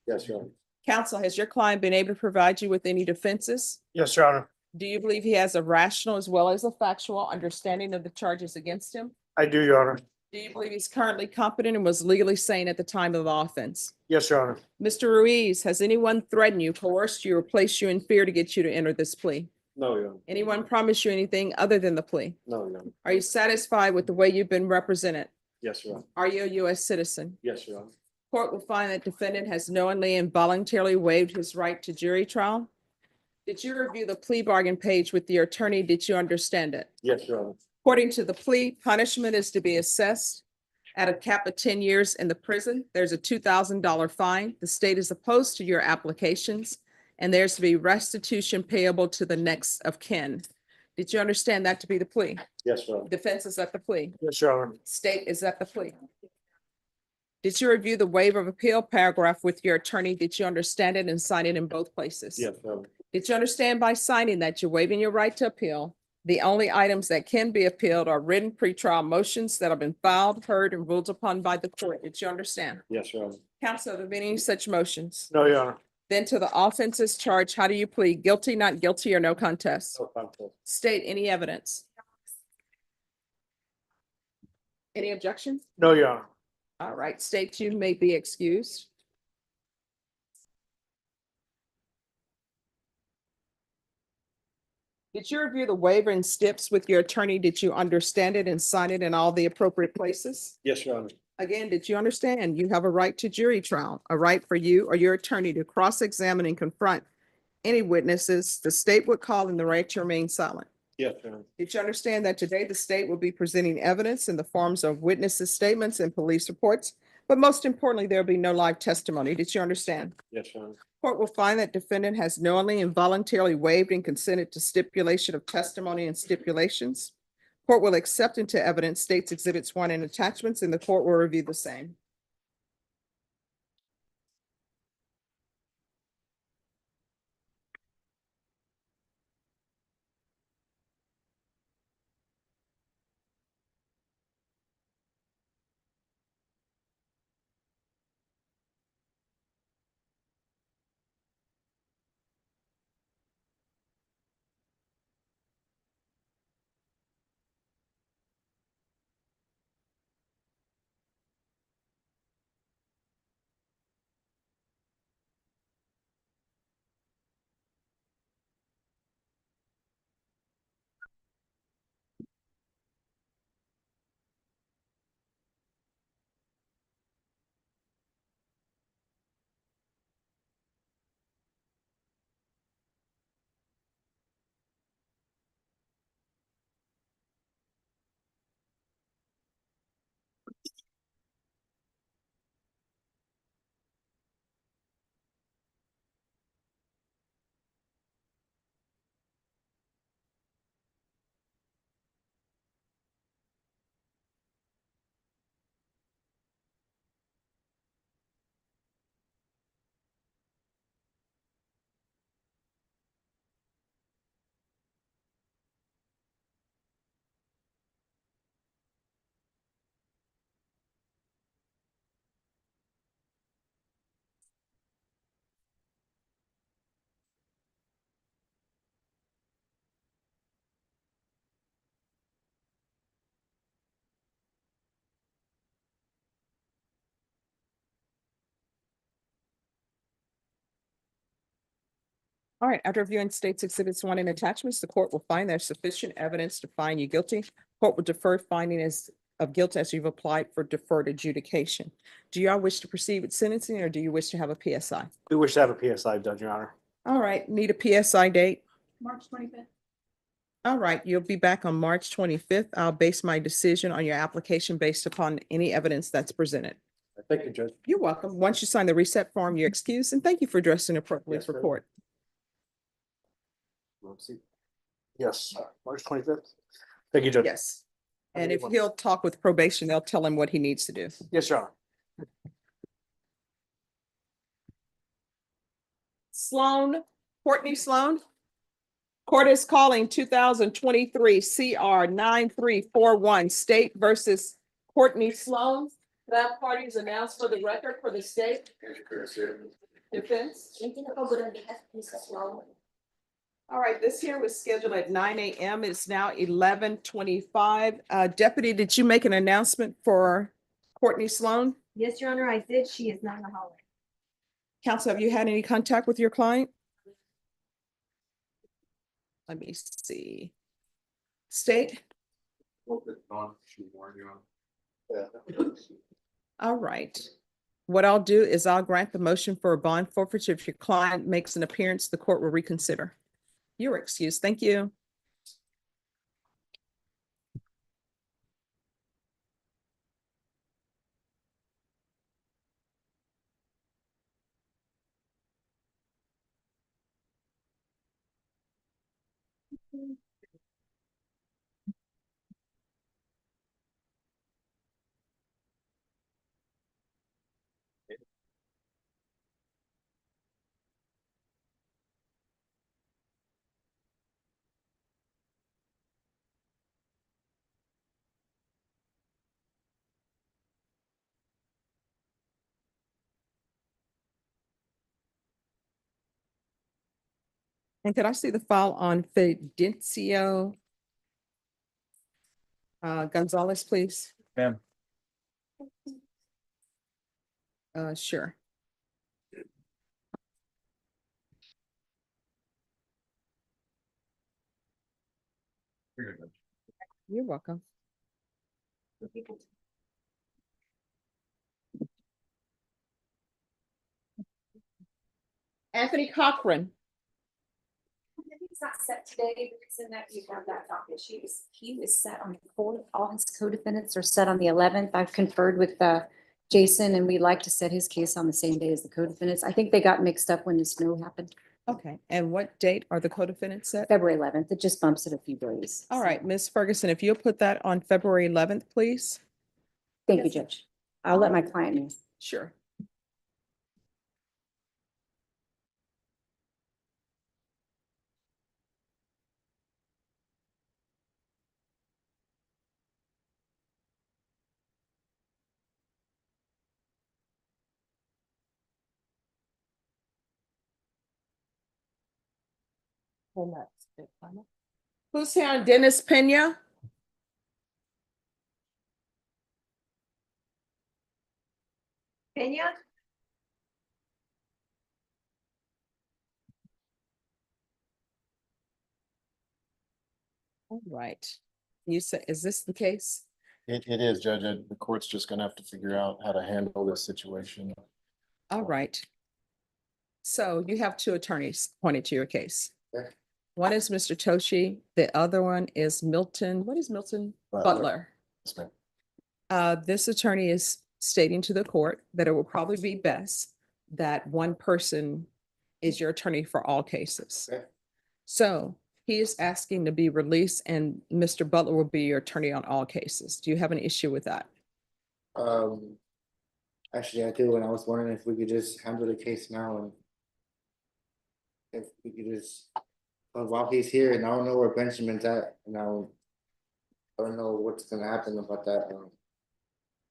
Yes, Your Honor. Counsel, has your client been able to provide you with any defenses? Yes, Your Honor. Do you believe he has a rational as well as a factual understanding of the charges against him? I do, Your Honor. Do you believe he's currently competent and was legally sane at the time of the offense? Yes, Your Honor. Mr. Ruiz, has anyone threatened you, coerced you, or placed you in fear to get you to enter this plea? No, Your Honor. Anyone promise you anything other than the plea? No, Your Honor. Are you satisfied with the way you've been represented? Yes, Your Honor. Are you a U.S. citizen? Yes, Your Honor. Court will find that defendant has knowingly and voluntarily waived his right to jury trial. Did you review the plea bargain page with your attorney? Did you understand it? Yes, Your Honor. According to the plea, punishment is to be assessed at a cap of 10 years in the prison. There's a $2,000 fine. The state is opposed to your applications, and there's to be restitution payable to the next of kin. Did you understand that to be the plea? Yes, Your Honor. Defense is at the plea. Yes, Your Honor. State is at the plea. Did you review the waiver of appeal paragraph with your attorney? Did you understand it and sign it in both places? Yes, Your Honor. Did you understand by signing that you're waiving your right to appeal? The only items that can be appealed are written pretrial motions that have been filed, heard, and ruled upon by the court. Did you understand? Yes, Your Honor. Counsel, are there any such motions? No, Your Honor. Then to the offenses charged, how do you plead? Guilty, not guilty, or no contest? No contest. State any evidence. Any objections? No, Your Honor. All right, state you may be excused. Did you review the waiver and steps with your attorney? Did you understand it and sign it in all the appropriate places? Yes, Your Honor. Again, did you understand you have a right to jury trial, a right for you or your attorney to cross-examine and confront any witnesses the state would call and the right to remain silent? Yes, Your Honor. Did you understand that today the state will be presenting evidence in the forms of witnesses' statements and police reports? But most importantly, there'll be no live testimony. Did you understand? Yes, Your Honor. Court will find that defendant has knowingly and voluntarily waived and consented to stipulation of testimony and stipulations. Court will accept into evidence states exhibits 1 and attachments, and the court will review the same. All right, after reviewing states exhibits 1 and attachments, the court will find there's sufficient evidence to find you guilty. Court will defer finding of guilt as you've applied for deferred adjudication. Do y'all wish to proceed with sentencing, or do you wish to have a PSI? We wish to have a PSI done, Your Honor. All right, need a PSI date? March 25th. All right, you'll be back on March 25th. I'll base my decision on your application based upon any evidence that's presented. Thank you, Judge. You're welcome. Once you sign the reset form, you're excused, and thank you for addressing appropriately Yes, for sir. court. Yes, March 25th. Thank you, Judge. Yes. Have a And good if one. he'll talk with probation, they'll tell him what he needs to do. Yes, Your Honor. Sloan, Courtney Sloan. Court is calling 2023 CR 9341 State versus Courtney Sloan. That party is announced for the record for the state. Defense. All right, this here was scheduled at 9 a.m. It's now 11:25. Deputy, did you make an announcement for Courtney Sloan? Yes, Your Honor, I did. She is not in the hallway. Counsel, have you had any contact with your client? Let me see. State, all right. What I'll do is I'll grant the motion for a bond forfeiture. If your client makes an appearance, the court will reconsider. You're excused. Thank you. And could I see the file on Fidencio Gonzalez, please? Ma'am. Sure. You're welcome. Anthony Cochran. He's not set today, the reason that you have that docket sheet is he was set on the 4th. All his co-defendants are set on the 11th. I've conferred with Jason and we'd like to set his case on the same day as the co-defendants. I think they got mixed up when the snow happened. Okay, and what date are the co-defendants set? February 11th. It just bumps it a few days. All right, Ms. Ferguson, if you'll put that on February 11th, please. Thank you, Judge. I'll let my client know. Sure. Who's here on Dennis Pena? Pena? All right. You said, is this the case? It is, Judge. The court's just gonna have to figure out how to handle this situation. All right. So you have two attorneys appointed to your case. Okay. One is Mr. Toshi, the other one is Milton. What is Milton? Butler. Yes, ma'am. This attorney is stating to the court that it will probably be best that one person is your attorney for all cases. Okay. So he is asking to be released and Mr. Butler will be your attorney on all cases. Do you have an issue with that? Actually, I do, and I was wondering if we could just handle the case now and if we could just, while he's here, and I don't know where Benjamin's at, and I don't know what's gonna happen about that.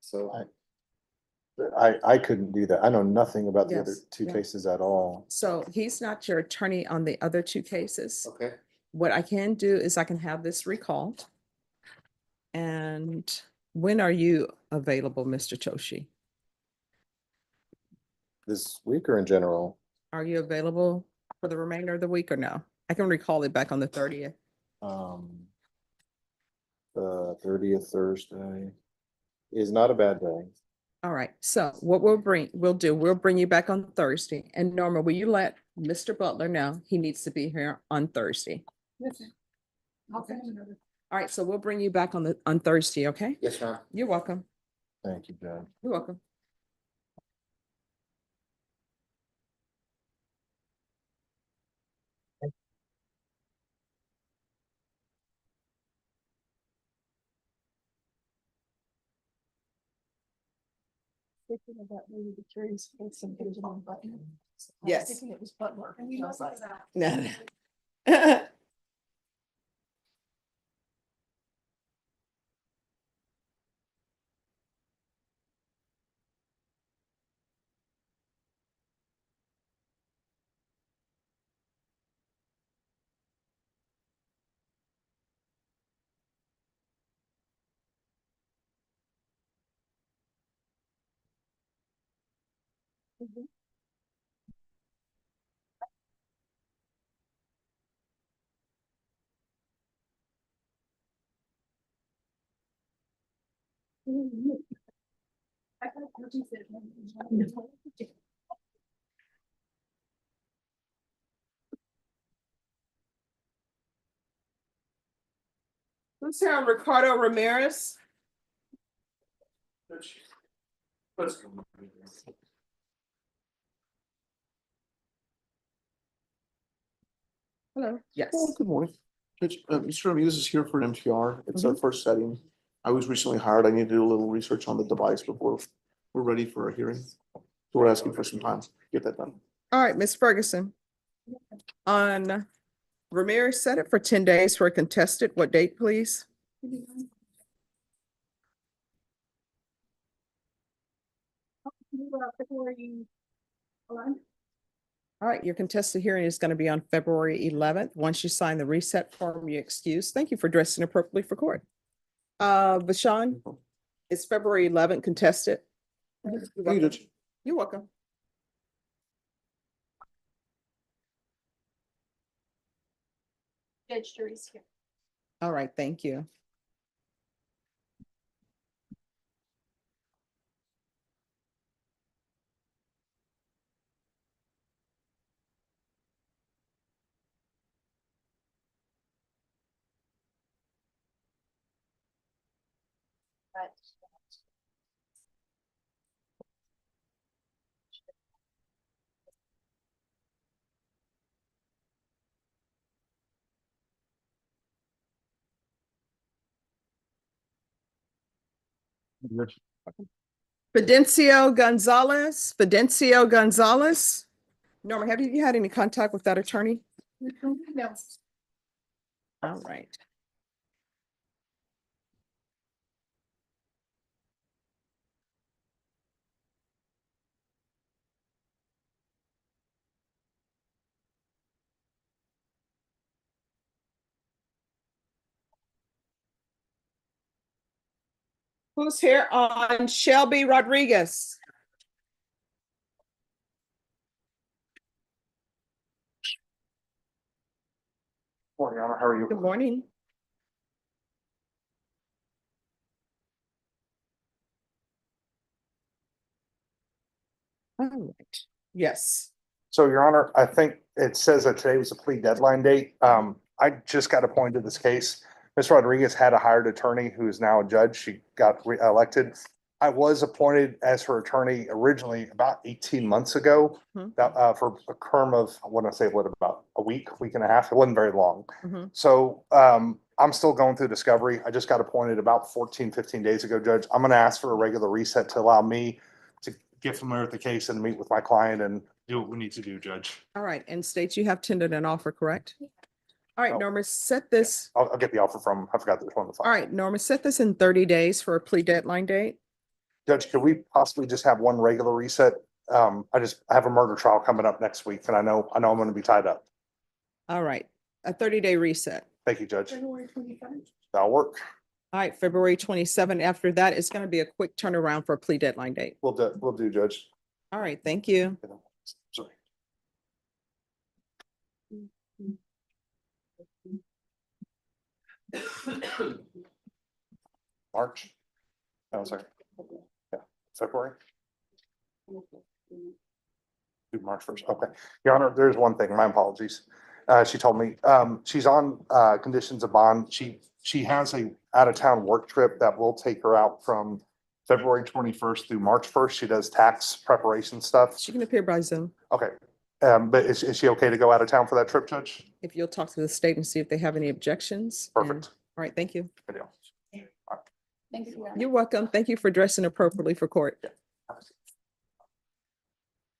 So I couldn't do that. I know nothing about the other Yes, two yeah. cases at all. So he's not your attorney on the other two cases. okay, What I can do is I can have this recalled. And when are you available, Mr. Toshi? This week or in general? Are you available for the remainder of the week or no? I can recall it back on the 30th. The 30th Thursday is not a bad day. All right, so what we'll bring you back on Thursday. And Norma, will you let Mr. Butler know he needs to be here on Thursday? Okay. Okay. All right, so we'll bring you back on Thursday, okay? yes, ma'am. You're welcome. Thank you, Judge. You're welcome. Thinking about maybe the jury's some Benjamin Butler. I was Yes. thinking it was Butler. And you I know was like, that. No. Mhm. Who's here on Ricardo Ramirez? Hello, yes. Oh, good morning. Judge, Mr. Ramirez is here for an MTR. It's our first setting. I was recently hired. I need to do a little research on the device before we're ready for a hearing. So we're asking for some time to get that done. All right, Ms. Ferguson. On Ramirez, set it for 10 days for a contested. What date, please? All right, your contested hearing is going to be on February 11th. Once you sign the reset form, you excuse. Thank you for dressing appropriately for court. Bashan, it's February 11th contested. You're welcome. Judge Jury's here. All right, thank you. Fidencio Gonzalez, Fidencio Gonzalez. Norma, have you had any contact with that attorney? No. All right. Who's here on Shelby Rodriguez? Morning, Your Honor. How are you? Good morning. All right. Yes. So, Your Honor, I think it says that today was a plea deadline date. I just got appointed to this case. Ms. Rodriguez had a hired attorney who is now a judge. She got elected. I was appointed as her attorney originally about 18 months ago, for a term of, I want to say, about a week and a half. It wasn't very long. So I'm still going through discovery. I just got appointed about 14, 15 days ago, Judge. I'm going to ask for a regular reset to allow me to get familiar with the case and meet with my client and do what we need to do, Judge. All right. And states you have tendered an offer, correct? All right, Norma, set this. I'll get the offer from, I forgot this one. All right, Norma, set this in 30 days for a plea deadline date. Judge, could we possibly just have one regular reset? I have a murder trial coming up next week and I know I'm going to be tied up. All right, a 30-day reset. Thank you, Judge. February 25th. That'll work. All right, February 27. After that, it's going to be a quick turnaround for a plea deadline date. We'll do, Judge. All right, thank you. Sorry. March? Oh, sorry. Yeah, February? Do March 1st. Okay. Your Honor, there's one thing. My apologies. She told me, she's on, conditions of bond. She has a out-of-town work trip that will take her out from February 21st through March 1st. She does tax preparation stuff. She can appear by Zoom. Okay. But is she okay to go out of town for that trip, Judge? If you'll talk to the state and see if they have any objections. Perfect. All right, thank you. Good deal. Thank you. You're welcome. Thank you for dressing appropriately for court.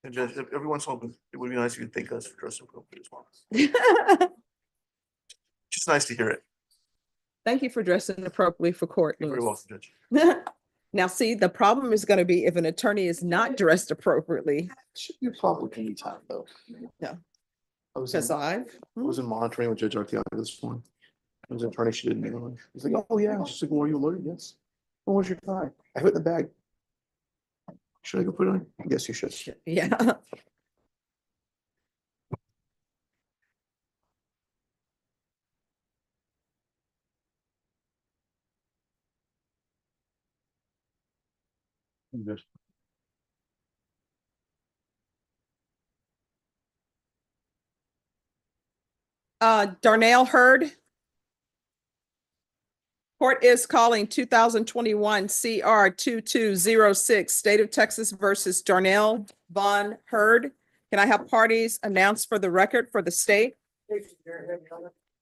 And Judge, every once in a while, it would be nice if you thank us for dressing appropriately as well. Just nice to hear it. Thank you for dressing appropriately for court, You're very Louis. welcome, Judge. Now, see, the problem is going to be if an attorney is not dressed appropriately. Should be a problem any time, though. No. Because I was in monitoring with Judge Arteaga this morning. I was an attorney, she didn't know. He's like, oh, yeah. She's like, well, are you alerted? Yes. Well, where's your tie? I put it in the bag. Should I go put it on? Yes, you should. Yeah. Darnell Hurd. Court is calling 2021 CR 2206, State of Texas versus Darnell Von Hurd. Can I have parties announced for the record for the state,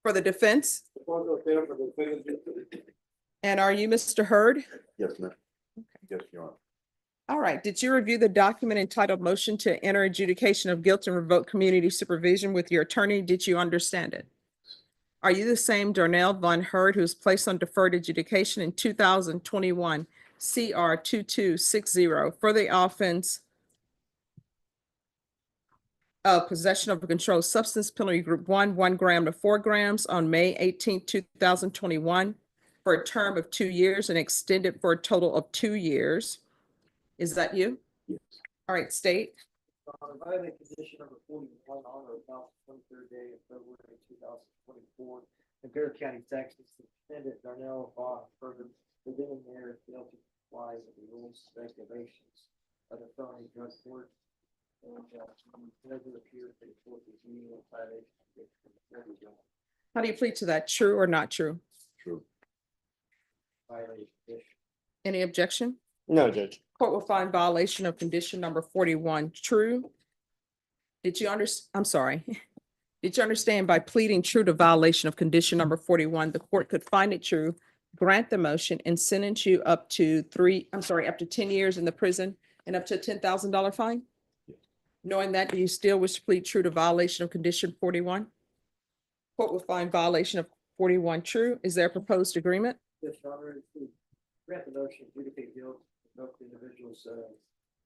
for the defense? And are you Mr. Hurd? Yes, ma'am. Yes, Your Honor. All right. Did you review the document entitled Motion to Enter Adjudication of Guilt and Revoke Community Supervision with your attorney? Did you understand it? Are you the same Darnell Von Hurd who was placed on deferred adjudication in 2021 CR 2260 for the offense of possession of a controlled substance, penalty group 1 gram to 4 grams on May 18th, 2021 for a term of 2 years and extended for a total of 2 years? Is that you? Yes. All right, state. Violating condition number 41 on or about the 23rd day of February 2024 in Bexar County, Texas. The defendant Darnell Von Hurd within a year failed to comply with the rules and regulations of the felony drug court and never appeared for the court review and violation. How do you plead to that? True or not true? True. Violating condition. Any objection? No, Judge. Court will find violation of condition number 41 true. Did you I'm sorry. Did you understand by pleading true to violation of condition number 41, the court could find it true, grant the motion and sentence you up to up to 10 years in the prison and up to a $10,000 fine? Yes. Knowing that, do you still wish to plead true to violation of condition 41? Court will find violation of 41 true. Is there a proposed agreement? Yes, Your Honor, to grant the motion, adjudicate guilt, revoke the individual's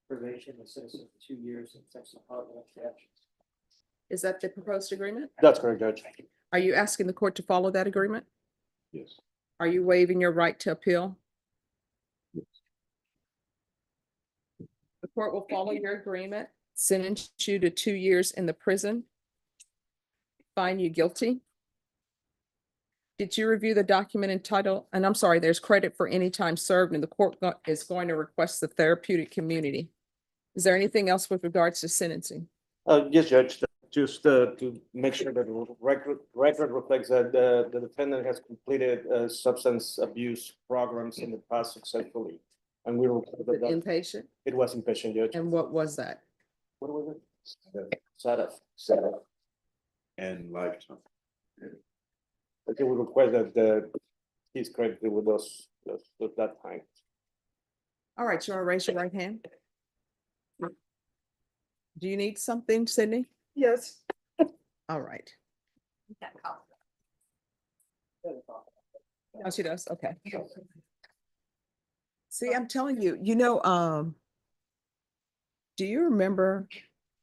probation and sentence him for 2 years in Texas Department of Statutes. Is that the proposed agreement? That's correct, Judge. Are you asking the court to follow that agreement? Yes. Are you waiving your right to appeal? Yes. The court will follow your agreement, sentence you to 2 years in the prison, find you guilty. Did you review the document entitled, and I'm sorry, there's credit for any time served and the court is going to request the therapeutic community. Is there anything else with regards to sentencing? Yes, Judge, just to make sure that the record reflects that the defendant has completed substance abuse programs in the past successfully. And we were. Inpatient? It was inpatient, Judge. And what was that? What was it? Setup. And lifetime. I think we request that he's credited with those at that time. All right, you want to raise your right hand? Do you need something, Sydney? Yes. All right. Oh, she does, okay. See, I'm telling you, do you remember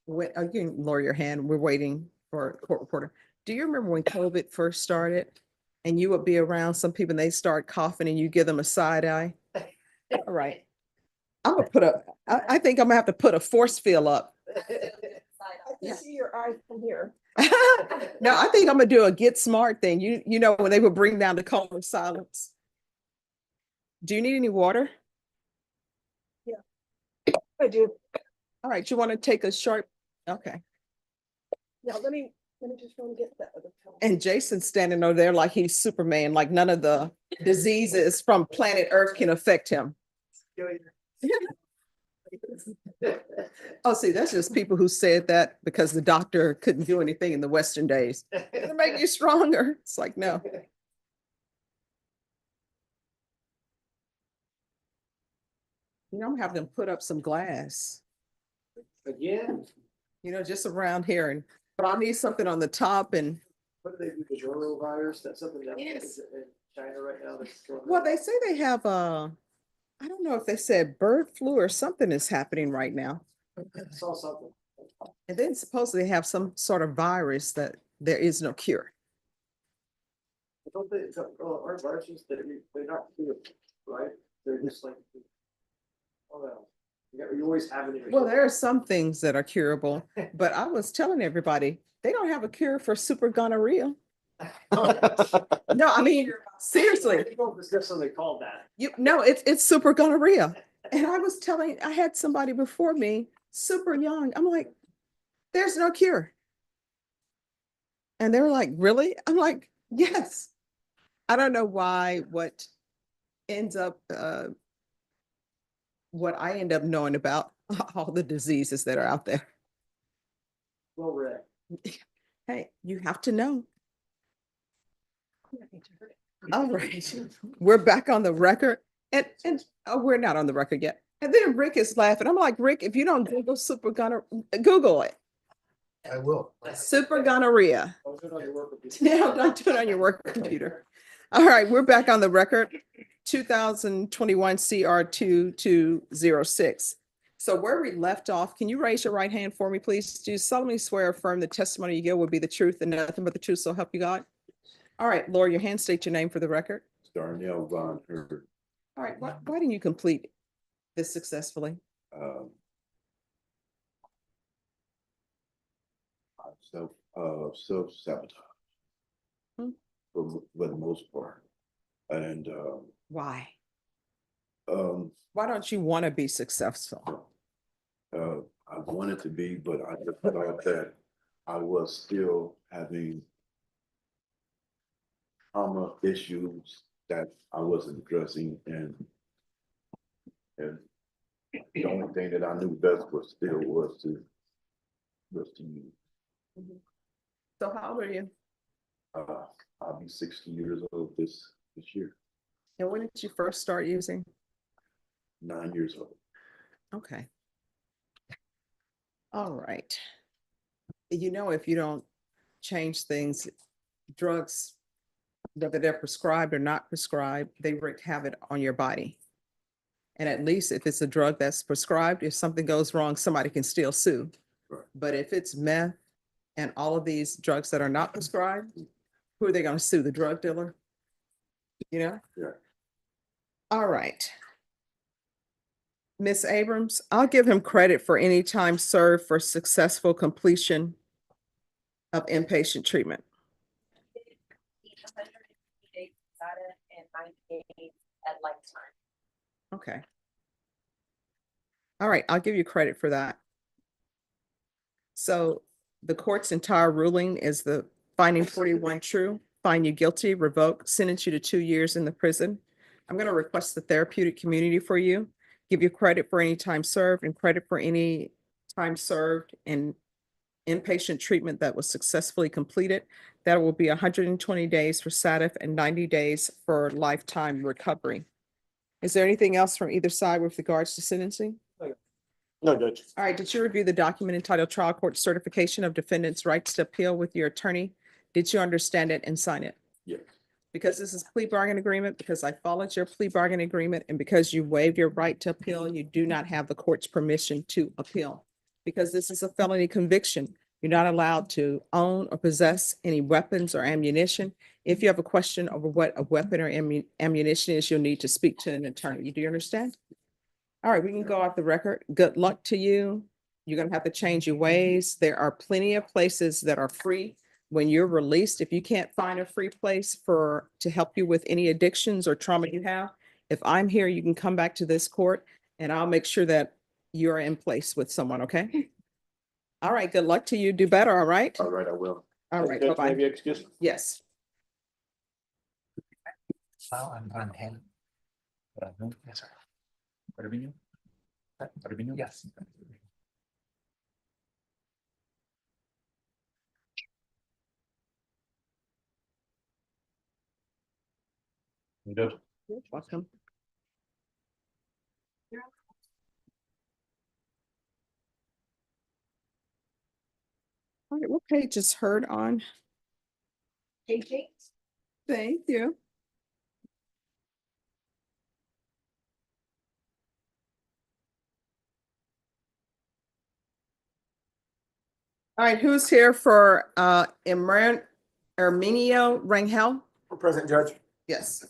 when, you can lower your hand, we're waiting for a court reporter. Do you remember when COVID first started and you would be around some people and they start coughing and you give them a side eye? All right. I'm gonna I think I'm gonna have to put a force field up. I can see your eyes from here. No, I think I'm gonna do a get smart thing. You know, when they would bring down the cone of silence. Do you need any water? Yeah, I do. All right, you want to take a short, okay. Yeah, let me just go and get that other phone. And Jason's standing over there like he's Superman, like none of the diseases from planet Earth can affect him. Oh, see, that's just people who said that because the doctor couldn't do anything in the Western days. It'll make you stronger. It's like, no. You know, I'm having them put up some glass. Again? You know, just around here, but I'll need something on the top and. What do they do, the norovirus? That's something that is in China right now. Well, they say they have I don't know if they said bird flu or something is happening right now. I saw something. And then supposedly they have some sort of virus that there is no cure. Don't they, our viruses, they're not cured, right? They're just like, oh no, you always have it in your. Well, there are some things that are curable, but I was telling everybody, they don't have a cure for super gonorrhea. No, I mean, seriously. It's necessarily called that. No, it's super gonorrhea. And I had somebody before me, super young. I'm like, there's no cure. And they were like, really? I'm like, yes. I don't know why ends up, what I end up knowing about all the diseases that are out there. Well read. Hey, you have to know. All right, we're back on the record and oh, we're not on the record yet. And then Rick is laughing. I'm like, Rick, if you don't Google super gonorrhea, Google it. I will. Super gonorrhea. Don't do it on your work computer. Yeah, don't do it on your work computer. All right, we're back on the record. 2021 CR 2206. So where we left off, can you raise your right hand for me, please? Do you solemnly swear or affirm the testimony you give will be the truth and nothing but the truth, so help you God? All right, lower your hand, state your name for the record. Darnell Von Herbert. All right, why didn't you complete this successfully? Um, self-sabotage for the most part. And Why? um, Why don't you want to be successful? I wanted to be, but I just thought that I was still having trauma issues that I wasn't addressing, and the only thing that I knew best was to use. So how old are you? I'll be 60 years old this year. And when did you first start using? 9 years old. Okay. All right. You know, if you don't change things, drugs, whether they're prescribed or not prescribed, they wreak havoc on your body. And at least if it's a drug that's prescribed, if something goes wrong, somebody can still sue. Right. But if it's meth and all of these drugs that are not prescribed, who are they going to sue? The drug dealer? You know? Yeah. All right. Miss Abrams, I'll give him credit for any time served for successful completion of inpatient treatment. 150 days SATA and 90 days at lifetime. Okay. All right, I'll give you credit for that. So the court's entire ruling is the finding 41 true, find you guilty, revoke, sentence you to 2 years in the prison. I'm going to request the therapeutic community for you, give you credit for any time served and credit for any time served in inpatient treatment that was successfully completed. That will be 120 days for SATIF and 90 days for lifetime recovery. Is there anything else from either side with regards to sentencing? No, Judge. All right, did you review the document entitled Trial Court Certification of Defendant's Rights to Appeal with your attorney? Did you understand it and sign it? Yes. Because this is plea bargain agreement, because I followed your plea bargain agreement, and because you waived your right to appeal, you do not have the court's permission to appeal. Because this is a felony conviction, you're not allowed to own or possess any weapons or ammunition. If you have a question over what a weapon or ammunition is, you'll need to speak to an attorney. Do you understand? All right, we can go off the record. Good luck to you. You're gonna have to change your ways. There are plenty of places that are free. When you're released, if you can't find a free place to help you with any addictions or trauma you have, if I'm here, you can come back to this court and I'll make sure that you're in place with someone, okay? All right, good luck to you. Do better, all right? All right, I will. All right, Judge, bye-bye. maybe excuse? Yes. I'm him. Yes, sir. Yes. You do. You're welcome. All right, what page is heard on? Page 8. Thank you. All right, who's here for Armenio Rangel? Present, Judge. Yes.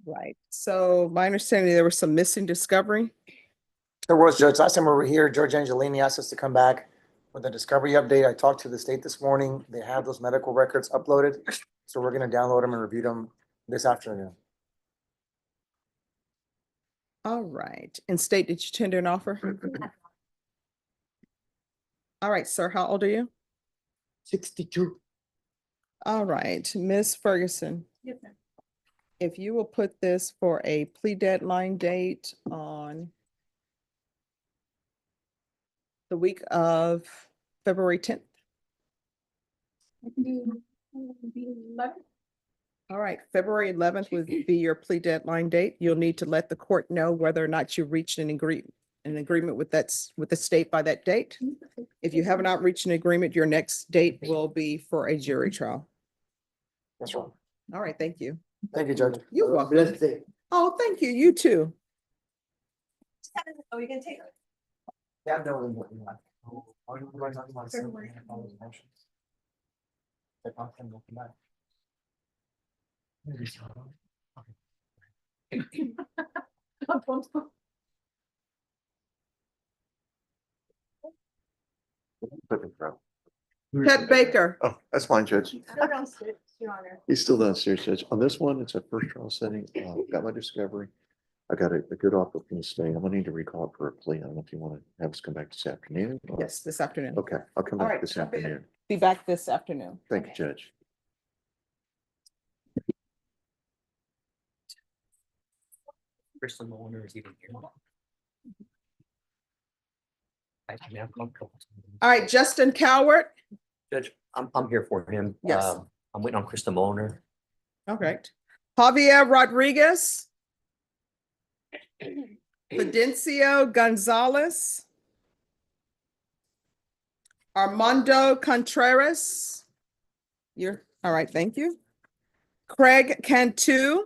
right. So my understanding, there was some missing discovery. There was, Judge. Last time we were here, George Angelini asked us to come back with a discovery update. I talked to the state this morning. They have those medical records uploaded. So we're gonna download them and review them this afternoon. All right. And state, did you tender an offer? All right, sir, how old are you? 62. All right, Ms. Ferguson, Yes, ma'am. if you will put this for a plea deadline date on the week of February 10th. I can do the 11th. All right, February 11th would be your plea deadline date. You'll need to let the court know whether or not you reached an agreement with with the state by that date. If you have not reached an agreement, your next date will be for a jury trial. That's right. All right, thank you. Thank you, Judge. You're welcome. Blessed day. Oh, thank you. You too. Are we gonna take? Yeah, no. Ted Baker. Oh, that's fine, Judge. Still downstairs, Your Honor. He's still downstairs, Judge. On this one, it's a first trial setting. Got my discovery. I got a good offer from the state. I'm gonna need to recall it for a plea. I don't know if you want to have us come back this afternoon. or- Yes, this afternoon. Okay, I'll come All back right, this jump in. afternoon. Be back this afternoon. Thank you, Judge. Crystal Owner is even here. All right, Justin Coward. Judge, I'm here for him. Yes. I'm waiting on Krista Molnar. All right. Javier Rodriguez. Fidencio Gonzalez. Armando Contreras. You're, all right, thank you. Craig Cantu.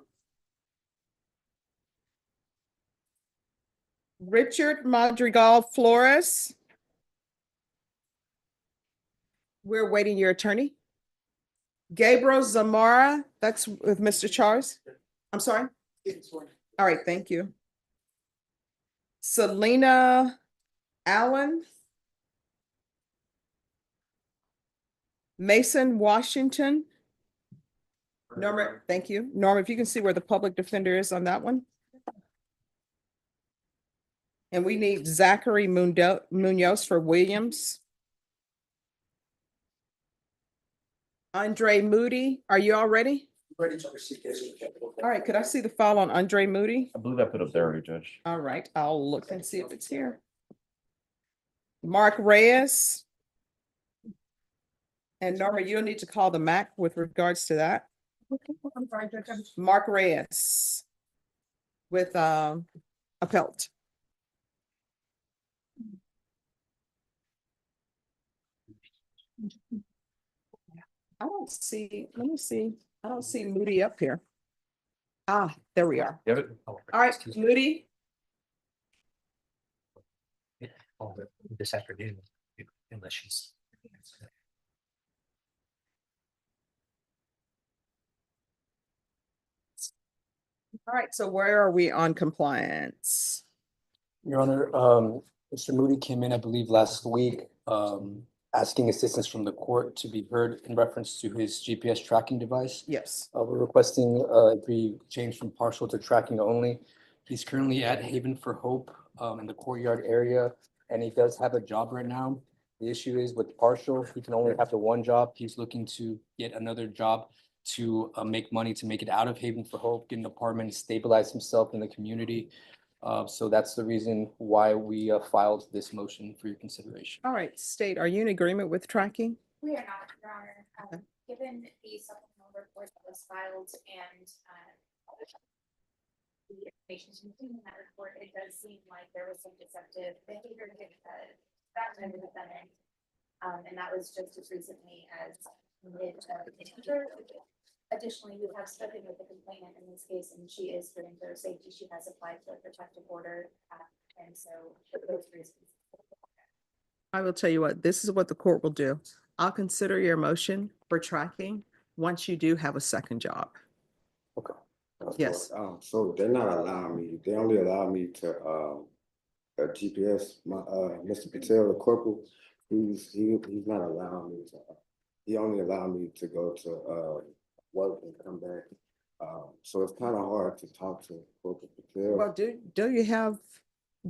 Richard Madrigal Flores. We're waiting your attorney. Gabriel Zamora, that's with Mr. Charles. I'm sorry? All right, thank you. Selena Allen. Mason Washington. Norma, thank you. Norma, if you can see where the public defender is on that one. And we need Zachary Munoz for Williams. Andre Moody, are you all ready? Ready to receive case. All right, could I see the file on Andre Moody? I believe I put up there, Judge. All right, I'll look and see if it's here. Mark Reyes. And Norma, you'll need to call the MAC with regards to that. I'm sorry, Judge. Mark Reyes with appellate. I don't see, let me see. I don't see Moody up here. Ah, there we are. You have it? All right, Moody. This afternoon, unless she's. All right, so where are we on compliance? Your Honor, Mr. Moody came in, I believe, last week, asking assistance from the court to be heard in reference to his GPS tracking device. Yes. We're requesting it be changed from partial to tracking only. He's currently at Haven for Hope in the courtyard area, and he does have a job right now. The issue is with partial, he can only have the one job. He's looking to get another job to make money to make it out of Haven for Hope, get an apartment, stabilize himself in the community. So that's the reason why we filed this motion for your consideration. All right, State, are you in agreement with tracking? We are not, Your Honor. Given the supplemental report that was filed and the information contained in that report, it does seem like there was some deceptive behavior that time of the defendant. And that was just as recently as mid. Additionally, we have spoken with the complainant in this case, and she is fearing for her safety. She has applied for a protective order, and so for those reasons. I will tell you what, this is what the court will do. I'll consider your motion for tracking once you do have a second job. Okay. Yes. So they're not allowing me, they only allow me to, GPS, Mr. Patel, the corporal, he's not allowing me to, he only allowed me to go to, work and come back. So it's kind of hard to talk to Corporal Patel. Well,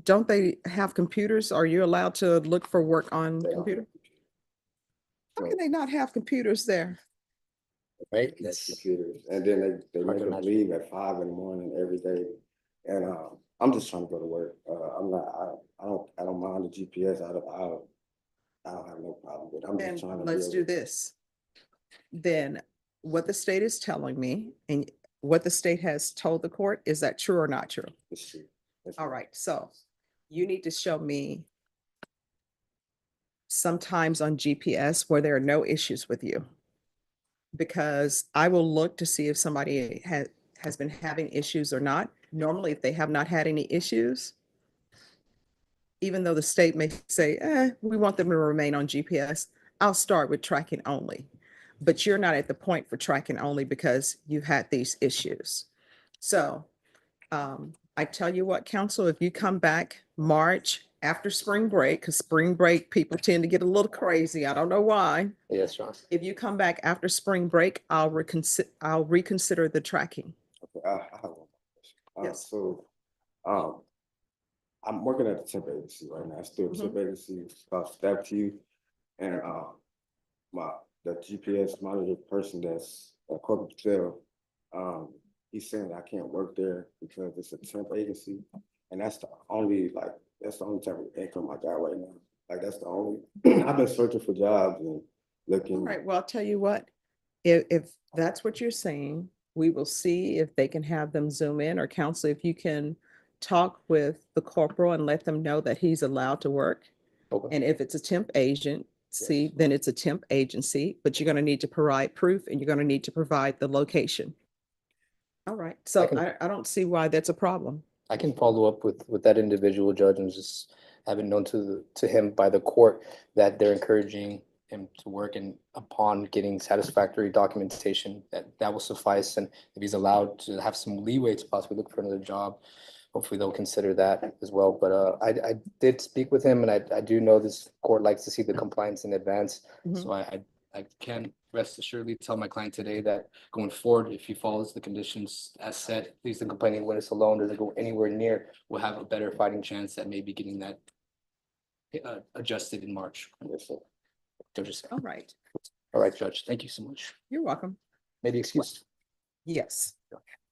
don't they have computers? Are you allowed to look for work on computer? How can they not have computers there? Right. That's computers, and then they make them leave at 5 in the morning every day, and I'm just trying to go to work. I don't mind the GPS. I don't have no problem with it. I'm just trying to. Let's do this. Then what the state is telling me and what the state has told the court, is that true or not true? It's true. All right, so you need to show me sometimes on GPS where there are no issues with you. Because I will look to see if somebody has been having issues or not. Normally, if they have not had any issues, even though the state may say, we want them to remain on GPS, I'll start with tracking only. But you're not at the point for tracking only because you had these issues. So I tell you what, counsel, if you come back March after spring break, because spring break, people tend to get a little crazy. I don't know why. Yes, John. If you come back after spring break, I'll reconsider the tracking. Okay, I have one question. Yes. So, I'm working at the temp agency right now. Still temp agency, staff to you, and the GPS monitor person that's at corporate jail, he's saying I can't work there because it's a temp agency, and that's the only type of income I got right now. Like that's the only. I've been searching for jobs and looking. All right, well, I'll tell you what, if that's what you're saying, we will see if they can have them Zoom in, or counsel, if you can talk with the corporal and let them know that he's allowed to work. Okay. And if it's a temp agency, then it's a temp agency, but you're going to need to provide proof and you're going to need to provide the location. All right, so I don't see why that's a problem. I can follow up with that individual judge and just have it known to him by the court that they're encouraging him to work, and upon getting satisfactory documentation that will suffice. And if he's allowed to have some leeway to possibly look for another job, hopefully they'll consider that as well. But I did speak with him, and I do know this court likes to see the compliance in advance. So I can rest assuredly tell my client today that going forward, if he follows the conditions as set, leaves the complaining witness alone, doesn't go anywhere near, we'll have a better fighting chance at maybe getting that adjusted in March. Judges. All right. All right, Judge. Thank you so much. You're welcome. Maybe excuse. Yes.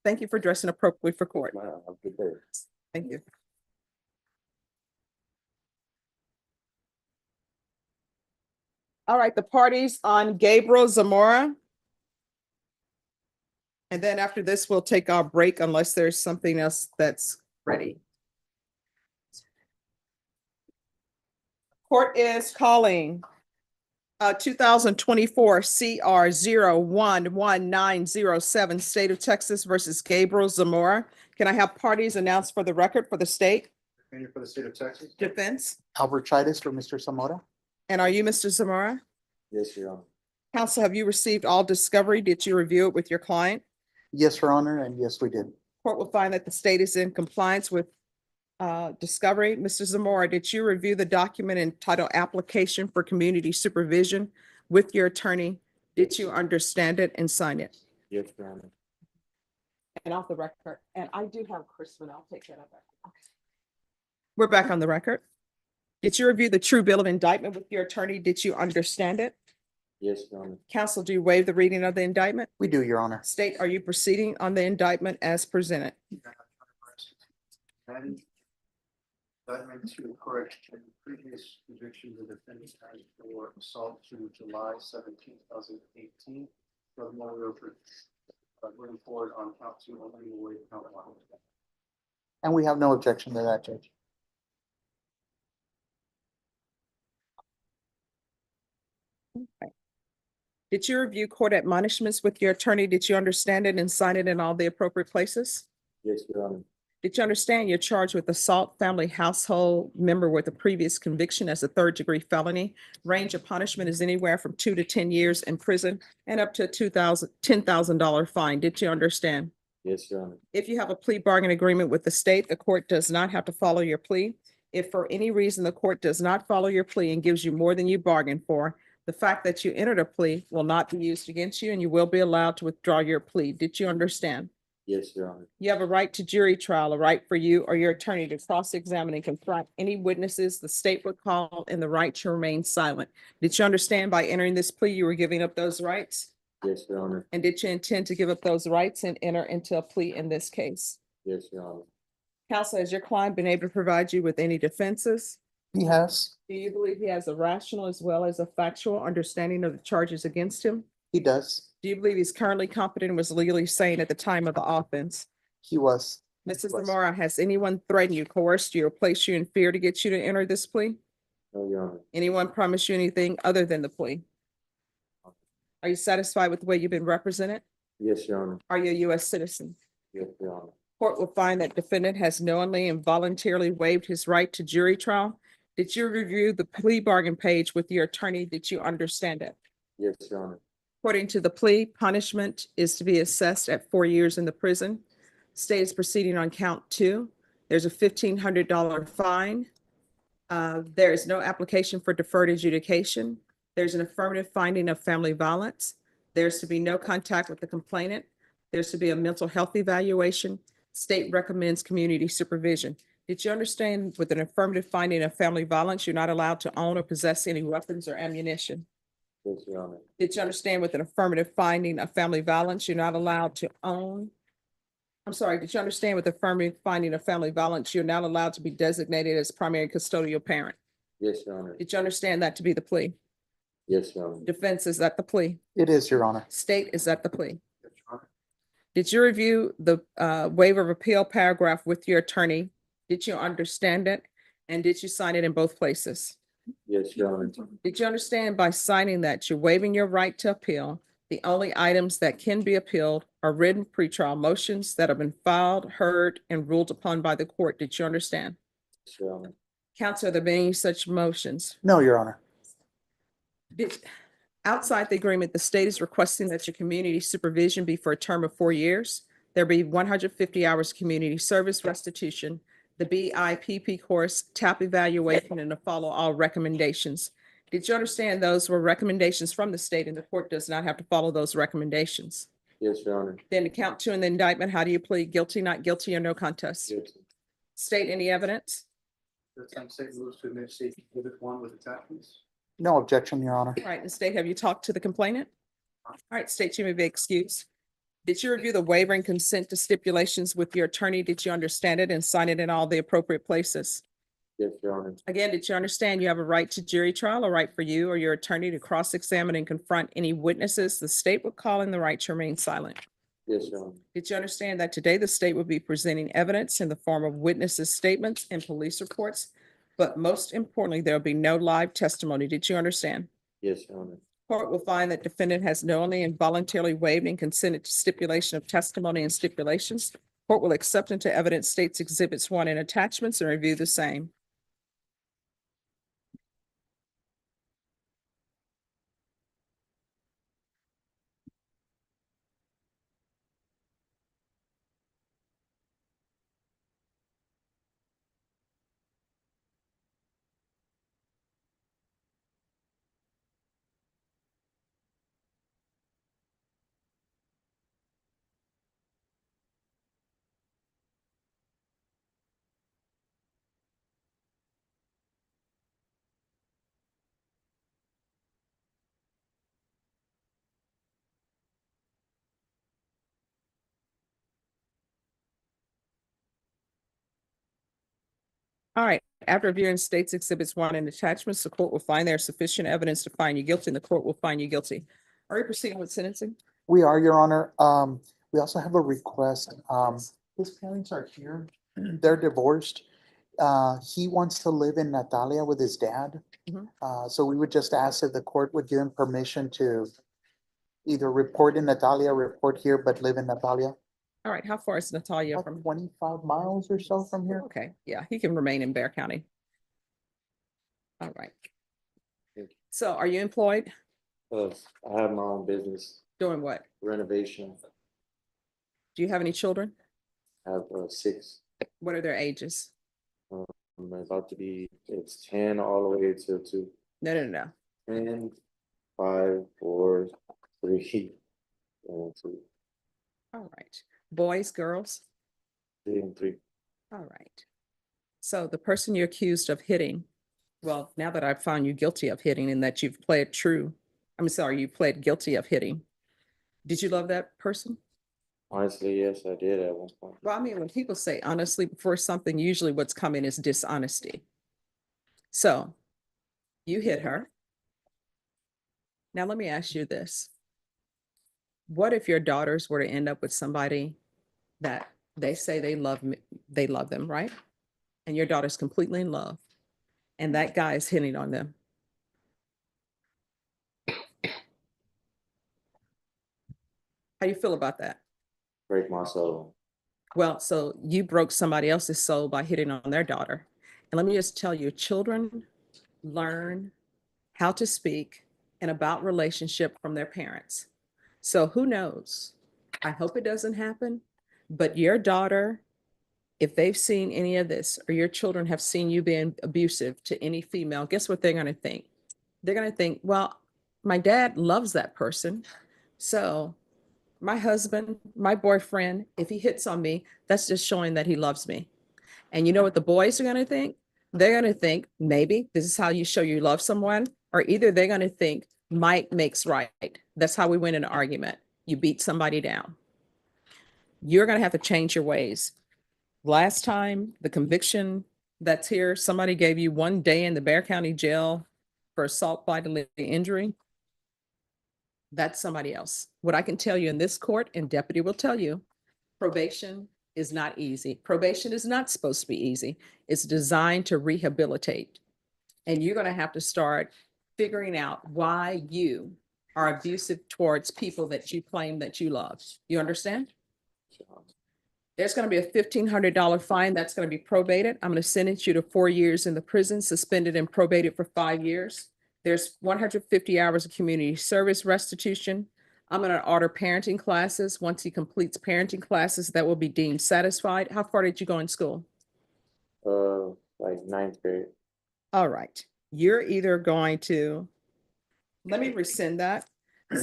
Thank you for dressing appropriately for court. Thank you. All right, the parties on Gabriel Zamora. And then after this, we'll take our break unless there's something else that's ready. Court is calling 2024 CR 011907 State of Texas versus Gabriel Zamora. Can I have parties announced for the record for the state? For the state of Texas. Defense. Albert Chidas for Mr. Zamora. And are you Mr. Zamora? Yes, Your Honor. Counsel, have you received all discovery? Did you review it with your client? Yes, Your Honor, and yes, we did. Court will find that the state is in compliance with discovery. Mr. Zamora, did you review the document entitled Application for Community Supervision with your attorney? Did you understand it and sign it? Yes, Your Honor. And off the record, and I do have Crispin, I'll take that up. Okay. We're back on the record. Did you review the true bill of indictment with your attorney? Did you understand it? Yes, Your Honor. Counsel, do you waive the reading of the indictment? We do, Your Honor. State, are you proceeding on the indictment as presented? Indictment to correct previous conviction of the defendant for assault to July 17, 2018. Furthermore, we're moving forward on count 2 only away count 1. And we have no objection to that, Judge. Okay. Did you review court admonishments with your attorney? Did you understand it and sign it in all the appropriate places? Yes, Your Honor. Did you understand you're charged with assault family household member with a previous conviction as a 3rd-degree felony? Range of punishment is anywhere from 2 to 10 years in prison and up to $10,000 fine. Did you understand? Yes, Your Honor. If you have a plea bargain agreement with the state, the court does not have to follow your plea. If for any reason the court does not follow your plea and gives you more than you bargained for, the fact that you entered a plea will not be used against you and you will be allowed to withdraw your plea. Did you understand? Yes, Your Honor. You have a right to jury trial, a right for you or your attorney to cross-examine and confront any witnesses the state would call, and the right to remain silent. Did you understand by entering this plea, you were giving up those rights? Yes, Your Honor. And did you intend to give up those rights and enter into a plea in this case? Yes, Your Honor. Counsel, has your client been able to provide you with any defenses? He has. Do you believe he has a rational as well as a factual understanding of the charges against him? He does. Do you believe he's currently competent and was legally sane at the time of the offense? He was. Mrs. Zamora, has anyone threatened you, coerced you, or placed you in fear to get you to enter this plea? No, Your Honor. Anyone promise you anything other than the plea? Are you satisfied with the way you've been represented? Yes, Your Honor. Are you a U.S. citizen? Yes, Your Honor. Court will find that defendant has knowingly and voluntarily waived his right to jury trial. Did you review the plea bargain page with your attorney? Did you understand it? Yes, Your Honor. According to the plea, punishment is to be assessed at 4 years in the prison. State is proceeding on count 2. There's a $1,500 fine. There is no application for deferred adjudication. There's an affirmative finding of family violence. There's to be no contact with the complainant. There's to be a mental health evaluation. State recommends community supervision. Did you understand with an affirmative finding of family violence, you're not allowed to own or possess any weapons or ammunition? Yes, Your Honor. Did you understand with an affirmative finding of family violence, you're not allowed to own? I'm sorry, did you understand with affirmative finding of family violence, you're not allowed to be designated as primary custodial parent? Yes, Your Honor. Did you understand that to be the plea? Yes, Your Honor. Defense, is that the plea? It is, Your Honor. State, is that the plea? Did you review the waiver of appeal paragraph with your attorney? Did you understand it? And did you sign it in both places? Yes, Your Honor. Did you understand by signing that you're waiving your right to appeal? The only items that can be appealed are written pretrial motions that have been filed, heard, and ruled upon by the court. Did you understand? Yes, Your Honor. Counsel, have there been any such motions? No, Your Honor. Outside the agreement, the state is requesting that your community supervision be for a term of 4 years. There be 150 hours community service restitution, the BIPP course, TAP evaluation, and to follow all recommendations. Did you understand those were recommendations from the state and the court does not have to follow those recommendations? Yes, Your Honor. Then to count 2 in the indictment, how do you plead? Guilty, not guilty, or no contest? Guilty. State, any evidence? The time state moves to admit state exhibit 1 with attachments. No objection, Your Honor. All right, the state, have you talked to the complainant? All right, state, you may be excused. Did you review the waiver and consent to stipulations with your attorney? Did you understand it and sign it in all the appropriate places? Yes, Your Honor. Again, did you understand you have a right to jury trial, a right for you or your attorney to cross-examine and confront any witnesses the state would call in, the right to remain silent? Yes, Your Honor. Did you understand that today the state would be presenting evidence in the form of witnesses' statements and police reports? But most importantly, there will be no live testimony. Did you understand? Yes, Your Honor. Court will find that defendant has knowingly and voluntarily waived and consented to stipulation of testimony and stipulations. Court will accept into evidence states exhibits 1 and attachments and review the same. All right, after reviewing states exhibits 1 and attachments, the court will find there is sufficient evidence to find you guilty and the court will find you guilty. Are you proceeding with sentencing? We are, Your Honor. We also have a request. His parents are here. They're divorced. He wants to live in Natalia with his dad. So we would just ask if the court would give him permission to either report in Natalia, report here, but live in Natalia. All right, how far is Natalia About from? 25 miles or so from here. Okay, yeah, he can remain in Bear County. All right. Thank you. So are you employed? I have my own business, Doing what? renovation. Do you have any children? I have 6. What are their ages? I'm about to be, it's 10 all the way to 2. No. 10, 5, 4, 3, and 2, All right. Boys, girls? 3, and 3. All right. So the person you're accused of hitting, well, now that I've found you guilty of hitting and that you've pled true, you pled guilty of hitting. Did you love that person? Honestly, yes, I did at one point. Well, I mean, when people say honestly before something, usually what's coming is dishonesty. So you hit her. Now, let me ask you this. What if your daughters were to end up with somebody that they say they love them, right? And your daughter's completely in love, and that guy is hitting on them? How do you feel about that? Break my soul. Well, so you broke somebody else's soul by hitting on their daughter. And let me just tell you, children learn how to speak and about relationship from their parents. So who knows? I hope it doesn't happen, but your daughter, if they've seen any of this, or your children have seen you being abusive to any female, guess what they're going to think? They're going to think, well, my dad loves that person. So my husband, my boyfriend, if he hits on me, that's just showing that he loves me. And you know what the boys are going to think? They're going to think, maybe this is how you show you love someone, or either they're going to think might makes right. That's how we win an argument. You beat somebody down. You're going to have to change your ways. Last time, the conviction that's here, somebody gave you 1 day in the Bexar County Jail for assault, bodily injury. That's somebody else. What I can tell you in this court, and deputy will tell you, probation is not easy. Probation is not supposed to be easy. It's designed to rehabilitate. And you're going to have to start figuring out why you are abusive towards people that you claim that you love. You understand? There's going to be a $1,500 fine that's going to be probated. I'm going to sentence you to 4 years in the prison, suspended and probated for 5 years. There's 150 hours of community service restitution. I'm going to order parenting classes. Once he completes parenting classes, that will be deemed satisfied. How far did you go in school? Like 9th grade. All right. You're either going to, let me rescind that.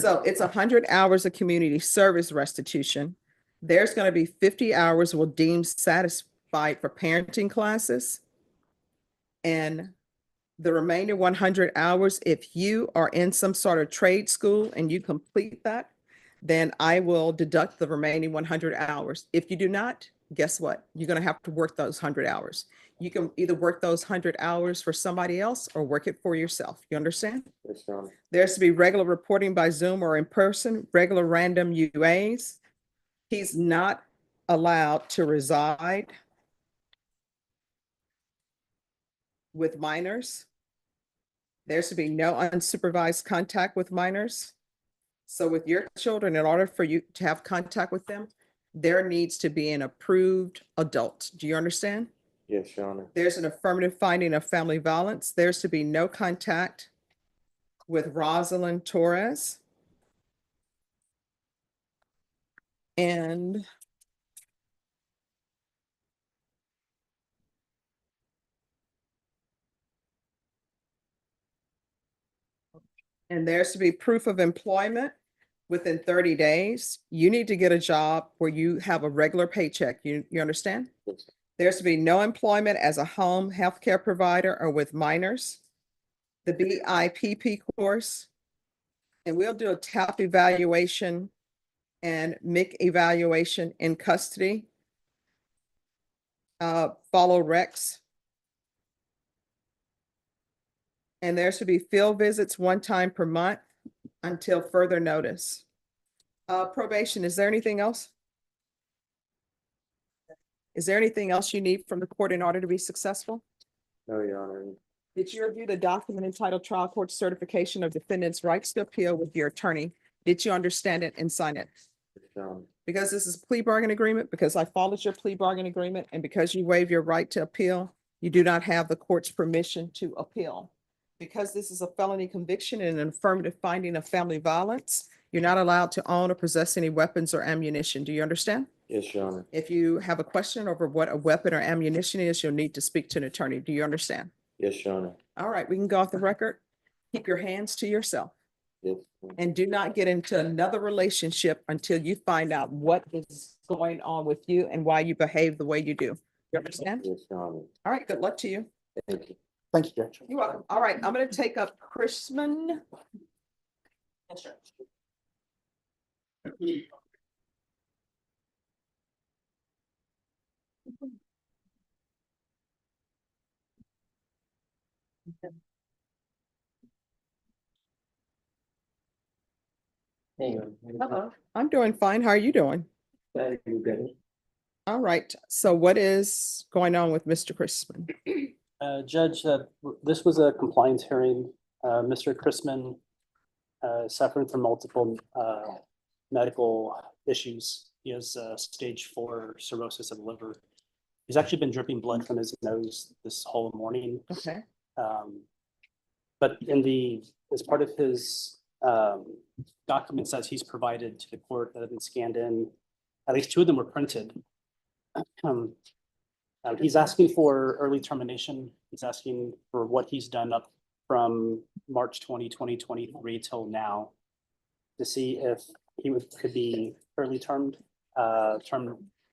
So it's 100 hours of community service restitution. There's going to be 50 hours will deem satisfied for parenting classes. And the remaining 100 hours, if you are in some sort of trade school and you complete that, then I will deduct the remaining 100 hours. If you do not, guess what? You're going to have to work those 100 hours. You can either work those 100 hours for somebody else or work it for yourself. You understand? Yes, ma'am. There's to be regular reporting by Zoom or in person, regular random UAs. He's not allowed to reside with minors. There's to be no unsupervised contact with minors. So with your children, in order for you to have contact with them, there needs to be an approved adult. Do you understand? Yes, Your Honor. There's an affirmative finding of family violence. There's to be no contact with Rosalind Torres. And there's to be proof of employment within 30 days. You need to get a job where you have a regular paycheck. You understand? Yes. There's to be no employment as a home healthcare provider or with minors. The BIPP course, and we'll do a TAP evaluation and MIC evaluation in custody. Follow Rex. And there should be field visits 1 time per month until further notice. Probation, is there anything else? Is there anything else you need from the court in order to be successful? No, Your Honor. Did you review the document entitled Trial Court Certification of Defendant's Rights to Appeal with your attorney? Did you understand it and sign it? Yes, Your Honor. Because this is a plea bargain agreement, because I followed your plea bargain agreement, and because you waive your right to appeal, you do not have the court's permission to appeal. Because this is a felony conviction and an affirmative finding of family violence, you're not allowed to own or possess any weapons or ammunition. Do you understand? Yes, Your Honor. If you have a question over what a weapon or ammunition is, you'll need to speak to an attorney. Do you understand? Yes, Your Honor. All right, we can go off the record. Keep your hands to yourself Yes. and do not get into another relationship until you find out what is going on with you and why you behave the way you do. You understand? Yes, Your Honor. All right, good luck to you. Thank you. Thank you, Judge. You're welcome. All right, I'm gonna take up Chrisman. Yes, sir. I'm doing fine. How are you doing? All right, so what is going on with Mr. Chrisman? Judge, this was a compliance hearing. Mr. Chrisman suffering from multiple medical issues. He has stage 4 cirrhosis of the liver. He's actually been dripping blood from his nose this whole morning. Okay. But as part of his documents that he's provided to the court that have been scanned in, at least 2 of them were printed. He's asking for early termination. He's asking for what he's done up from March 2023 till now to see if he could be early termed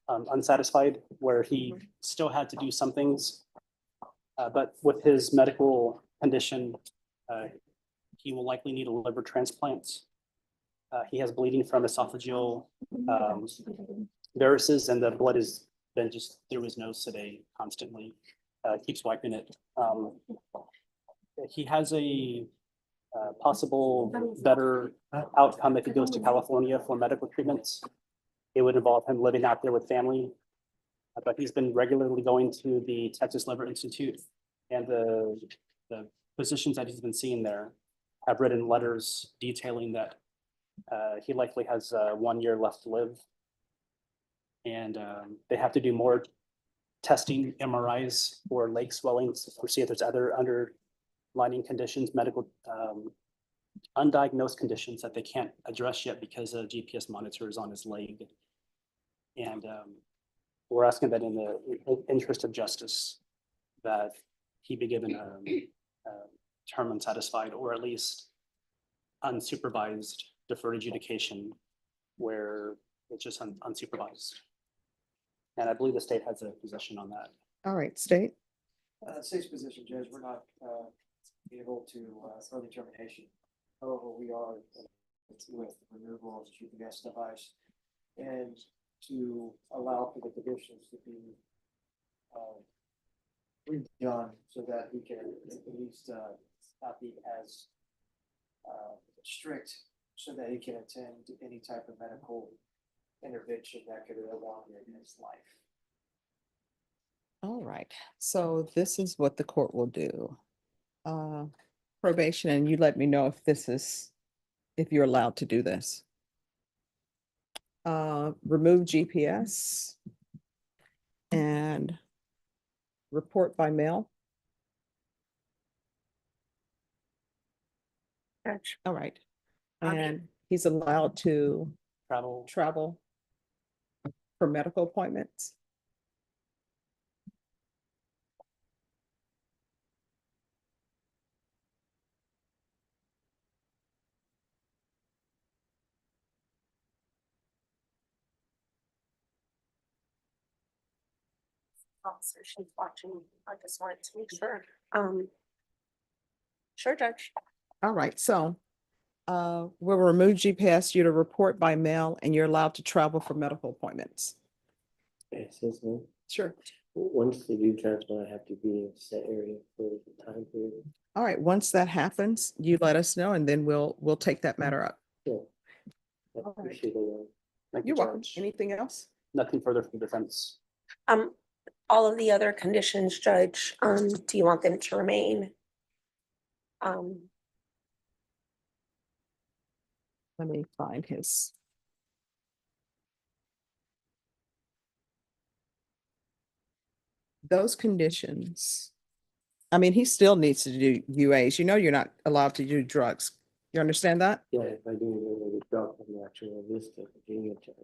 unsatisfied, where he still had to do some things. But with his medical condition, he will likely need a liver transplant. He has bleeding from esophageal varices, and the blood has been just through his nose today constantly. Keeps wiping it. He has a possible better outcome if he goes to California for medical treatments. It would involve him living out there with family. But he's been regularly going to the Texas Liver Institute, and the physicians that he's been seeing there have written letters detailing that he likely has 1 year left to live. And they have to do more testing, MRIs for leg swellings, to see if there's other underlying conditions, medical undiagnosed conditions that they can't address yet because a GPS monitor is on his leg. And we're asking that in the interest of justice, that he be given a term unsatisfied, or at least unsupervised deferred adjudication where it's just unsupervised. And I believe the state has a position on that. All right, state. State's position, Judge, we're not able to early termination. However, we are with removal of the GPS device and to allow for the conditions to be redone so that we can at least not be as strict, so that he can attend any type of medical intervention that could elongate his life. All right, so this is what the court will do. Probation, and you let me know if you're allowed to do this. Remove GPS and report by mail. All right, and he's allowed to travel for medical appointments. Officer, she's watching. I just wanted to make sure. Sure, Judge. All right, so we'll remove GPS, you to report by mail, and you're allowed to travel for medical appointments. Excuse me. Sure. Once they do transplant, I have to be in a set area for the time period. All right, once that happens, you let us know, and then we'll take that matter up. Sure. I All right. appreciate it. Thank you, You're welcome. Judge. Anything else? Nothing further from defense. All of the other conditions, Judge, do you want them to remain? Let me find his. Those conditions. I mean, he still needs to do UAs. You know, you're not allowed to do drugs. You understand that? Yeah, if I do the drug, I'm actually listed, Virginia charge.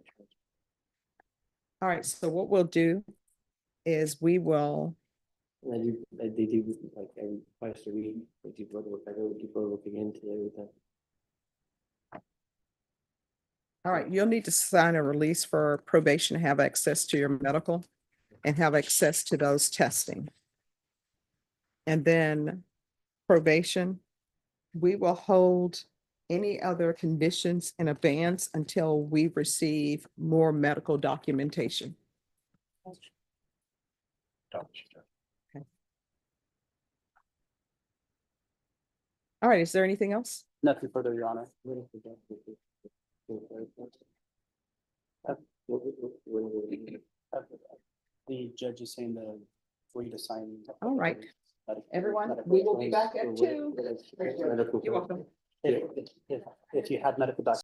All right, so what we'll do is we will, They do like every twice a week, they do blood work, I go do blood work again today with them. all right, you'll need to sign a release for probation to have access to your medical and have access to those testing. And then probation, we will hold any other conditions in advance until we receive more medical documentation. Okay. All right, is there anything else? Nothing further, Your Honor. The judge is saying for you to sign. All right. Everyone, we will be back at 2. You're welcome. If you had medical documentation